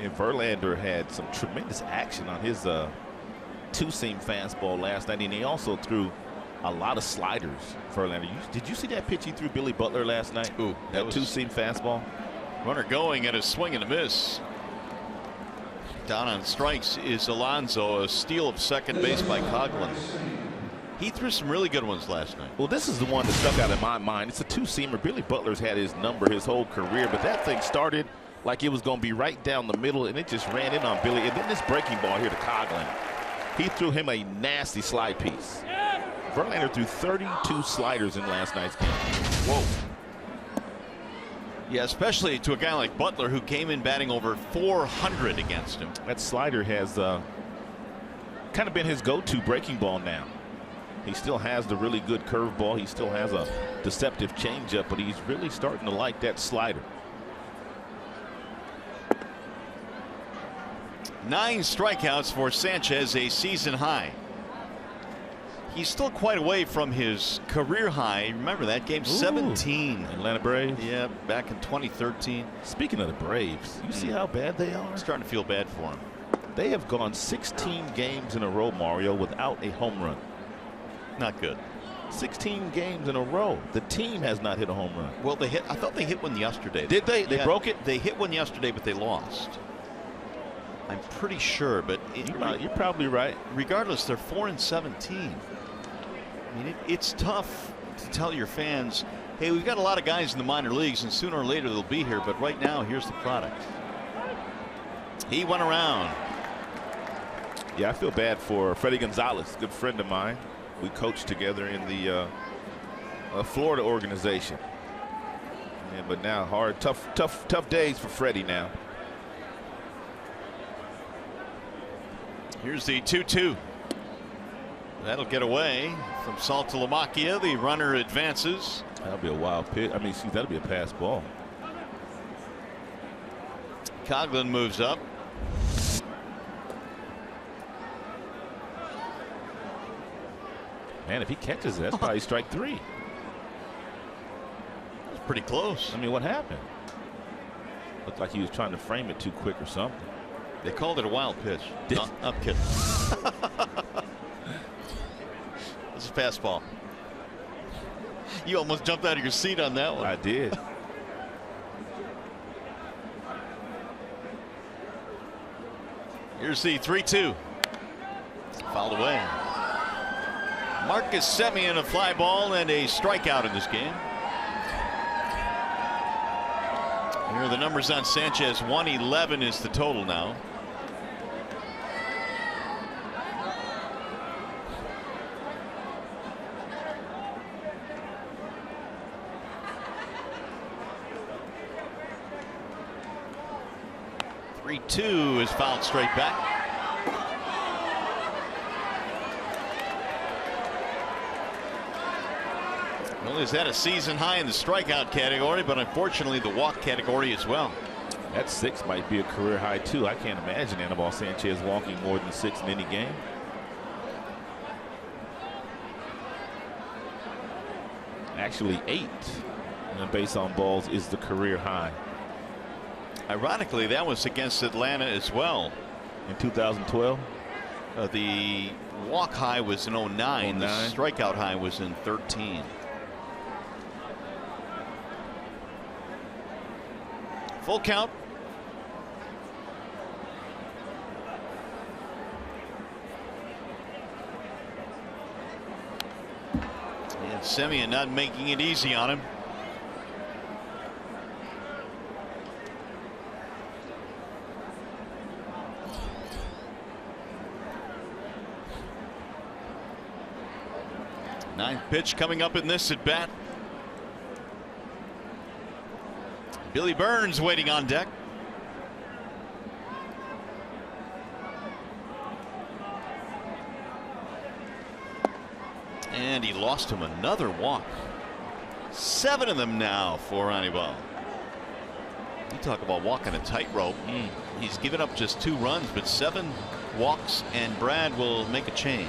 And Verlander had some tremendous action on his two-seam fastball last night, and he also threw a lot of sliders. Verlander, did you see that pitch he threw Billy Butler last night? Ooh, that two-seam fastball. Runner going and a swing and a miss. Down on strikes is Alonso, a steal of second base by Coughlin. He threw some really good ones last night. Well, this is the one that stuck out in my mind. It's a two-seamer. Billy Butler's had his number his whole career, but that thing started like it was going to be right down the middle, and it just ran in on Billy. And then this breaking ball here to Coughlin, he threw him a nasty slide piece. Verlander threw 32 sliders in last night's game. Whoa. Yeah, especially to a guy like Butler, who came in batting over 400 against him. That slider has kind of been his go-to breaking ball now. He still has the really good curveball. He still has a deceptive changeup, but he's really starting to like that slider. 9 strikeouts for Sanchez, a season high. He's still quite away from his career high. Remember that game? 17. Atlanta Braves. Yeah, back in 2013. Speaking of the Braves, you see how bad they are? I'm starting to feel bad for him. They have gone 16 games in a row, Mario, without a home run. Not good. 16 games in a row. The team has not hit a home run. Well, they hit. I thought they hit one yesterday. Did they? They broke it? They hit one yesterday, but they lost. I'm pretty sure, but you're probably right. Regardless, they're 4-17. I mean, it's tough to tell your fans, hey, we've got a lot of guys in the minor leagues, and sooner or later they'll be here. But right now, here's the product. He went around. Yeah, I feel bad for Freddie Gonzalez, a good friend of mine. We coached together in the Florida organization. Yeah, but now hard, tough days for Freddie now. Here's the 2-2. That'll get away from Saltalamacchia. The runner advances. That'll be a wild pitch. I mean, that'll be a pass ball. Coughlin moves up. Man, if he catches it, that's probably strike 3. It's pretty close. I mean, what happened? Looked like he was trying to frame it too quick or something. They called it a wild pitch. No, I'm kidding. It's a fastball. You almost jumped out of your seat on that one. I did. Here's the 3-2. Fouled away. Marcus Semien, a fly ball and a strikeout in this game. Here are the numbers on Sanchez. 111 is the total now. 3-2 is fouled straight back. Well, he's had a season high in the strikeout category, but unfortunately the walk category as well. That 6 might be a career high too. I can't imagine Anibal Sanchez walking more than 6 in any game. Actually 8 in base on balls is the career high. Ironically, that was against Atlanta as well in 2012. The walk high was in 09. The strikeout high was in 13. Full count. And Semien not making it easy on him. Ninth pitch coming up in this at bat. Billy Burns waiting on deck. And he lost him another walk. 7 of them now for Anibal. You talk about walking a tightrope. He's given up just 2 runs, but 7 walks, and Brad will make a change.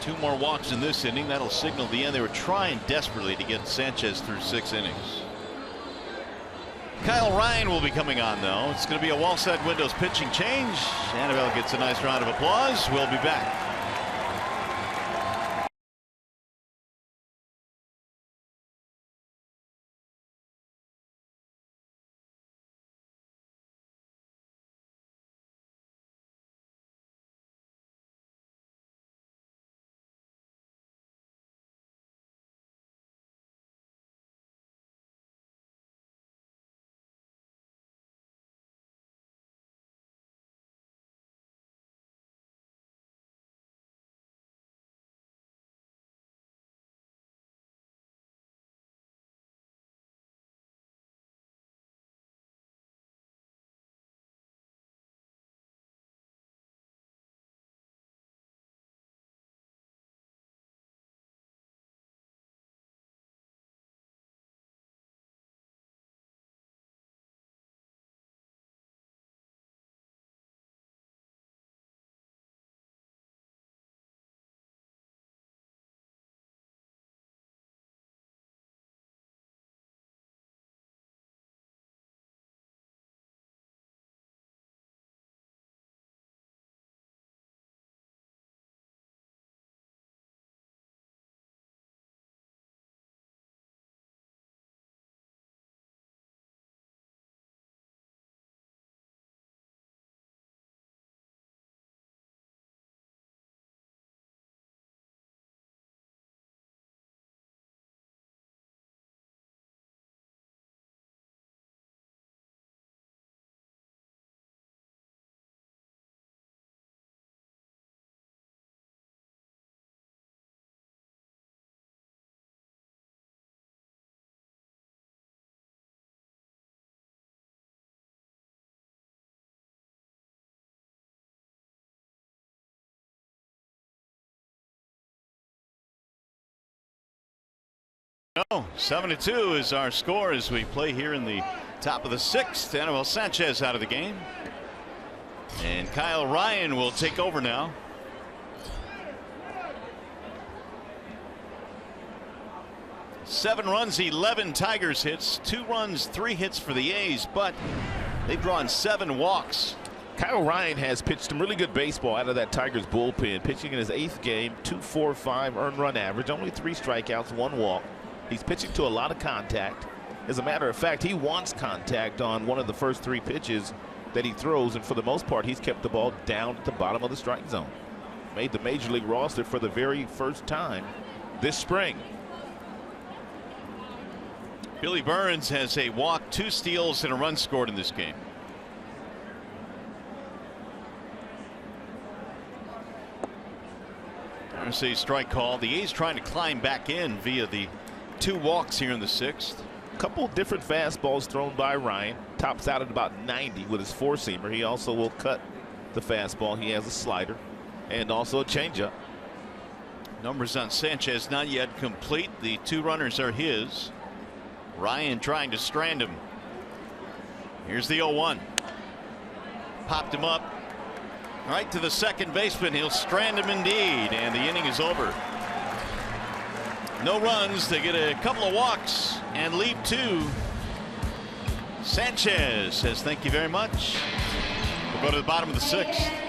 2 more walks in this inning. That'll signal the end. They were trying desperately to get Sanchez through 6 innings. Kyle Ryan will be coming on, though. It's going to be a wall-side windows pitching change. Anibal gets a nice round of applause. We'll be back. No, 7-2 is our score as we play here in the top of the 6th. Anibal Sanchez out of the game, and Kyle Ryan will take over now. Seven runs, 11 Tigers hits, 2 runs, 3 hits for the A's, but they've drawn 7 walks. Kyle Ryan has pitched some really good baseball out of that Tigers bullpen, pitching in his 8th game, 2.45 earned run average, only 3 strikeouts, 1 walk. He's pitching to a lot of contact. As a matter of fact, he wants contact on one of the first 3 pitches that he throws, and for the most part, he's kept the ball down at the bottom of the strike zone. Made the major league roster for the very first time this spring. Billy Burns has a walk, 2 steals, and a run scored in this game. There's a strike call. The A's trying to climb back in via the 2 walks here in the 6th. Couple different fastballs thrown by Ryan. Tops out at about 90 with his four-seamer. He also will cut the fastball. He has a slider and also a changeup. Numbers on Sanchez not yet complete. The 2 runners are his. Ryan trying to strand him. Here's the 0-1. Popped him up right to the second baseman. He'll strand him indeed, and the inning is over. No runs. They get a couple of walks and leave 2. Sanchez says thank you very much. We'll go to the bottom of the 6th.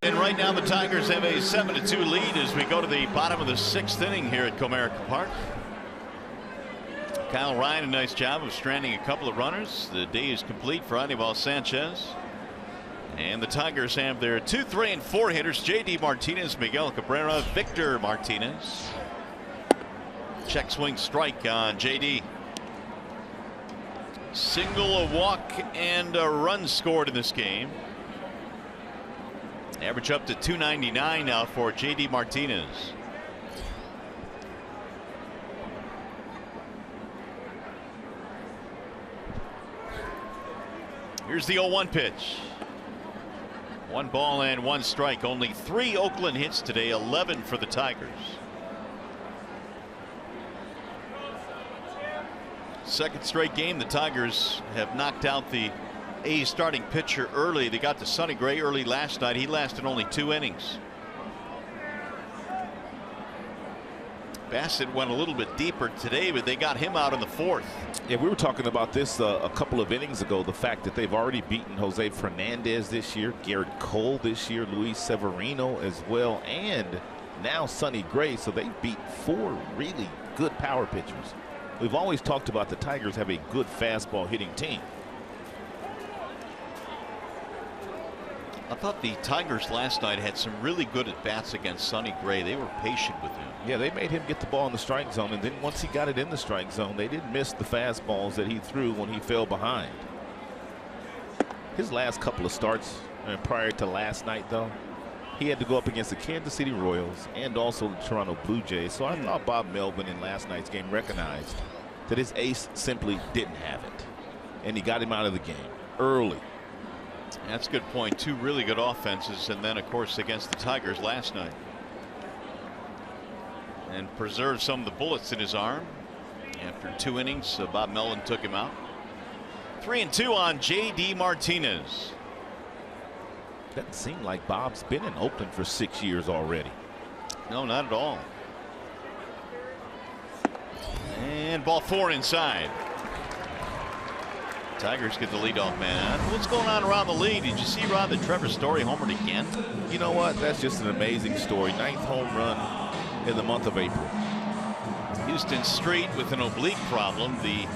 And right now the Tigers have a 7-2 lead as we go to the bottom of the 6th inning here at Comerica Park. Kyle Ryan, a nice job of stranding a couple of runners. The day is complete for Anibal Sanchez. And the Tigers have their 2, 3, and 4 hitters. J.D. Martinez, Miguel Cabrera, Victor Martinez. Check swing strike on J.D. Single, a walk, and a run scored in this game. Average up to 299 now for J.D. Martinez. Here's the 0-1 pitch. 1 ball and 1 strike. Only 3 Oakland hits today, 11 for the Tigers. Second straight game the Tigers have knocked out the A's starting pitcher early. They got to Sonny Gray early last night. He lasted only 2 innings. Bassett went a little bit deeper today, but they got him out in the 4th. Yeah, we were talking about this a couple of innings ago. The fact that they've already beaten Jose Fernandez this year, Garrett Cole this year, Luis Severino as well, and now Sonny Gray. So they beat 4 really good power pitchers. We've always talked about the Tigers have a good fastball hitting team. I thought the Tigers last night had some really good at bats against Sonny Gray. They were patient with him. Yeah, they made him get the ball in the strike zone, and then once he got it in the strike zone, they didn't miss the fastballs that he threw when he fell behind. His last couple of starts prior to last night, though, he had to go up against the Kansas City Royals and also the Toronto Blue Jays. So I thought Bob Melvin in last night's game recognized that his ace simply didn't have it, and he got him out of the game early. That's a good point. 2 really good offenses, and then of course against the Tigers last night, and preserved some of the bullets in his arm. After 2 innings, Bob Melvin took him out. 3-2 on J.D. Martinez. Doesn't seem like Bob's been in Oakland for 6 years already. No, not at all. And ball 4 inside. Tigers get the leadoff man. What's going on around the league? Did you see, Rod, that Trevor Story homered again? You know what? That's just an amazing story. 9th home run in the month of April. Houston Street with an oblique problem. The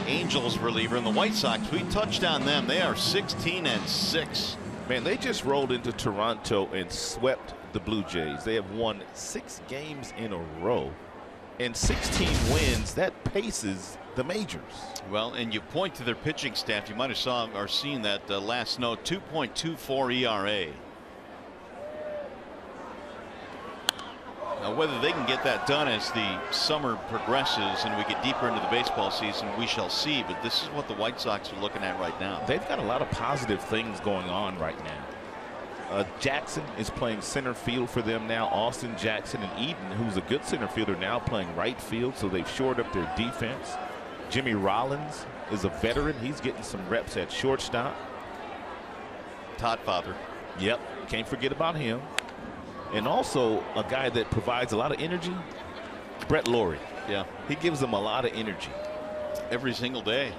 Angels reliever, and the White Sox, we touched on them. They are 16-6. Man, they just rolled into Toronto and swept the Blue Jays. They have won 6 games in a row and 16 wins. That paces the majors. Well, and you point to their pitching staff. You might have saw or seen that last note, 2.24 ERA. Now, whether they can get that done as the summer progresses and we get deeper into the baseball season, we shall see. But this is what the White Sox are looking at right now. They've got a lot of positive things going on right now. Jackson is playing center field for them now. Austin Jackson and Eden, who's a good center fielder, now playing right field, so they've shored up their defense. Jimmy Rollins is a veteran. He's getting some reps at shortstop. Todd Father. Yep, can't forget about him. And also a guy that provides a lot of energy, Brett Laurie. Yeah, he gives them a lot of energy every single day.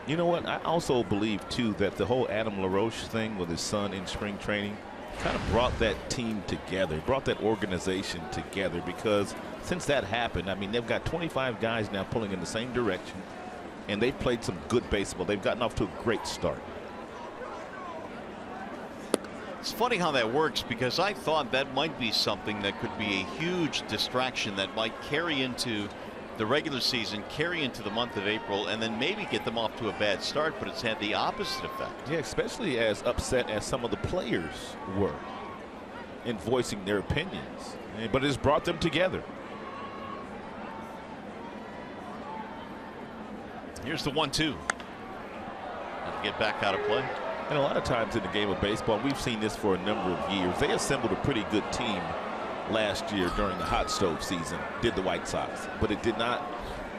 You know what? I also believe too that the whole Adam LaRoche thing with his son in spring training kind of brought that team together, brought that organization together, because since that happened, I mean, they've got 25 guys now pulling in the same direction, and they've played some good baseball. They've gotten off to a great start. It's funny how that works, because I thought that might be something that could be a huge distraction that might carry into the regular season, carry into the month of April, and then maybe get them off to a bad start, but it's had the opposite effect. Yeah, especially as upset as some of the players were in voicing their opinions, but it's brought them together. Here's the 1-2. Get back out of play. And a lot of times in the game of baseball, we've seen this for a number of years. They assembled a pretty good team last year during the hot stove season, did the White Sox, but it did not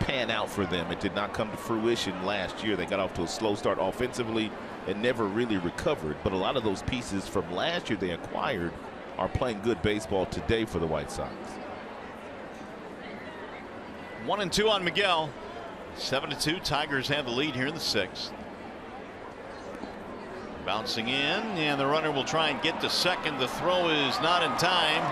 pan out for them. It did not come to fruition last year. They got off to a slow start offensively and never really recovered. But a lot of those pieces from last year they acquired are playing good baseball today for the White Sox. 1-2 on Miguel. 7-2. Tigers have the lead here in the 6th. Bouncing in, and the runner will try and get to second. The throw is not in time.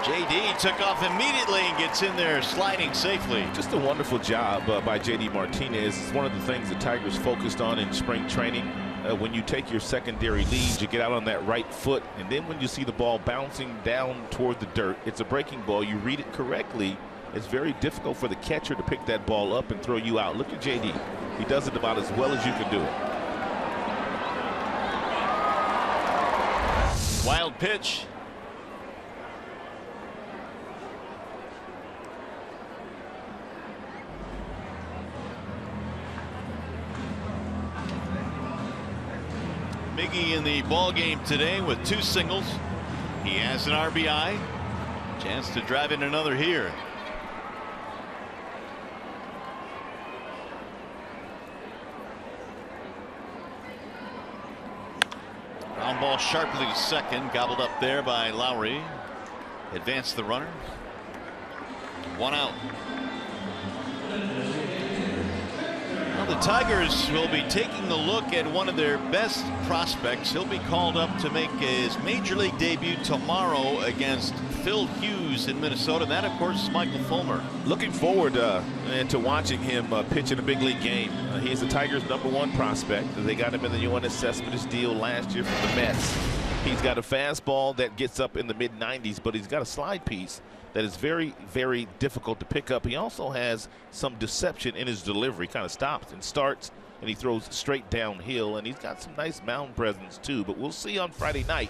JD took off immediately and gets in there sliding safely. Just a wonderful job by JD Martinez. It's one of the things the Tigers focused on in spring training. When you take your secondary lead, you get out on that right foot, and then when you see the ball bouncing down toward the dirt, it's a breaking ball. You read it correctly. It's very difficult for the catcher to pick that ball up and throw you out. Look at JD. He does it about as well as you can do it. Wild pitch. Miggy in the ball game today with 2 singles. He has an RBI. Chance to drive in another here. Ground ball sharply to second, gobbled up there by Lowry. Advanced the runner. 1 out. Well, the Tigers will be taking a look at one of their best prospects. He'll be called up to make his major league debut tomorrow against Phil Hughes in Minnesota. That, of course, is Michael Fulmer. Looking forward to watching him pitch in a big league game. He's the Tigers' #1 prospect. They got him in the Yoenis Cespedes deal last year from the Mets. He's got a fastball that gets up in the mid-90s, but he's got a slide piece that is very, very difficult to pick up. He also has some deception in his delivery. Kind of stops and starts, and he throws straight downhill, and he's got some nice mound presence too. But we'll see on Friday night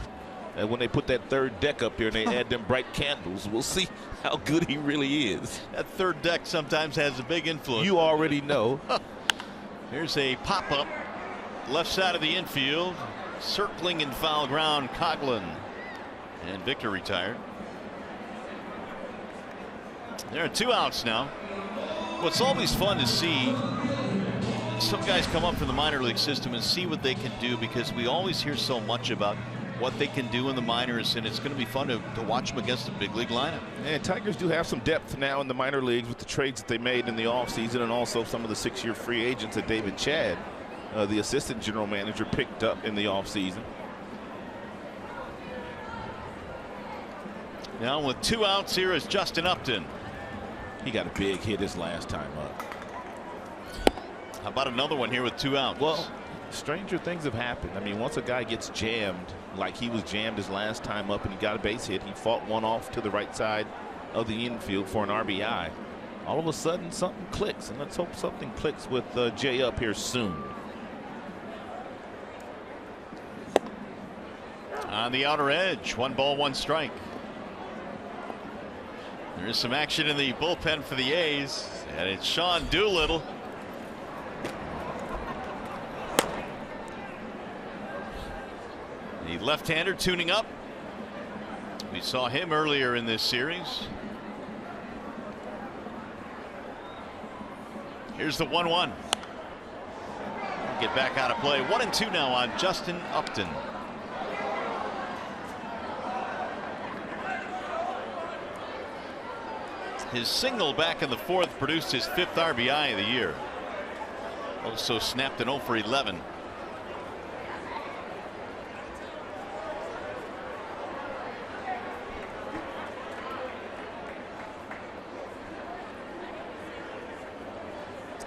when they put that third deck up there and they add them bright candles. We'll see how good he really is. That third deck sometimes has a big influence. You already know. Here's a pop-up left side of the infield, circling in foul ground Coughlin, and Victor retired. There are 2 outs now. What's always fun to see some guys come up from the minor league system and see what they can do, because we always hear so much about what they can do in the minors, and it's going to be fun to watch them against the big league lineup. And Tigers do have some depth now in the minor leagues with the trades that they made in the offseason, and also some of the 6-year free agents that David Chad, the assistant general manager, picked up in the offseason. Now with 2 outs, here is Justin Upton. He got a big hit his last time up. How about another one here with 2 outs? Well, stranger things have happened. I mean, once a guy gets jammed, like he was jammed his last time up and he got a base hit, he fought one off to the right side of the infield for an RBI. All of a sudden, something clicks, and let's hope something clicks with Jay up here soon. On the outer edge, 1 ball, 1 strike. There is some action in the bullpen for the A's, and it's Sean Doolittle. The left-hander tuning up. We saw him earlier in this series. Here's the 1-1. Get back out of play. 1-2 now on Justin Upton. His single back in the 4th produced his 5th RBI of the year. Also snapped an 0 for 11.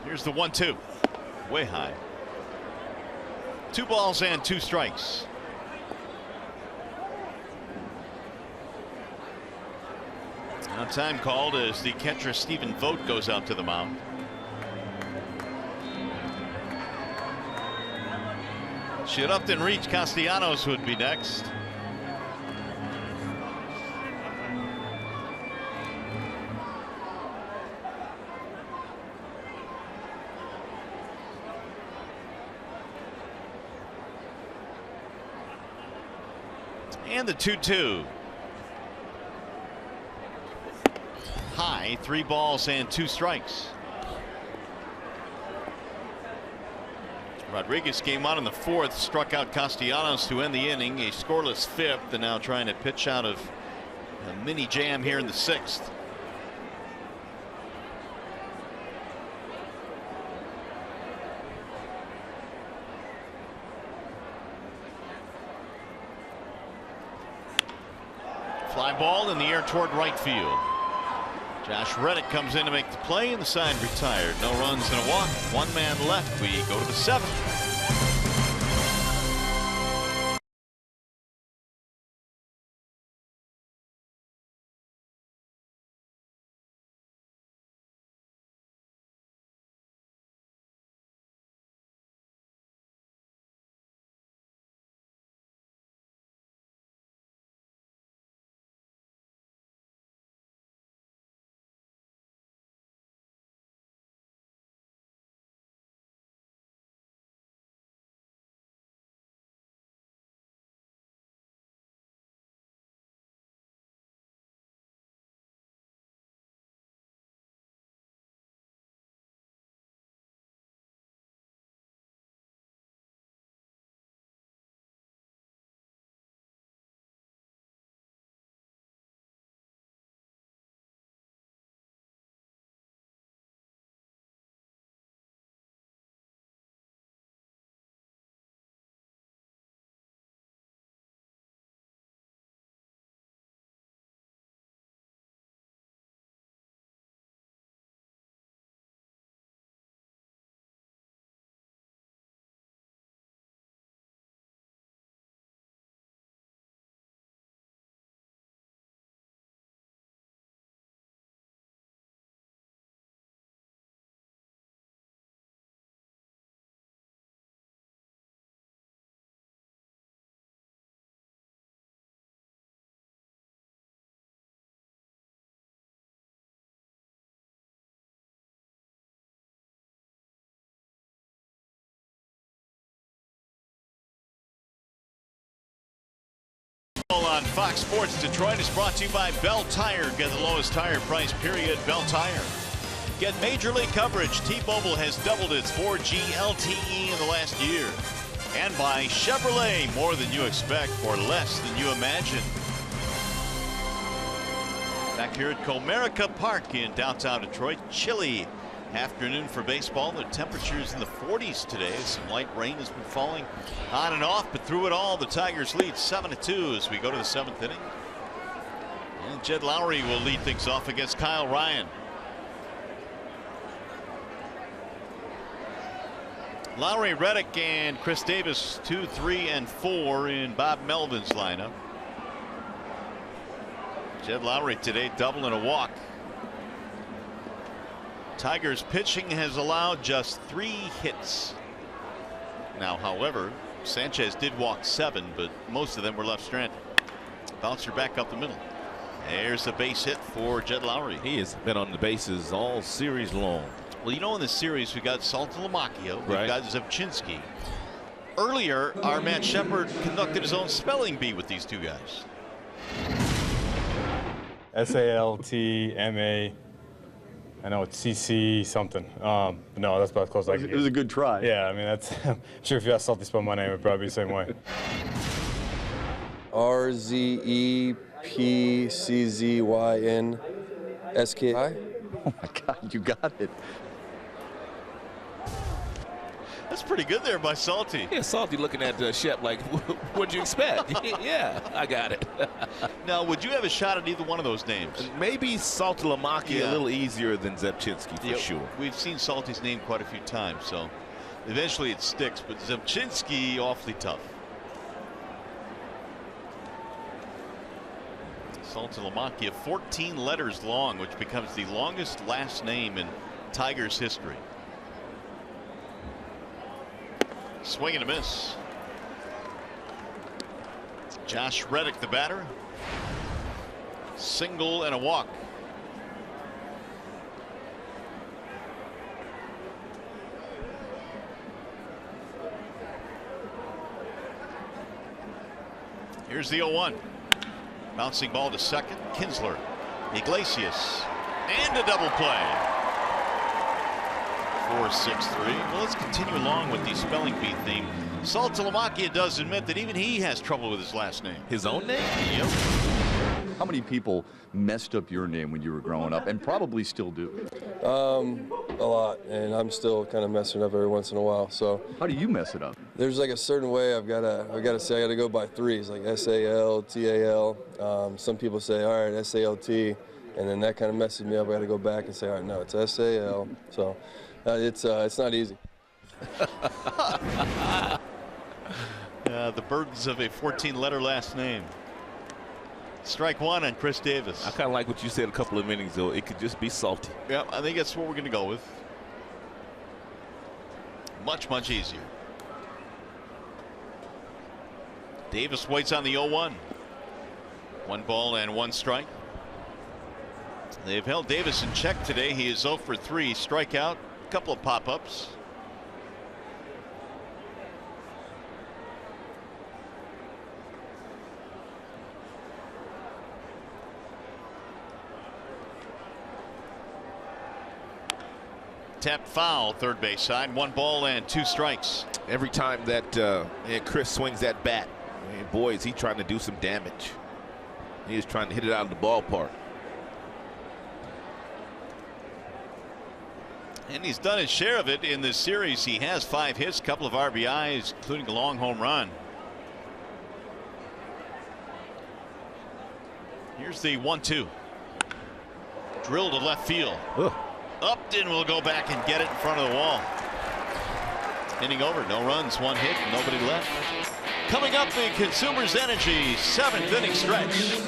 Here's the 1-2. Way high. 2 balls and 2 strikes. Now time called as the catcher Stephen Vogt goes out to the mound. Should Upton reach, Castellanos would be next. And the 2-2. High, 3 balls and 2 strikes. Rodriguez came on in the 4th, struck out Castellanos to end the inning. A scoreless 5th, and now trying to pitch out of a mini jam here in the 6th. Fly ball in the air toward right field. Josh Reddick comes in to make the play, and the side retired. No runs and a walk. 1 man left. We go to the 7th. On Fox Sports Detroit is brought to you by Bell Tire. Get the lowest tire price, period. Bell Tire. Get Major League coverage. T-Mobile has doubled its 4G LTE in the last year. And by Chevrolet, more than you expect for less than you imagine. Back here at Comerica Park in downtown Detroit. Chilly afternoon for baseball. The temperatures in the 40s today. Some light rain has been falling on and off, but through it all, the Tigers lead 7-2 as we go to the 7th inning. And Jed Lowry will lead things off against Kyle Ryan. Lowry, Reddick, and Chris Davis 2, 3, and 4 in Bob Melvin's lineup. Jed Lowry today double and a walk. Tigers pitching has allowed just 3 hits. Now, however, Sanchez did walk 7, but most of them were left stranded. Bouncer back up the middle. There's a base hit for Jed Lowry. He has been on the bases all series long. Well, you know, in this series we got Saltalamacchia, we've Right. got Zepchinski. Earlier, our man Shepard conducted his own spelling bee with these two guys. SALTMA. I know it's CC something. But no, that's about as close as I can It was a good try. Yeah, I mean, that's. I'm sure if you asked Salty spell my name, it'd probably be the same way. RZEPCZYNSKI. Oh my God, you got it. That's pretty good there by Salty. Yeah, Salty looking at Shep like, what'd you expect? Yeah, I got it. Now, would you have a shot at either one of those names? Maybe Saltalamacchia Yeah. a little easier than Zepchinski for Yeah, sure. We've seen Salty's name quite a few times, so eventually it sticks, but Zepchinski awfully tough. Saltalamacchia 14 letters long, which becomes the longest last name in Tigers history. Swing and a miss. Josh Reddick, the batter. Single and a walk. Here's the 0-1. Bouncing ball to second. Kinsler, Iglesias, and a double play. 4-6-3. Well, let's continue along with the spelling bee theme. Saltalamacchia does admit that even he has trouble with his last name. His own name? Yep. How many people messed up your name when you were growing up, and probably still do? A lot, and I'm still kind of messing up every once in a while. So How do you mess it up? there's like a certain way I've got to say I got to go by threes, like SALTAL. Some people say, all right, SALT, and then that kind of messes me up. I got to go back and say, all right, no, it's SAL. So it's not easy. The burdens of a 14-letter last name. Strike one on Chris Davis. I kind of like what you said a couple of innings ago. It could just be Salty. Yeah, I think that's what we're going to go with. Much, much easier. Davis waits on the 0-1. 1 ball and 1 strike. They've held Davis in check today. He is 0 for 3. Strikeout, a couple of pop-ups. Tapped foul, third base side. 1 ball and 2 strikes. Every time that Chris swings that bat, man, boy, is he trying to do some damage. He is trying to hit it out of the ballpark. And he's done his share of it in this series. He has 5 hits, a couple of RBIs, including a long home run. Here's the 1-2. Drilled to left field. Ugh. Upton will go back and get it in front of the wall. Inning over, no runs, 1 hit, nobody left. Coming up, the Consumers Energy 7th inning stretch.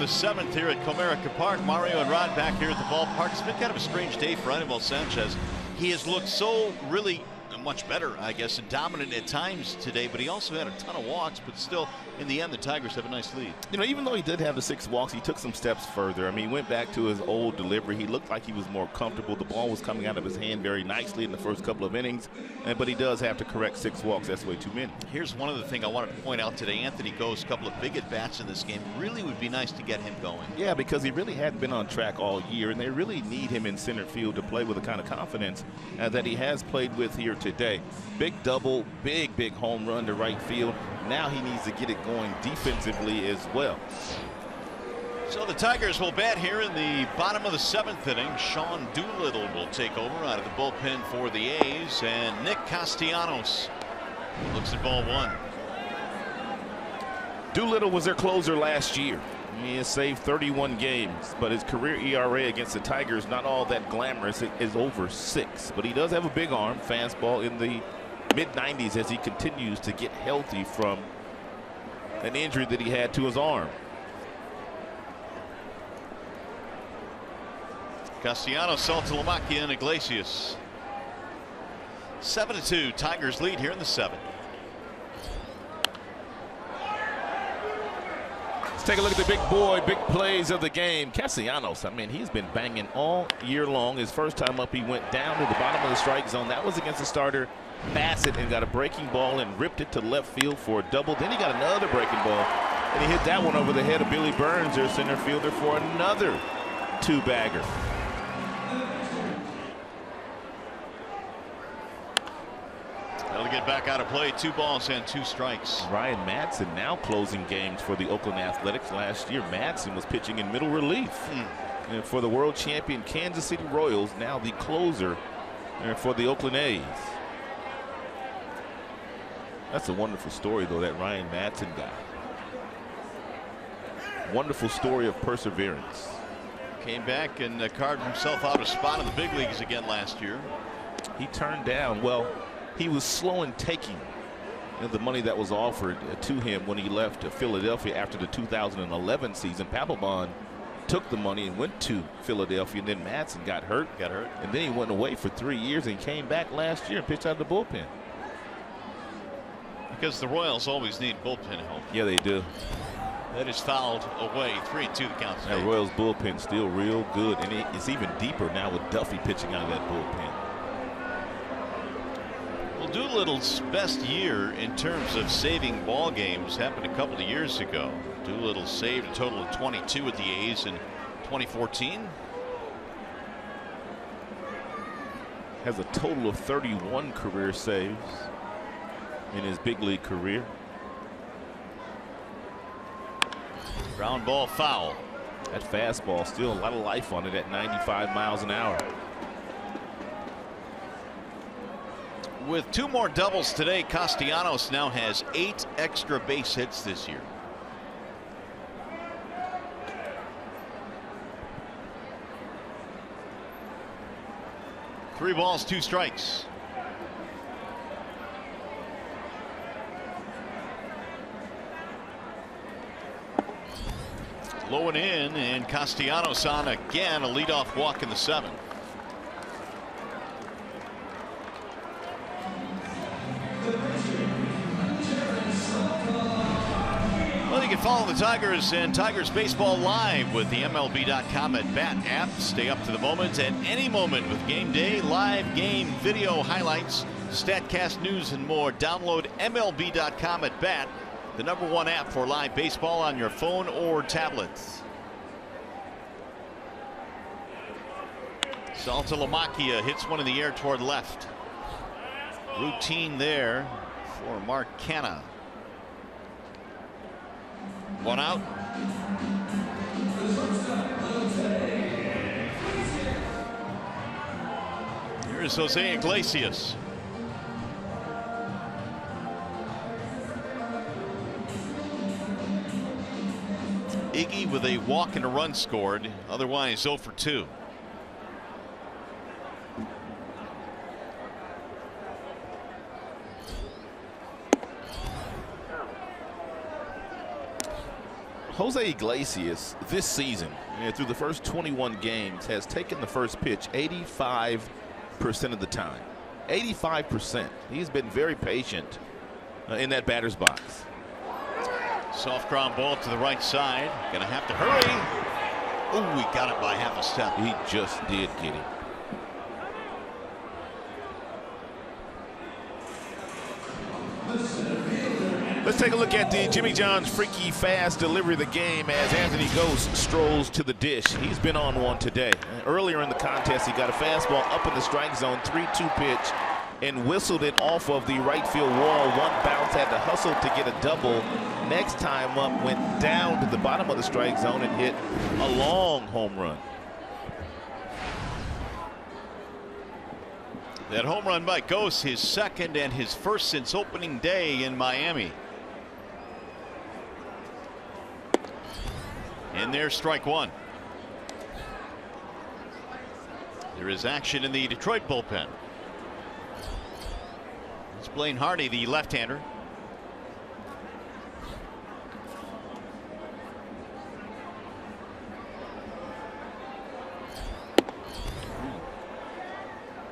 the 7th here at Comerica Park. Mario and Rod back here at the ballpark. It's been kind of a strange day for Anibal Sanchez. He has looked so really much better, I guess, and dominant at times today, but he also had a ton of walks, but still, in the end, the Tigers have a nice lead. You know, even though he did have the 6 walks, he took some steps further. I mean, he went back to his old delivery. He looked like he was more comfortable. The ball was coming out of his hand very nicely in the first couple of innings, but he does have to correct 6 walks. That's way too many. Here's one other thing I wanted to point out today. Anthony Go's a couple of big at-bats in this game. Really would be nice to get him going. Yeah, because he really hadn't been on track all year, and they really need him in center field to play with the kind of confidence that he has played with here today. Big double, big home run to right field. Now he needs to get it going defensively as well. So the Tigers will bat here in the bottom of the 7th inning. Sean Doolittle will take over out of the bullpen for the A's, and Nick Castellanos looks at ball 1. Doolittle was their closer last year. He has saved 31 games, but his career ERA against the Tigers not all that glamorous. It is over 6, but he does have a big arm, fastball in the mid-90s as he continues to get healthy from an injury that he had to his arm. Castellanos, Saltalamacchia, and Iglesias. 7-2, Tigers lead here in the 7th. Let's take a look at the big boy, big plays of the game. Castellanos, I mean, he's been banging all year long. His first time up, he went down to the bottom of the strike zone. That was against the starter Bassett, and got a breaking ball and ripped it to left field for a double. Then he got another breaking ball, and he hit that one over the head of Billy Burns, their center fielder, for another 2-bagger. They'll get back out of play. 2 balls and 2 strikes. Ryan Madson now closing games for the Oakland Athletics. Last year, Madson was pitching in middle relief. And for the world champion Kansas City Royals, now the closer for the Oakland A's. That's a wonderful story, though, that Ryan Madson guy. Wonderful story of perseverance. Came back and carved himself out a spot in the big leagues again last year. He turned down, well, he was slow in taking the money that was offered to him when he left Philadelphia after the 2011 season. Papelbon took the money and went to Philadelphia, and then Madson got hurt, and then he went away for 3 years and came back last year and pitched out of the bullpen. Because the Royals always need bullpen help. Yeah, they do. That is fouled away. 3-2 the count. That Royals bullpen still real good, and it's even deeper now with Duffy pitching out of that bullpen. Well, Doolittle's best year in terms of saving ball games happened a couple of years ago. Doolittle saved a total of 22 with the A's in 2014. Has a total of 31 career saves in his big league career. Ground ball foul. That fastball, still a lot of life on it at 95 miles an hour. With 2 more doubles today, Castellanos now has 8 extra base hits this year. Three balls, 2 strikes. Low and in, and Castellanos on again, a leadoff walk in the 7th. Well, you can follow the Tigers and Tigers Baseball live with the MLB.com at Bat app. Stay up to the moment at any moment with game day, live game video highlights, StatCast news, and more. Download MLB.com at Bat, the #1 app for live baseball on your phone or tablets. Saltalamacchia hits one in the air toward left. Routine there for Mark Canha. 1 out. Here is Jose Iglesias. Iggy with a walk and a run scored, otherwise 0 for 2. Jose Iglesias this season, through the first 21 games, has taken the first pitch 85% of the time. 85%. He's been very patient in that batter's box. Soft ground ball to the right side. Gonna have to hurry. Oh, we got it by half a step. He just did get it. Let's take a look at the Jimmy John's freaky fast delivery of the game as Anthony Ghost strolls to the dish. He's been on one today. Earlier in the contest, he got a fastball up in the strike zone, 3-2 pitch, and whistled it off of the right field wall. One bounce, had to hustle to get a double. Next time up, went down to the bottom of the strike zone and hit a long home run. That home run by Ghost, his second and his first since opening day in Miami. And there's strike one. There is action in the Detroit bullpen. It's Blaine Hardy, the left-hander.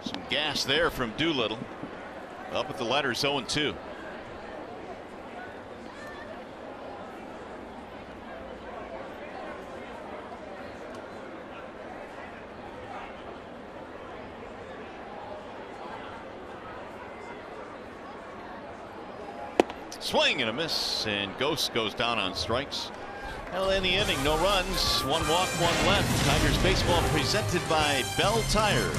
Some gas there from Doolittle. Up at the letters, 0-2. Swing and a miss, and Ghost goes down on strikes. Well, in the inning, no runs, one walk, one left. Tigers baseball presented by Bell Tire.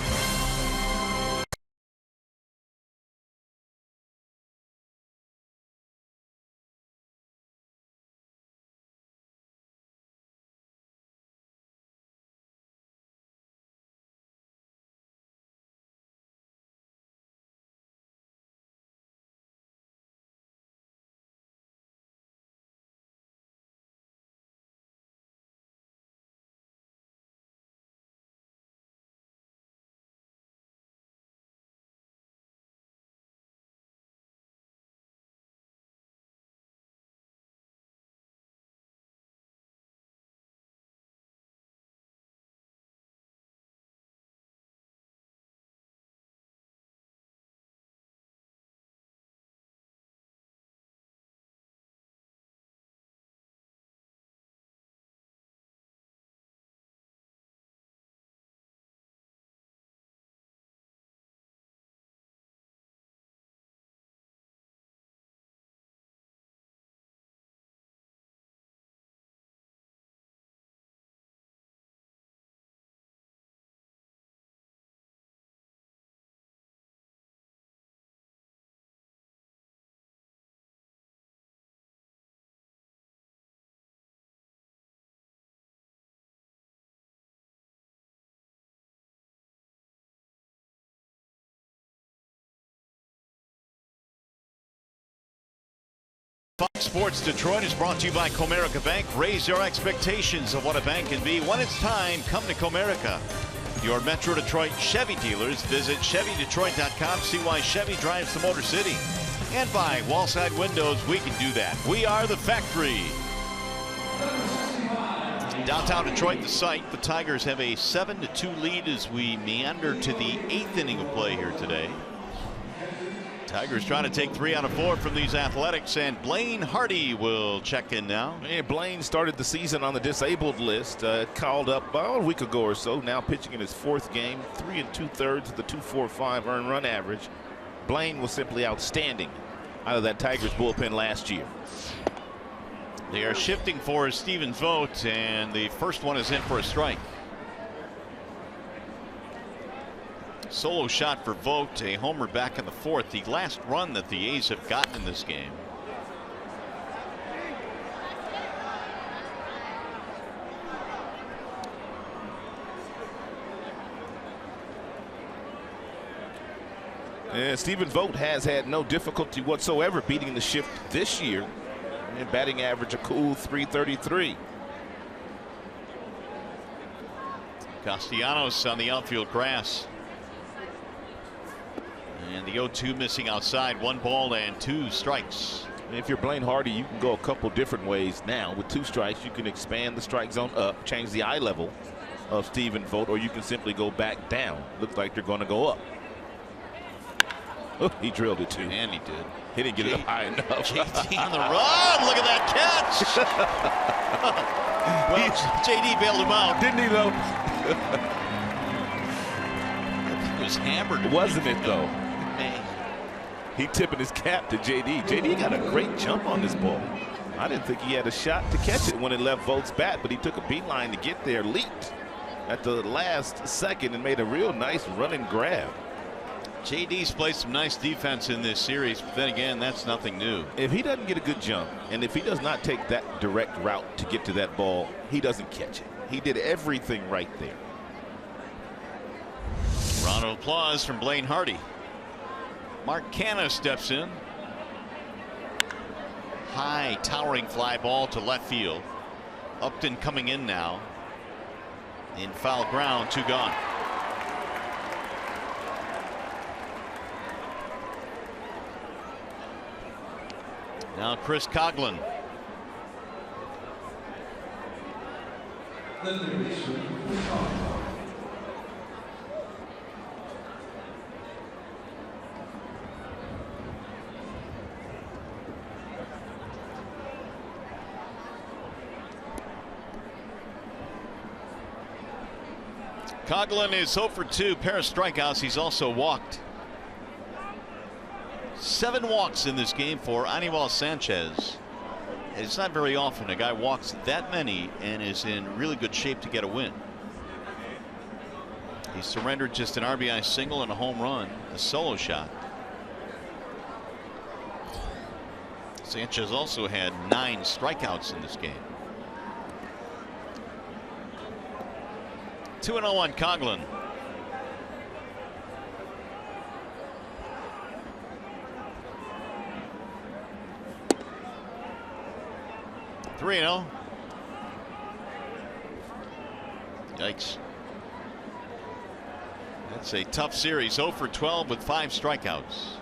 Fox Sports Detroit is brought to you by Comerica Bank. Raise your expectations of what a bank can be. When it's time, come to Comerica. Your Metro Detroit Chevy dealers. Visit ChevyDetroit.com. See why Chevy drives the Motor City. And by Wallside Windows, we can do that. We are the factory. Downtown Detroit, the site. The Tigers have a 7-2 lead as we meander to the 8th inning of play here today. Tigers trying to take 3 out of 4 from these Athletics, and Blaine Hardy will check in now. Yeah, Blaine started the season on the disabled list, called up about a week ago or so, now pitching in his 4th game, 3 2/3 of the .245 earned run average. Blaine was simply outstanding out of that Tigers bullpen last year. They are shifting for Stephen Vogt, and the first one is in for a strike. Solo shot for Vogt, a homer back in the 4th, the last run that the A's have gotten in this game. And Stephen Vogt has had no difficulty whatsoever beating the shift this year. And batting average a cool .333. Castellanos on the outfield grass. And the 0-2 missing outside. 1 ball and 2 strikes. If you're Blaine Hardy, you can go a couple different ways now. With 2 strikes, you can expand the strike zone up, change the eye level of Stephen Vogt, or you can simply go back down. Looks like they're going to go up. Oh, he drilled it too. And he did. He didn't get it up high enough. JD on the run. Look at that catch. Well, JD bailed him out. Didn't he, though? He was hammered. Wasn't it, though? Man. He tipping his cap to JD. JD got a great jump on this ball. I didn't think he had a shot to catch it when it left Vogt's bat, but he took a beeline to get there, leaped at the last second and made a real nice running grab. JD's played some nice defense in this series, but then again, that's nothing new. If he doesn't get a good jump, and if he does not take that direct route to get to that ball, he doesn't catch it. He did everything right there. Round of applause from Blaine Hardy. Mark Canha steps in. High, towering fly ball to left field. Upton coming in now. In foul ground, 2 gone. Now Chris Coghlan. Coghlan is 0 for 2, pair of strikeouts. He's also walked. 7 walks in this game for Aníbal Sanchez. It's not very often a guy walks that many and is in really good shape to get a win. He surrendered just an RBI single and a home run, a solo shot. Sanchez also had 9 strikeouts in this game. 2-0 on Coghlan. Three-0. Yikes. That's a tough series. 0 for 12 with 5 strikeouts.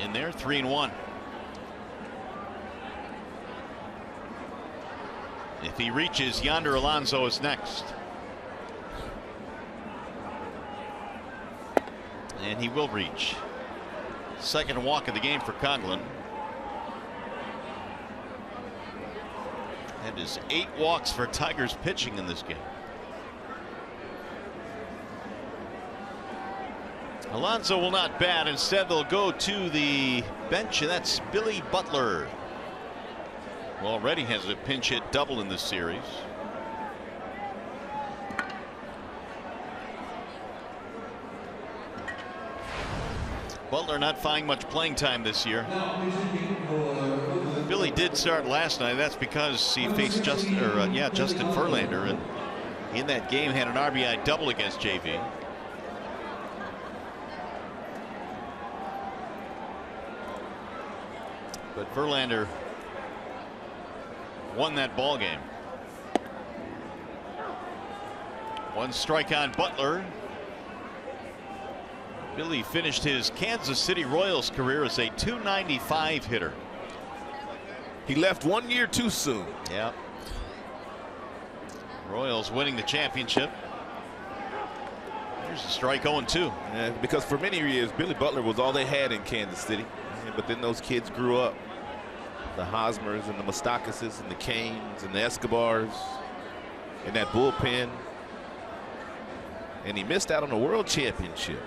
In there, 3-1. If he reaches, Yonder Alonso is next. And he will reach. Second walk of the game for Coghlan. That is 8 walks for Tigers pitching in this game. Alonso will not bat. Instead, they'll go to the bench, and that's Billy Butler, who already has a pinch hit double in this series. Butler not finding much playing time this year. Billy did start last night. That's because he faced Justin Verlander, and in that game had an RBI double against JV. But Verlander won that ball game. 1 strike on Butler. Billy finished his Kansas City Royals career as a .295 hitter. He left 1 year too soon. Yeah. Royals winning the championship. Here's a strike 0-2. Yeah, because for many years, Billy Butler was all they had in Kansas City. Yeah, but then those kids grew up. The Hosmers and the Moustakas and the Canes and the Escobars in that bullpen. And he missed out on a world championship.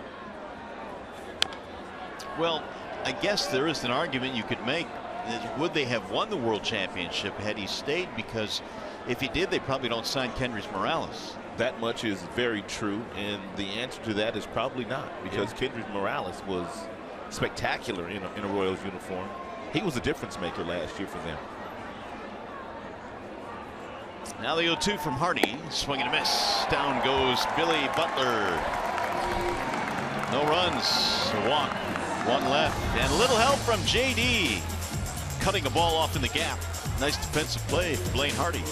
Well, I guess there is an argument you could make. Would they have won the world championship had he stayed? Because if he did, they probably don't sign Kendrys Morales. That much is very true, and the answer to that is probably not, because Kendrys Morales was spectacular in a Royals uniform. He was a difference maker last year for them. Now the 0-2 from Hardy. Swing and a miss. Down goes Billy Butler. No runs, a walk, 1 left, and a little help from JD. Cutting a ball off in the gap. Nice defensive play for Blaine Hardy.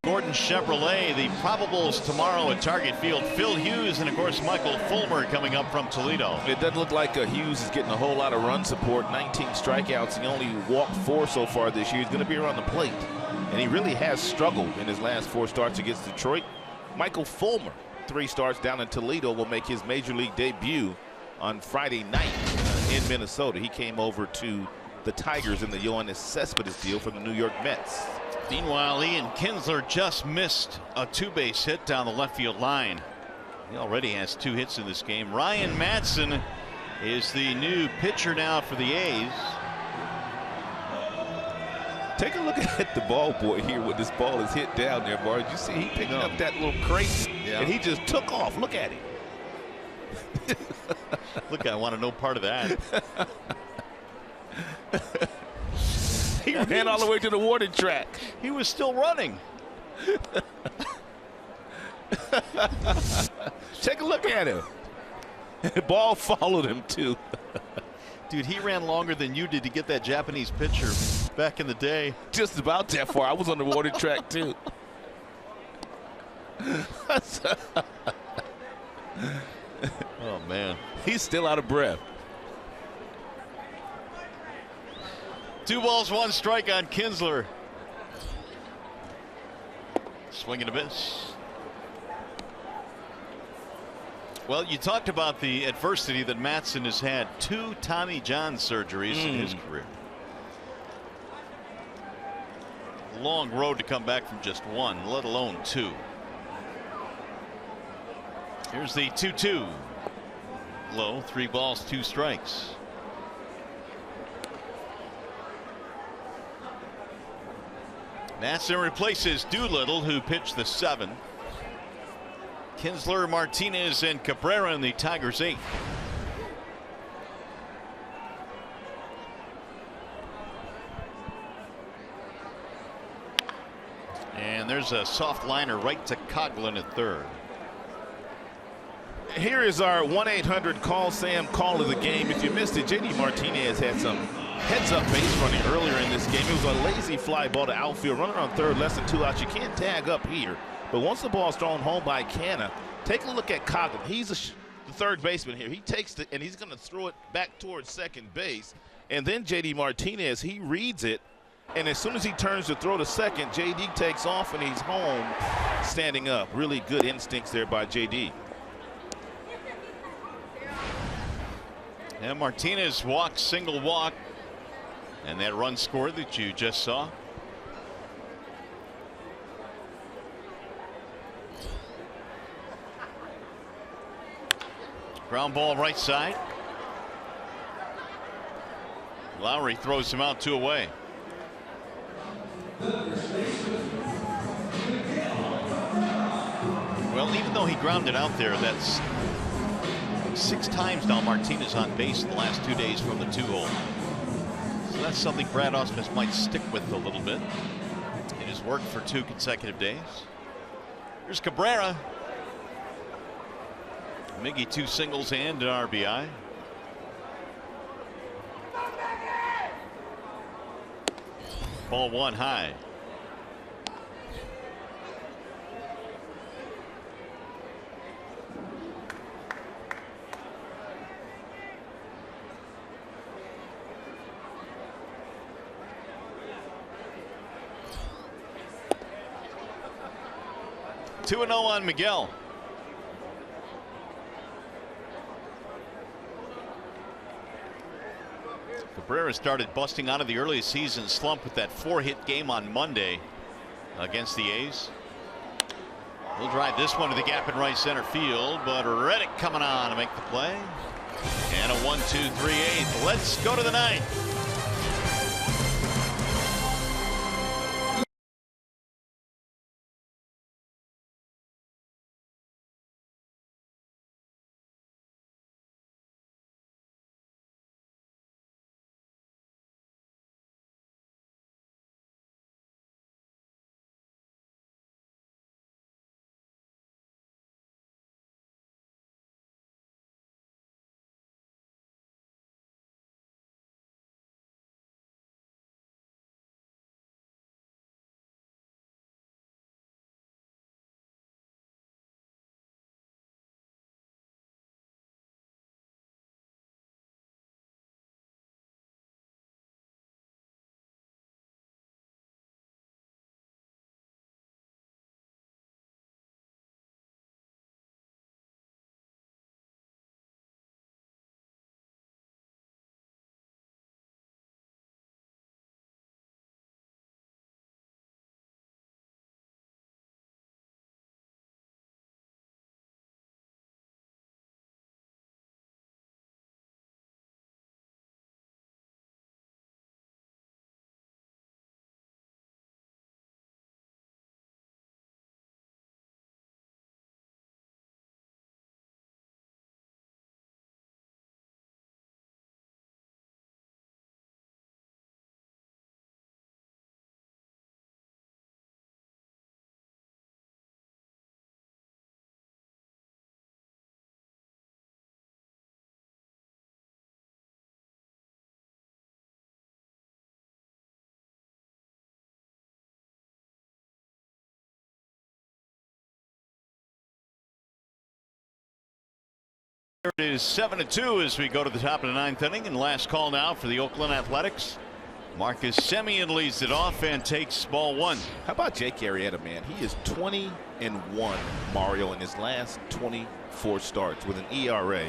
Gordon Chevrolet. The probables tomorrow at Target Field. Phil Hughes and, of course, Michael Fulmer coming up from Toledo. It doesn't look like Hughes is getting a whole lot of run support. 19 strikeouts. He only walked 4 so far this year. He's going to be around the plate. And he really has struggled in his last 4 starts against Detroit. Michael Fulmer, 3 starts down in Toledo, will make his major league debut on Friday night in Minnesota. He came over to the Tigers in the Yoenis Cespedes deal from the New York Mets. Meanwhile, Ian Kinsler just missed a 2-base hit down the left field line. He already has 2 hits in this game. Ryan Madson is the new pitcher now for the A's. Take a look at the ball boy here when this ball is hit down there, Bart. You see he picked up that little crate, and he just took off. Look at him. Look, I want no part of that. He ran all the way to the warning track. He was still running. Take a look at him. The ball followed him, too. Dude, he ran longer than you did to get that Japanese pitcher back in the day. Just about that far. I was on the warning track, too. Oh, man. He's still out of breath. 2 balls, 1 strike on Kinsler. Swing and a miss. Well, you talked about the adversity that Madson has had. 2 Tommy John surgeries in his career. Long road to come back from just 1, let alone 2. Here's the 2-2. Low, 3 balls, 2 strikes. Madson replaces Doolittle, who pitched the 7. Kinsler, Martinez, and Cabrera in the Tigers' 8th. And there's a soft liner right to Coughlin at 3rd. Here is our 1-800-CALL-SAM call of the game. If you missed it, JD Martinez had some heads-up base running earlier in this game. It was a lazy fly ball to outfield, running on 3rd, less than 2 outs. You can't tag up here. But once the ball's thrown home by Canna, take a look at Coughlin. He's the 3rd baseman here. He takes it, and he's going to throw it back towards 2nd base. And then JD Martinez, he reads it. And as soon as he turns to throw to 2nd, JD takes off, and he's home standing up. Really good instincts there by JD. And Martinez walks, single walk. And that run scored that you just saw. Ground ball right side. Lowry throws him out 2 away. Well, even though he grounded out there, that's 6 times now Martinez on base in the last 2 days from the 2-hole. So that's something Brad Ausmus might stick with a little bit. It has worked for 2 consecutive days. Here's Cabrera. Miggy 2 singles and an RBI. Ball 1 high. Two and 0 on Miguel. Cabrera started busting out of the early season slump with that 4-hit game on Monday against the A's. He'll drive this one to the gap in right center field, but Reddick coming on to make the play. And a 1-2-3-8. Let's go to the 9th. It is 7-2 as we go to the top of the 9th inning, and last call now for the Oakland Athletics. Marcus Semien leads it off and takes ball 1. How about Jake Arrieta, man? He is 20-1, Mario, in his last 24 starts with an ERA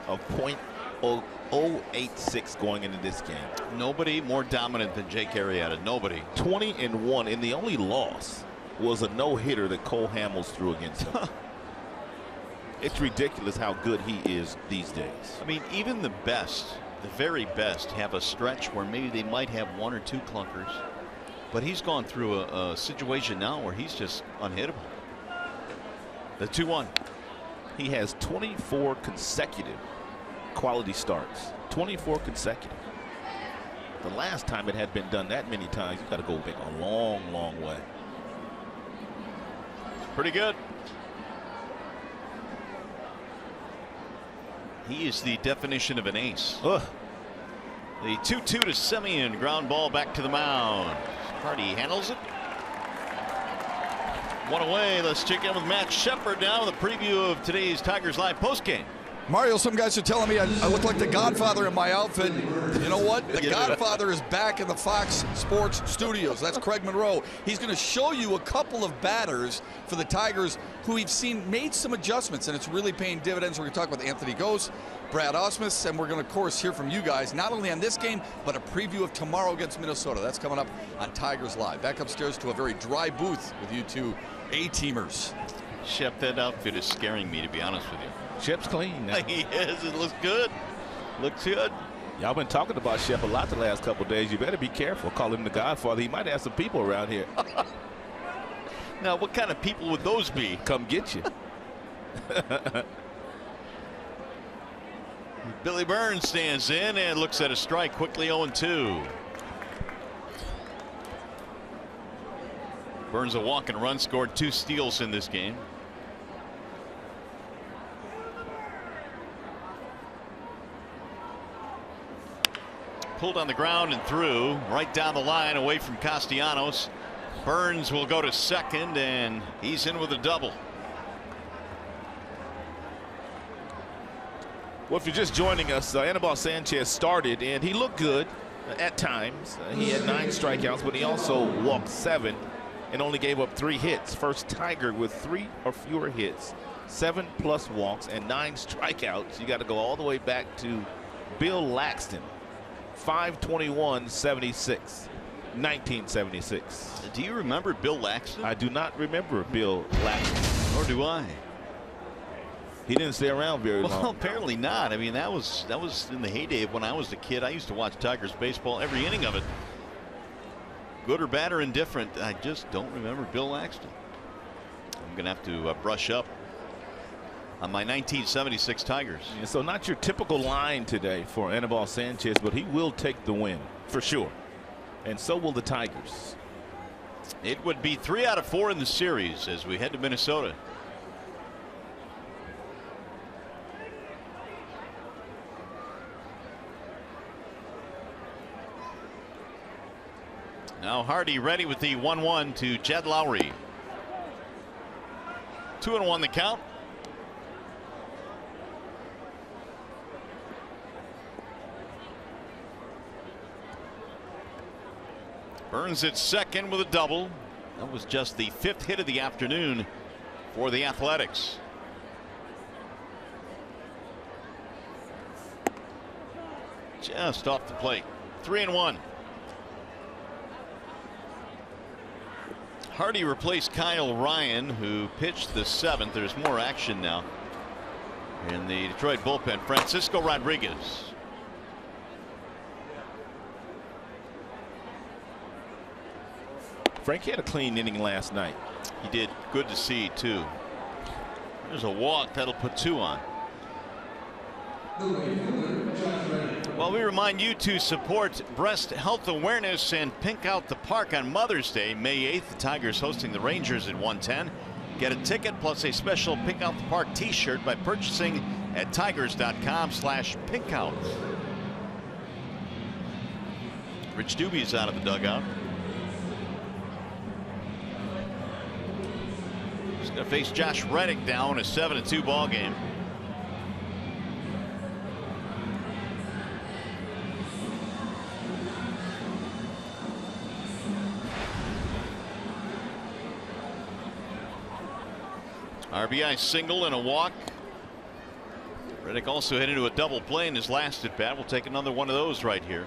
of .086 going into this game. Nobody more dominant than Jake Arrieta. Nobody. 20-1, and the only loss was a no-hitter that Cole Hamels threw against him. It's ridiculous how good he is these days. I mean, even the best, the very best, have a stretch where maybe they might have 1 or 2 clunkers. But he's gone through a situation now where he's just unhittable. The 2-1. He has 24 consecutive quality starts. 24 consecutive. The last time it had been done that many times, you got to go back a long, long way. Pretty good. He is the definition of an ace. Ugh. The 2-2 to Semien, ground ball back to the mound. Hardy handles it. 1 away. Let's check in with Matt Shepard now with a preview of today's Tigers Live postgame. Mario, some guys are telling me I look like the Godfather in my outfit. You know what? The Godfather is back in the Fox Sports studios. That's Craig Monroe. He's going to show you a couple of batters for the Tigers who we've seen made some adjustments, and it's really paying dividends. We're going to talk about Anthony Gose, Brad Ausmus, and we're going to, of course, hear from you guys, not only on this game, but a preview of tomorrow against Minnesota. That's coming up on Tigers Live. Back upstairs to a very dry booth with you two A-teamers. Shep, that outfit is scaring me, to be honest with you. Shep's clean now. He is. It looks good. Looks good. Y'all been talking about Shep a lot the last couple of days. You better be careful. Call him the Godfather. He might have some people around here. Now, what kind of people would those be? Come get you. Billy Burns stands in and looks at a strike quickly. 0-2. Burns a walk and run, scored 2 steals in this game. Pulled on the ground and through right down the line away from Castellanos. Burns will go to second, and he's in with a double. Well, if you're just joining us, Anibal Sanchez started, and he looked good at times. He had 9 strikeouts, but he also walked 7 and only gave up 3 hits. First Tiger with 3 or fewer hits, 7+ walks, and 9 strikeouts. You got to go all the way back to Bill Laxton. 5/21/76, 1976. Do you remember Bill Laxton? I do not remember Bill Laxton. Nor do I. He didn't stay around very long. Well, apparently not. I mean, that was in the heyday of when I was a kid. I used to watch Tigers baseball, every inning of it. Good or bad or indifferent, I just don't remember Bill Laxton. I'm going to have to brush up on my 1976 Tigers. Yeah, so not your typical line today for Anibal Sanchez, but he will take the win for sure. And so will the Tigers. It would be 3 out of 4 in the series as we head to Minnesota. Now Hardy ready with the 1-1 to Jed Lowry. 2-1 the count. Burns at second with a double. That was just the 5th hit of the afternoon for the Athletics. Just off the plate. 3-1. Hardy replaced Kyle Ryan, who pitched the 7th. There's more action now in the Detroit bullpen. Francisco Rodriguez. Frankie had a clean inning last night. He did. Good to see, too. There's a walk that'll put 2 on. Well, we remind you to support breast health awareness and Pink Out the Park on Mother's Day, May 8th. The Tigers hosting the Rangers at 1:10. Get a ticket plus a special Pink Out the Park t-shirt by purchasing at tigers.com/pinkout. Rich Doobie's out of the dugout. He's going to face Josh Reddick now in a 7-2 ball game. RBI single and a walk. Reddick also hit into a double play in his last at bat. We'll take another one of those right here.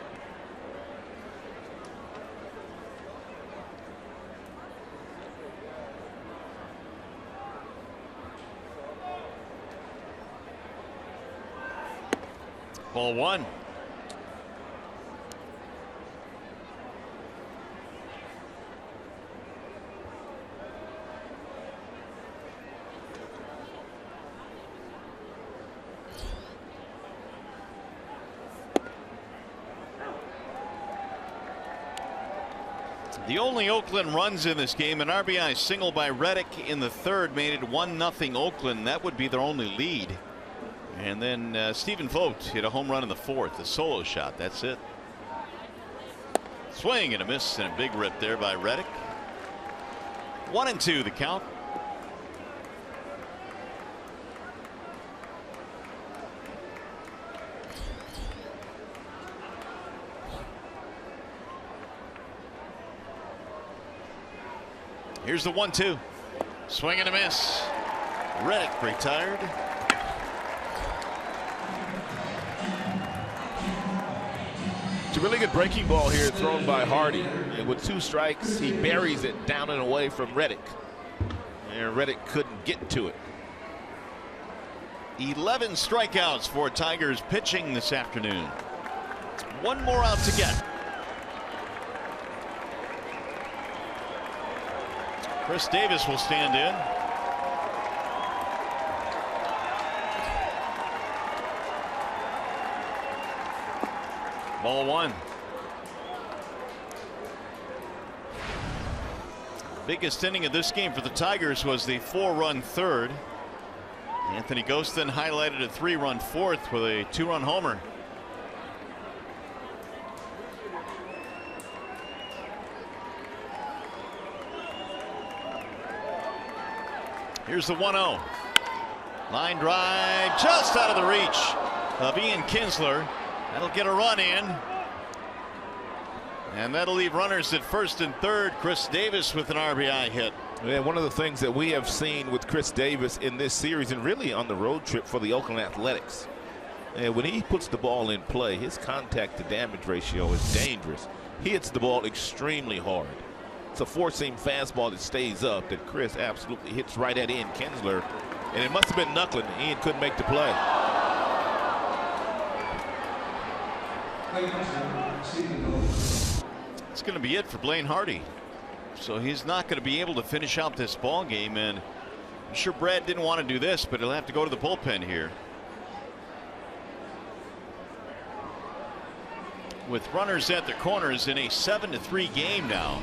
Ball one. The only Oakland runs in this game, an RBI single by Reddick in the third, made it 1-0 Oakland. That would be their only lead. And then Stephen Vogt hit a home run in the fourth, a solo shot. That's it. Swing and a miss and a big rip there by Reddick. 1-2 the count. Here's the 1-2. Swing and a miss. Reddick retired. It's a really good breaking ball here thrown by Hardy. And with 2 strikes, he buries it down and away from Reddick. And Reddick couldn't get to it. 11 strikeouts for Tigers pitching this afternoon. One more out to get. Chris Davis will stand in. Ball one. Biggest inning of this game for the Tigers was the 4-run third. Anthony Ghostin highlighted a 3-run fourth with a 2-run homer. Here's the 1-0. Line drive just out of the reach of Ian Kinsler. That'll get a run in. And that'll leave runners at first and third. Chris Davis with an RBI hit. Yeah, one of the things that we have seen with Chris Davis in this series and really on the road trip for the Oakland Athletics, and when he puts the ball in play, his contact to damage ratio is dangerous. He hits the ball extremely hard. It's a 4-seam fastball that stays up that Chris absolutely hits right at Ian Kinsler, and it must have been knuckling. Ian couldn't make the play. It's going to be it for Blaine Hardy. So he's not going to be able to finish out this ball game, and I'm sure Brad didn't want to do this, but he'll have to go to the bullpen here. With runners at their corners in a 7-3 game now.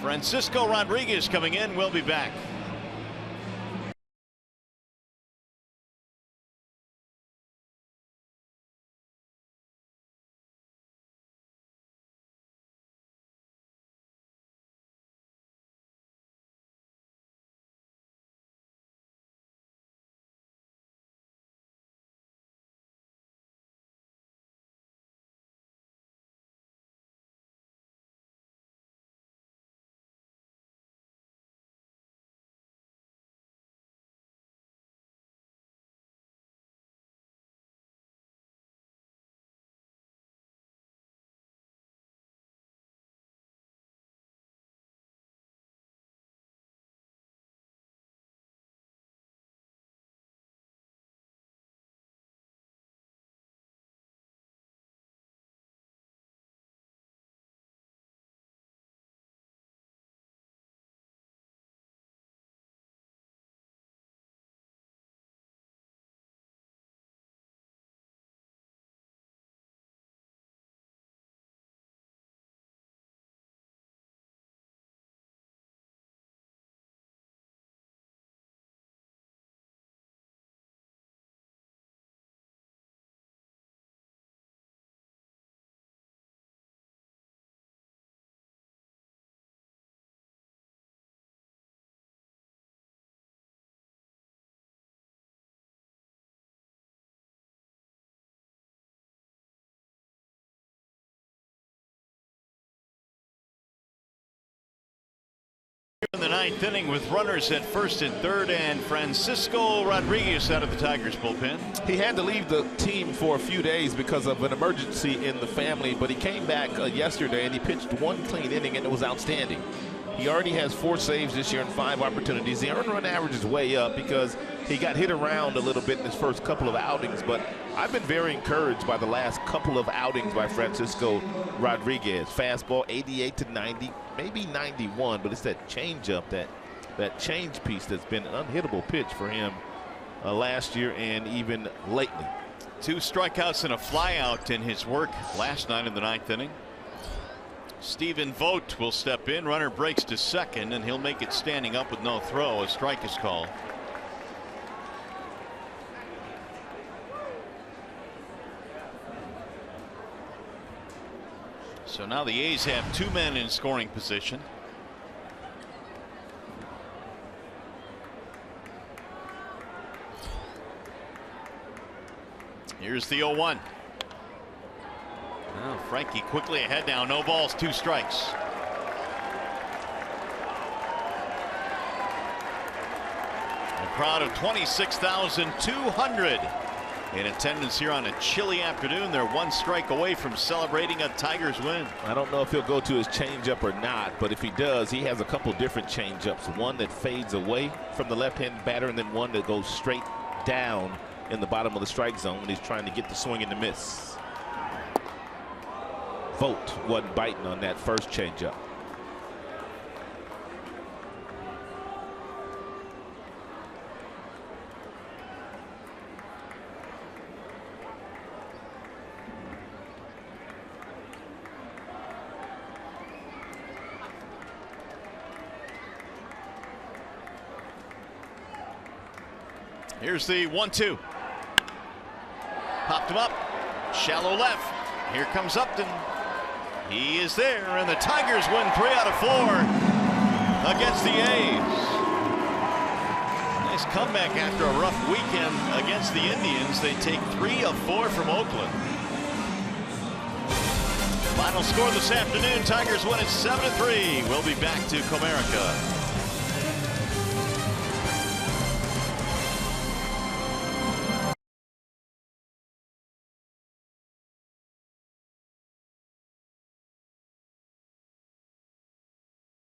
Francisco Rodriguez coming in. We'll be back. In the 9th inning with runners at first and third, and Francisco Rodriguez out of the Tigers bullpen. He had to leave the team for a few days because of an emergency in the family, but he came back yesterday and he pitched 1 clean inning and it was outstanding. He already has 4 saves this year and 5 opportunities. The earned run average is way up because he got hit around a little bit in his first couple of outings, but I've been very encouraged by the last couple of outings by Francisco Rodriguez. Fastball 88 to 90, maybe 91, but it's that changeup, that change piece that's been an unhittable pitch for him last year and even lately. 2 strikeouts and a flyout in his work last night in the 9th inning. Stephen Vogt will step in. Runner breaks to second, and he'll make it standing up with no throw. A strike is called. So now the A's have 2 men in scoring position. Here's the 0-1. Oh, Frankie quickly ahead now. No balls, 2 strikes. A crowd of 26,200 in attendance here on a chilly afternoon. They're 1 strike away from celebrating a Tigers win. I don't know if he'll go to his changeup or not, but if he does, he has a couple different changeups. One that fades away from the left-hand batter, and then one that goes straight down in the bottom of the strike zone when he's trying to get the swing and the miss. Vogt wasn't biting on that first changeup. Here's the 1-2. Popped him up. Shallow left. Here comes Upton. He is there, and the Tigers win 3 out of 4 against the A's. Nice comeback after a rough weekend against the Indians. They take 3 of 4 from Oakland. Final score this afternoon, Tigers win at 7-3. We'll be back to Comerica.